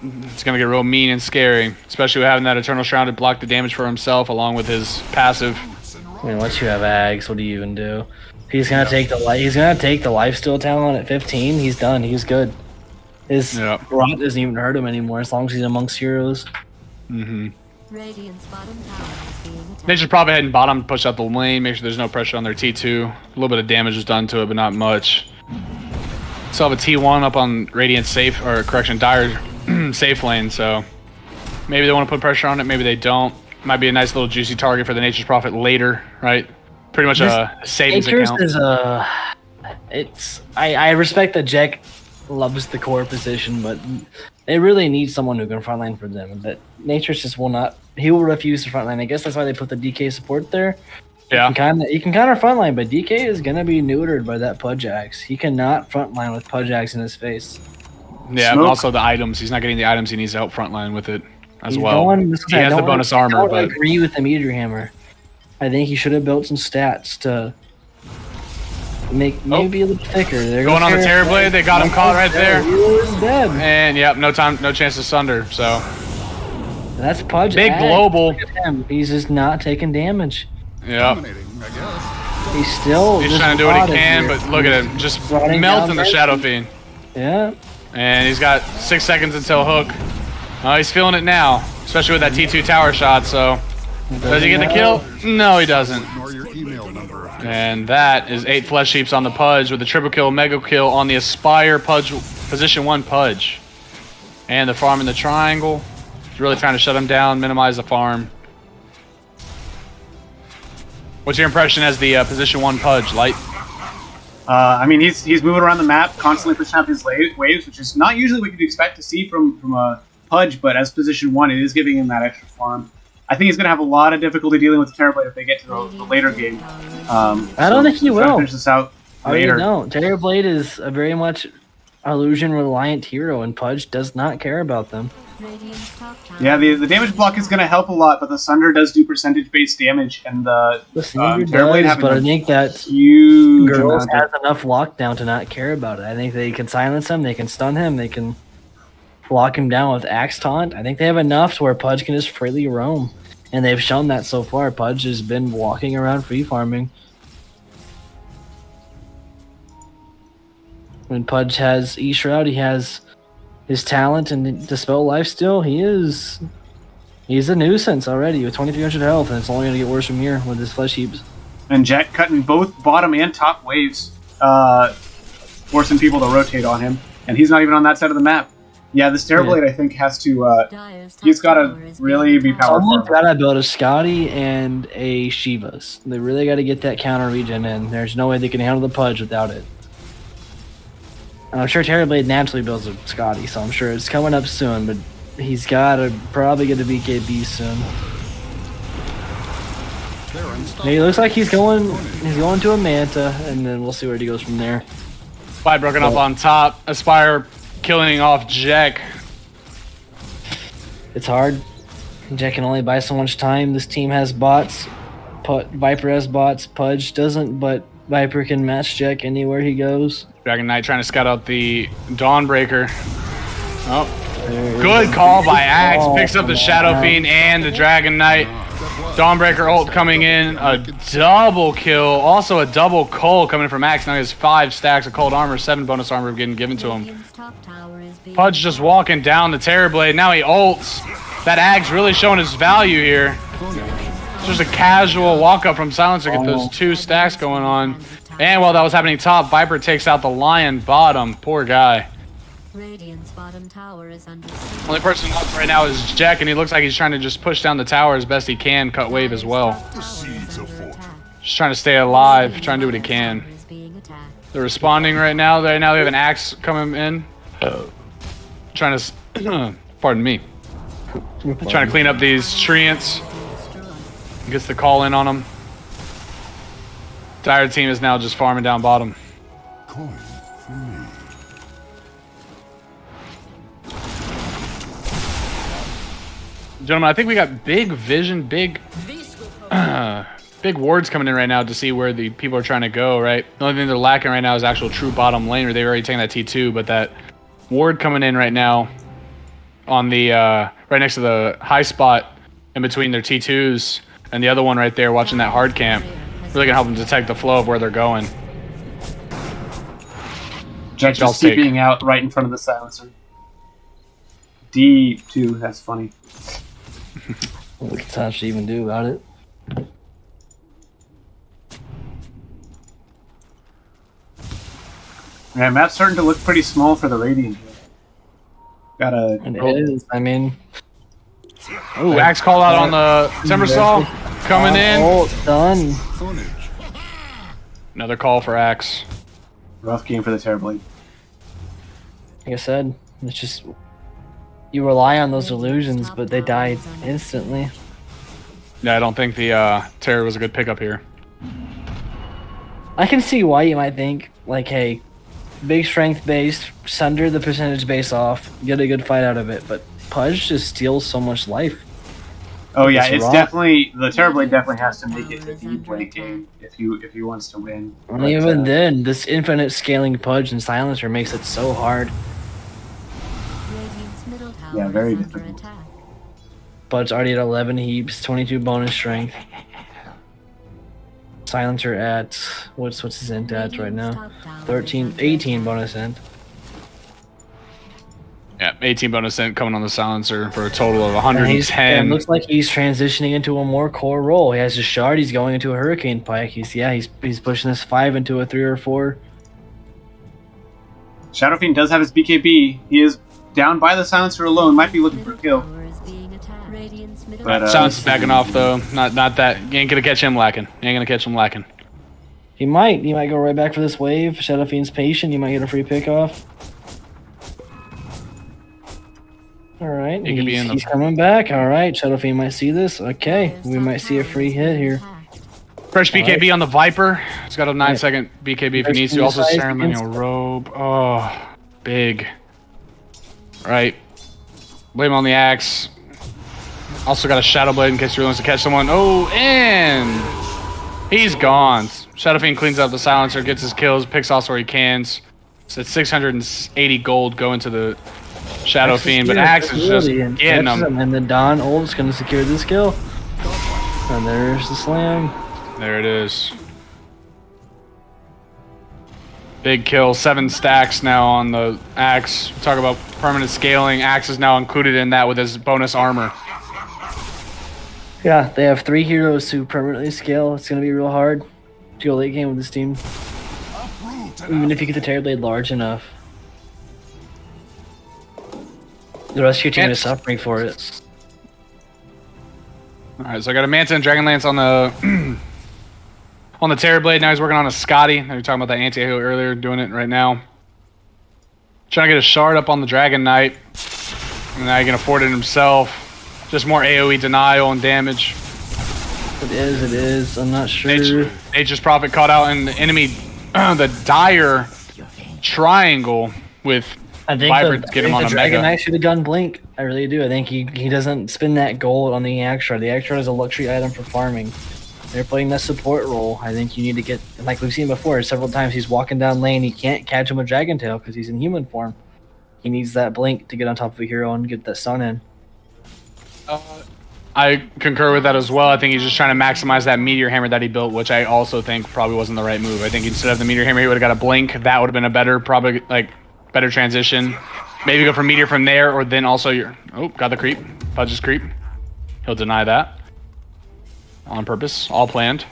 It's going to get real mean and scary, especially with having that Eternal Shroud to block the damage for himself along with his passive. I mean, once you have Ags, what do you even do? He's going to take the lifesteal talent at 15. He's done. He's good. His rot doesn't even hurt him anymore as long as he's amongst heroes. Mm-hmm. Radiant's bottom tower is being attacked. They should probably head and bottom, push out the lane, make sure there's no pressure on their T2. A little bit of damage is done to it, but not much. Still have a T1 up on Radiant safe, or correction, Dire safe lane, so maybe they want to put pressure on it, maybe they don't. Might be a nice little juicy target for the Nature's Prophet later, right? Pretty much a savings account. I respect that Jack loves the core position, but they really need someone who can frontline for them. But Nature's just will not. He will refuse to frontline. I guess that's why they put the DK support there. Yeah. You can counter frontline, but DK is gonna be neutered by that Pudge Axe. He cannot frontline with Pudge Axe in his face. Yeah, but also the items. He's not getting the items he needs to help frontline with it as well. He has the bonus armor, but... I agree with the Meteor Hammer. I think he should have built some stats to make maybe a little thicker. They're going on the Terrorblade. They got him caught right there. He was dead. And, yep, no chance to sunder, so... That's Pudge. Big global. Look at him. He's just not taking damage. Yep. He's trying to do what he can, but look at him. Just melting the Shadow Fiend. Yeah. And he's got 6 seconds until hook. Oh, he's feeling it now, especially with that T2 tower shot, so... Does he get the kill? No, he doesn't. And that is 8 Flesh Heaps on the Pudge with the triple kill, mega kill on the Aspire Pudge, position 1 Pudge. And the farm in the triangle. He's really trying to shut him down, minimize the farm. What's your impression as the position 1 Pudge, Light? I mean, he's moving around the map, constantly pushing up his waves, which is not usually what you'd expect to see from a Pudge, but as position 1, it is giving him that extra farm. I think he's going to have a lot of difficulty dealing with the Terrorblade if they get to the later game. I don't think he will. Finish this out later. No, Terrorblade is a very much illusion-reliant hero, and Pudge does not care about them. Yeah, the damage block is going to help a lot, but the Sunder does do percentage-based damage, and the Terrorblade does, but I think that huge Girls has enough lockdown to not care about it. I think they can silence him, they can stun him, they can lock him down with Axe Taunt. I think they have enough to where Pudge can just freely roam, and they've shown that so far. Pudge has been walking around free farming. When Pudge has E-Shroud, he has his talent and Dispel Lifesteal. He's a nuisance already with 2300 health, and it's only going to get worse from here with his Flesh Heaps. And Jack cutting both bottom and top waves, forcing people to rotate on him, and he's not even on that side of the map. Yeah, this Terrorblade, I think, has to... he's got to really be powerful. Someone's got to build a Scotty and a Shivas. They really got to get that counter regen in. There's no way they can handle the Pudge without it. And I'm sure Terrorblade naturally builds a Scotty, so I'm sure it's coming up soon, but he's probably get a BKB soon. He looks like he's going to a Manta, and then we'll see where he goes from there. Fight broken up on top. Aspire killing off Jack. It's hard. Jack can only buy so much time. This team has bots. Viper has bots. Pudge doesn't, but Viper can match Jack anywhere he goes. Dragon Knight trying to scout out the Dawnbreaker. Oh, good call by Axe. Picks up the Shadow Fiend and the Dragon Knight. Dawnbreaker ult coming in. A double kill. Also a double cull coming from Axe. Now he has 5 stacks of cold armor, 7 bonus armor getting given to him. Pudge just walking down the Terrorblade. Now he ults. That Axe really showing his value here. It's just a casual walk up from Silencer. Get those 2 stacks going on. And while that was happening top, Viper takes out the Lion bottom. Poor guy. Radiant's bottom tower is under Only person up right now is Jack, and he looks like he's trying to just push down the tower as best he can, cut wave as well. Just trying to stay alive, trying to do what he can. They're responding right now. Right now we have an Axe coming in. Trying to, pardon me. Trying to clean up these treants. Gets the call in on them. Dire team is now just farming down bottom. Gentlemen, I think we got big vision, big wards coming in right now to see where the people are trying to go, right? The only thing they're lacking right now is actual true bottom lane, or they've already taken that T2, but that ward coming in right now on the, right next to the high spot in between their T2s, and the other one right there watching that hard camp, really gonna help them detect the flow of where they're going. Jack just being out right in front of the Silencer. D2, that's funny. What can Sasha even do about it? Yeah, map's starting to look pretty small for the Radiant here. It is, I mean... Ooh, Axe call out on the Timbersaw. Coming in. Oh, done. Another call for Axe. Rough game for the Terrorblade. Like I said, it's just... You rely on those illusions, but they died instantly. Yeah, I don't think the Terror was a good pickup here. I can see why you might think, like, hey, big strength base, sunder the percentage base off, get a good fight out of it, but Pudge just steals so much life. Oh yeah, it's definitely, the Terrorblade definitely has to make it a deep late game if he wants to win. And even then, this infinite scaling Pudge and Silencer makes it so hard. Yeah, very difficult. Bud's already at 11 heaps, 22 bonus strength. Silencer at what's his int at right now? 18 bonus int. Yeah, 18 bonus int coming on the Silencer for a total of 110. It looks like he's transitioning into a more core role. He has his shard. He's going into a Hurricane Pike. He's pushing this 5 into a 3 or 4. Shadow Fiend does have his BKB. He is down by the Silencer alone. Might be looking for a kill. But Silencer's backing off though. Not that. You ain't gonna catch him lacking. You ain't gonna catch him lacking. He might go right back for this wave. Shadow Fiend's patient. You might get a free pick off. All right, he's coming back. All right, Shadow Fiend might see this. Okay, we might see a free hit here. Fresh BKB on the Viper. It's got a 9-second BKB if he needs to. Also ceremonial robe. Oh, big. All right, blame on the Axe. Also got a Shadow Blade in case he wants to catch someone. Oh, and he's gone. Shadow Fiend cleans up the Silencer, gets his kills, picks off where he can. So it's 680 gold going to the Shadow Fiend, but Axe is just getting them. And the Dawn ult's going to secure this kill. And there's the slam. There it is. Big kill, 7 stacks now on the Axe. Talk about permanent scaling. Axe is now included in that with his bonus armor. Yeah, they have 3 heroes who permanently scale. It's going to be real hard to go late game with this team. Even if you get the Terrorblade large enough. The rest of your team is suffering for it. Alright, so I got a Manta and Dragonlance on the on the Terrorblade. Now he's working on a Scotty. Now you're talking about that anti-hero earlier, doing it right now. Trying to get a shard up on the Dragon Knight. And now he can afford it himself. Just more AoE denial and damage. It is. I'm not sure. Nature's Prophet caught out an enemy, the dire triangle with Viper to get him on a Dragon mega. Knight should have gone Blink. I really do. I think he doesn't spend that gold on the Axe-Shard. The Axe-Shard is a luxury item for farming. They're playing that support role. I think you need to get, like we've seen before, several times he's walking down lane. He can't catch him with Dragon Tail because he's in human form. He needs that Blink to get on top of a hero and get that stun in. I concur with that as well. I think he's just trying to maximize that Meteor Hammer that he built, which I also think probably wasn't the right move. I think instead of the Meteor Hammer, he would have got a Blink. That would have been a better, probably like better transition. Maybe go for Meteor from there, or then also your... Oh, got the creep. Pudge's creep. He'll deny that. On purpose. All planned.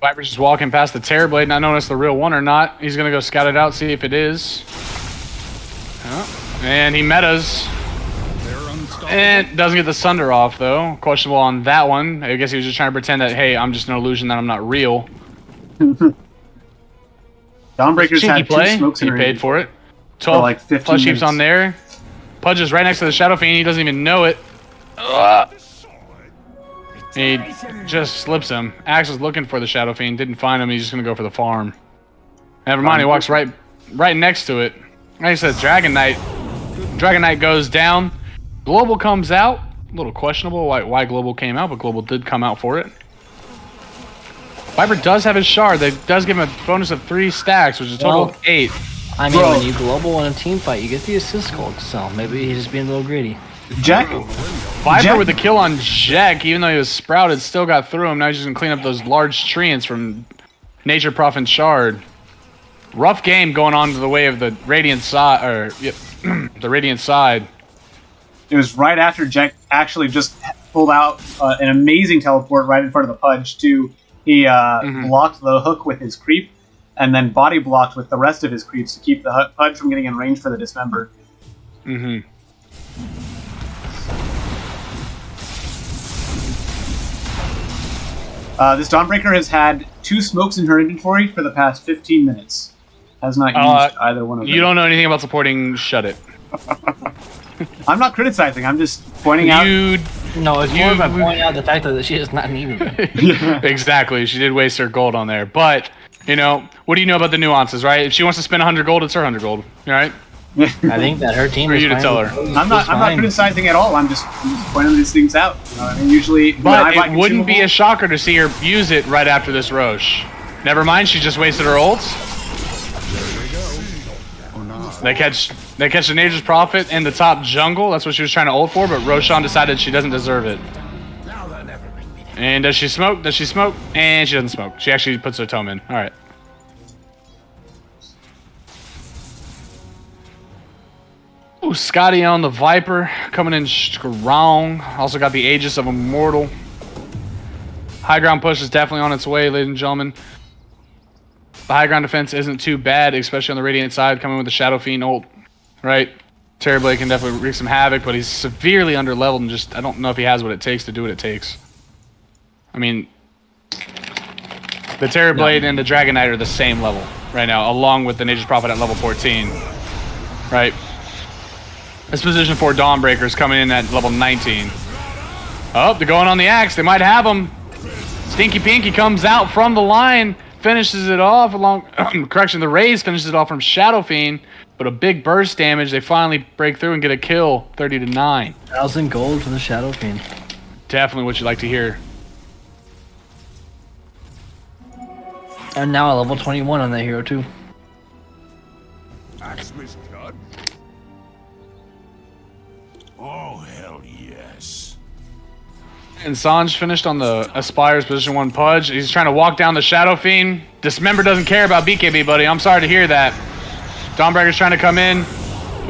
Viper's just walking past the Terrorblade, not knowing it's the real one or not. He's going to go scout it out, see if it is. Oh, and he metas. And doesn't get the Sunder off, though. Questionable on that one. I guess he was just trying to pretend that, hey, I'm just an illusion, that I'm not real. Dawnbreaker's had play. 2 smokes in He her paid for it. 12 like 15 plus sheeps minutes. on there. Pudge is right next to the Shadow Fiend. He doesn't even know it. Ugh. He just slips him. Axe was looking for the Shadow Fiend, didn't find him. He's just gonna go for the farm. Never mind. He walks right next to it. Like I said, Dragon Knight. Dragon Knight goes down. Global comes out. A little questionable why Global came out, but Global did come out for it. Viper does have his shard. That does give him a bonus of 3 stacks, which is a total of 8. I mean, when you global in a team fight, you get the assist gold, so maybe he's just being a little greedy. Viper with the kill on Jack, even though he was sprouted, still got through him. Now he's just going to clean up those large treants from Nature Prophet Shard. Rough game going on to the way of the Radiant side, or the Radiant side. It was right after Jack actually just pulled out an amazing teleport right in front of the Pudge, too. He blocked the hook with his creep, and then body blocked with the rest of his creeps to keep the Pudge from getting in range for the Dismember. Mm-hmm. This Dawnbreaker has had 2 smokes in her inventory for the past 15 minutes. Has not used either one of them. You don't know anything about supporting Shut It. I'm not criticizing, I'm just pointing out... No, it's more about pointing out the fact that she is not needed. Exactly, she did waste her gold on there. But, you know, what do you know about the nuances, right? If she wants to spend 100 gold, it's her 100 gold, right? I think that her team For is you to fine tell with her. those. I'm not criticizing at all. I'm just pointing these things out. I mean, usually, but it wouldn't be a shocker to see her use it right after this Roche. Never mind, she just wasted her ults. They catch the Nature's Prophet in the top jungle. That's what she was trying to ult for, but Roshan decided she doesn't deserve it. And does she smoke? Does she smoke? And she doesn't smoke. She actually puts her tome in. All right. Ooh, Scotty on the Viper, coming in strong. Also got the Aegis of Immortal. High ground push is definitely on its way, ladies and gentlemen. The high ground defense isn't too bad, especially on the Radiant side, coming with the Shadow Fiend ult, right? Terrorblade can definitely wreak some havoc, but he's severely underleveled and just, I don't know if he has what it takes to do what it takes. I mean, the Terrorblade and the Dragon Knight are the same level right now, along with the Nature's Prophet at level 14, right? This position 4 Dawnbreakers coming in at level 19. Oh, they're going on the Axe. They might have him. Stinky Pinky comes out from the line, finishes it off along... correction, the Raze finishes it off from Shadow Fiend, but a big burst damage. They finally break through and get a kill, 30-9. 1,000 gold for the Shadow Fiend. Definitely what you like to hear. And now a level 21 on that hero, too. Axeman's cut? Oh, hell yes. And Sanj finished on the Aspire's position 1 Pudge. He's trying to walk down the Shadow Fiend. Dismember doesn't care about BKB, buddy. I'm sorry to hear that. Dawnbreaker's trying to come in.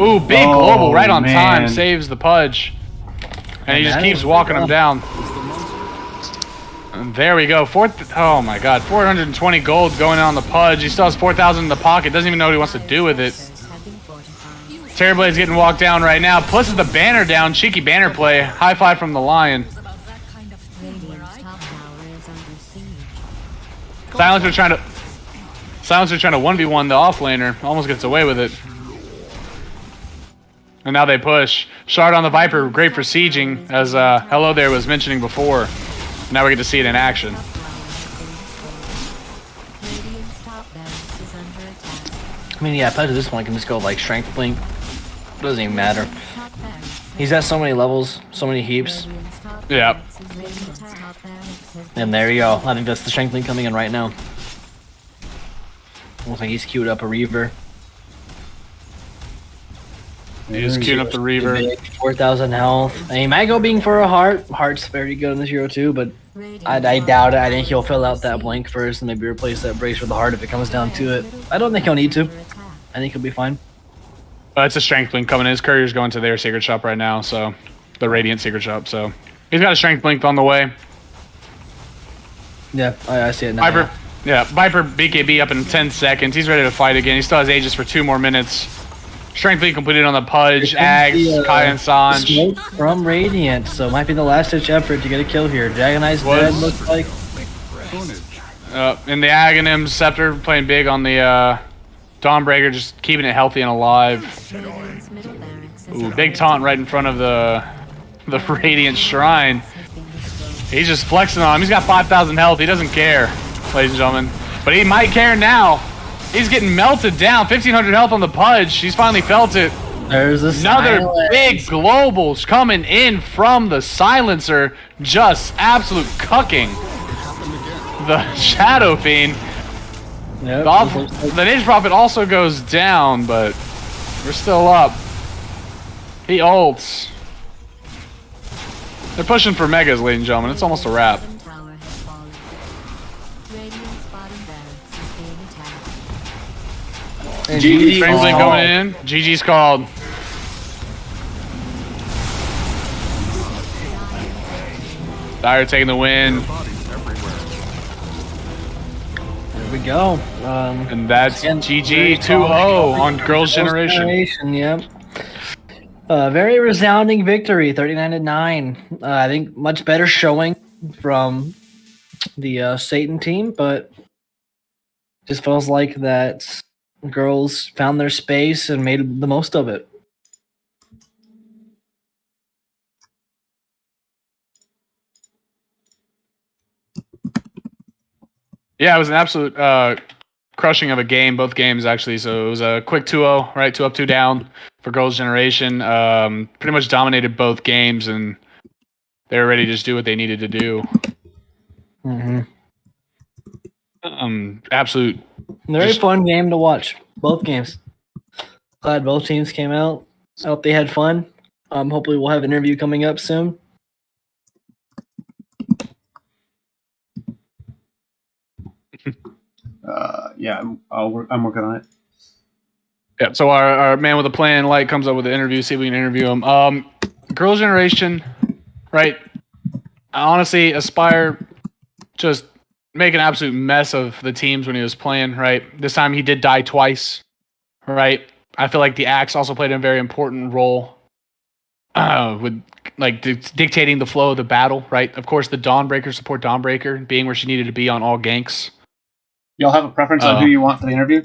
Ooh, big global right on time. Saves the Pudge. And he just keeps walking him down. And there we go. Oh my god. 420 gold going on the Pudge. He still has 4,000 in the pocket. Doesn't even know what he wants to do with it. Terrorblade's getting walked down right now. Pushes the banner down. Cheeky banner play. High five from the Lion. Radiant's top tower is under siege. Silencer trying to 1v1 the offlaner. Almost gets away with it. And now they push. Shard on the Viper, great for sieging, as Hello There was mentioning before. Now we get to see it in action. Radiant's top barracks is under attack. I mean, yeah, Pet at this point can just go like Strength Blink. Doesn't even matter. Top barracks. He's got so many levels, so many heaps. Radiant's top Yep. barracks is Radiant's top barracks has been And there you go. I think that's the Strength Blink coming in right now. Looks like he's queued up a Reaver. He's queuing up the Reaver. 4,000 health. And he might go being for a heart. Heart's very good in this hero too, but I doubt it. I think he'll fill out that blink first and maybe replace that brace with the heart if it comes down to it. I don't think he'll need to. I think he'll be fine. It's a Strength Blink coming in. His courier's going to their secret shop right now, so the Radiant secret shop. So he's got a Strength Blink on the way. Yeah, I see it now. Viper, Viper BKB up in 10 seconds. He's ready to fight again. He still has Aegis for 2 more minutes. Strength Blink completed on the Pudge, Ags, Kai and Sanj. Smoke from Radiant, so it might be the last ditch effort to get a kill here. Dragonite's dead, looks like. In the Aghanim, Scepter playing big on the Dawnbreaker, just keeping it healthy and alive. Radiant's middle barracks is Ooh, under big taunt right in front of the Radiant Shrine. has been destroyed. He's just flexing on him. He's got 5,000 health. He doesn't care, ladies and gentlemen. But he might care now. He's getting melted down. 1,500 health on the Pudge. He's finally felt it. There's Another silence. big globals coming in from the Silencer. Just absolute cucking the Shadow Fiend. Yep, The Ninja Prophet also goes down, but we're still up. He ults. They're pushing for megas, ladies and gentlemen. It's almost a wrap. Bottom tower has fallen. Radiant's bottom barracks is being attacked. And GG. Strength Blink coming in. GG's called. Dire taking the win. There we go. And that's Again, GG 2-0 on Girls' Generation. Yep. Very resounding victory, 39-9. I think much better showing from the Satan team, but just feels like that girls found their space and made the most of it. Yeah, it was an absolute crushing of a game, both games actually. So it was a quick 2-0, right? 2 up, 2 down for Girls' Generation. Pretty much dominated both games, and they were ready to just do what they needed to do. Mm-hmm. Absolute. Very fun game to watch. Both games. Glad both teams came out. I hope they had fun. Hopefully we'll have an interview coming up soon. Yeah, I'm working on it. Yeah, so our man with a plan, Light, comes up with an interview, see if we can interview him. Girls' Generation, right? Honestly, Aspire just make an absolute mess of the teams when he was playing, right? This time he did die twice, right? I feel like the Axe also played a very important role with like dictating the flow of the battle, right? Of course, the Dawnbreaker support Dawnbreaker being where she needed to be on all ganks. Y'all have a preference on who you want for the interview?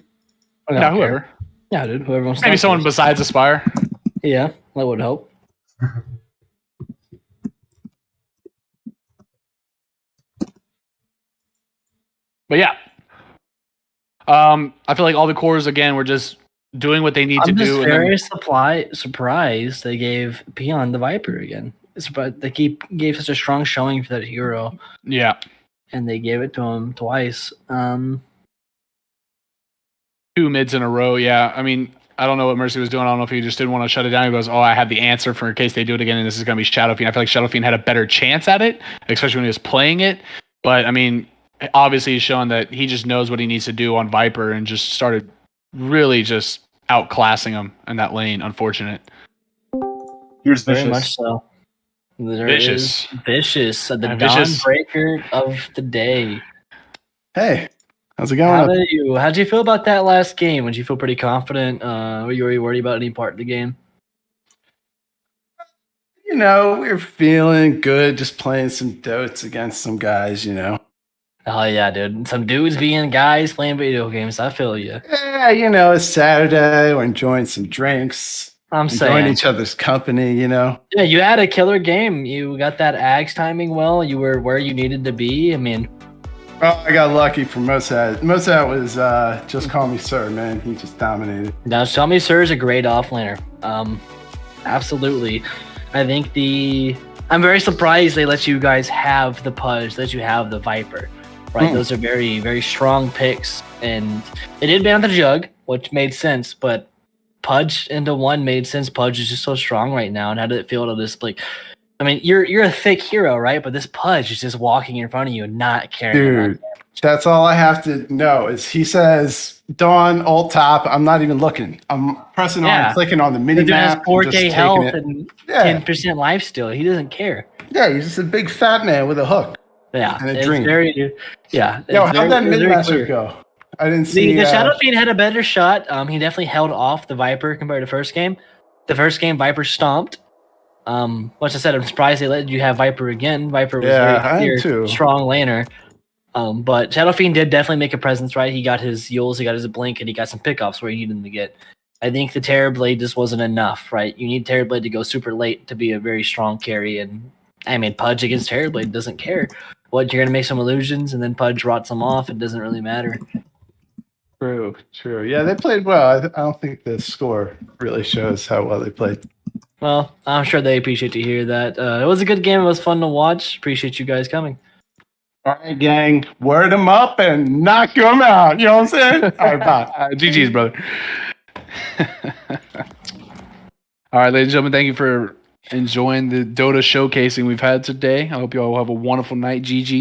Yeah, whoever. Yeah, dude. Whoever wants to Maybe talk someone to us. besides Aspire. Yeah, that would help. But yeah. I feel like all the cores again were just doing what they need to I'm just do. very surprised they gave Peon the Viper again. They gave such a strong showing for that hero, Yeah. and they gave it to him twice. 2 mids in a row. Yeah. I mean, I don't know what Mercy was doing. I don't know if he just didn't want to shut it down. He goes, "Oh, I have the answer for in case they do it again, and this is going to be Shadow Fiend." I feel like Shadow Fiend had a better chance at it, especially when he was playing it. But I mean, obviously he's showing that he just knows what he needs to do on Viper and just started really just outclassing him in that lane. Unfortunate. Here's Very Vicious. much so. There Vicious. is Vicious, the Vicious. Dawnbreaker of the day. Hey, How's it going? How'd you feel about that last game? Did you feel pretty confident? Were you worried about any part of the game? You know, we were feeling good just playing some Dots against some guys, you know. Oh, yeah, dude. Some dudes being guys playing video games. I feel you. Yeah, you know, it's Saturday. We're enjoying some drinks. Enjoying each other's company, you know. Yeah, you had a killer game. You got that Ags timing well. You were where you needed to be. I mean... Oh, I got lucky for Mozart. Mozart was just call me sir, man. He just dominated. Now, tell me sir is a great offlaner. Absolutely. I think I'm very surprised they let you guys have the Pudge, let you have the Viper. Right? Those are very, very strong picks. And it did ban the Jug, which made sense, but Pudge into one made sense. Pudge is just so strong right now. And how did it feel to just like... I mean, you're a thick hero, right? But this Pudge is just walking in front of you and not caring. Dude, that's all I have to know is he says, Dawn, alt top. I'm not even looking. I'm pressing on, clicking on the mini map. He has 4K health and 10% life steal. He doesn't care. Yeah, he's just a big fat man with a hook. Yeah, and a dream. Yo, how'd that mid-master go? I didn't see. The Shadow Fiend had a better shot. He definitely held off the Viper compared to first game. The first game, Viper stomped. Like I said, I'm surprised they let you have Viper again. Viper was very clear, strong laner. But Shadow Fiend did definitely make a presence, right? He got his Yules, he got his Blink, and he got some pickoffs where he needed them to get. I think the Terrorblade just wasn't enough, right? You need Terrorblade to go super late to be a very strong carry. And I mean, Pudge against Terrorblade doesn't care. You're going to make some illusions, and then Pudge rots them off. It doesn't really matter. True. Yeah, they played well. I don't think the score really shows how well they played. Well, I'm sure they appreciate to hear that. It was a good game. It was fun to watch. Appreciate you guys coming. All right, gang. Word them up and knock them out. You know what I'm saying? All right, bye. GG's, brother. All right, ladies and gentlemen, thank you for enjoying the Dota showcasing we've had today. I hope you all have a wonderful night. GG.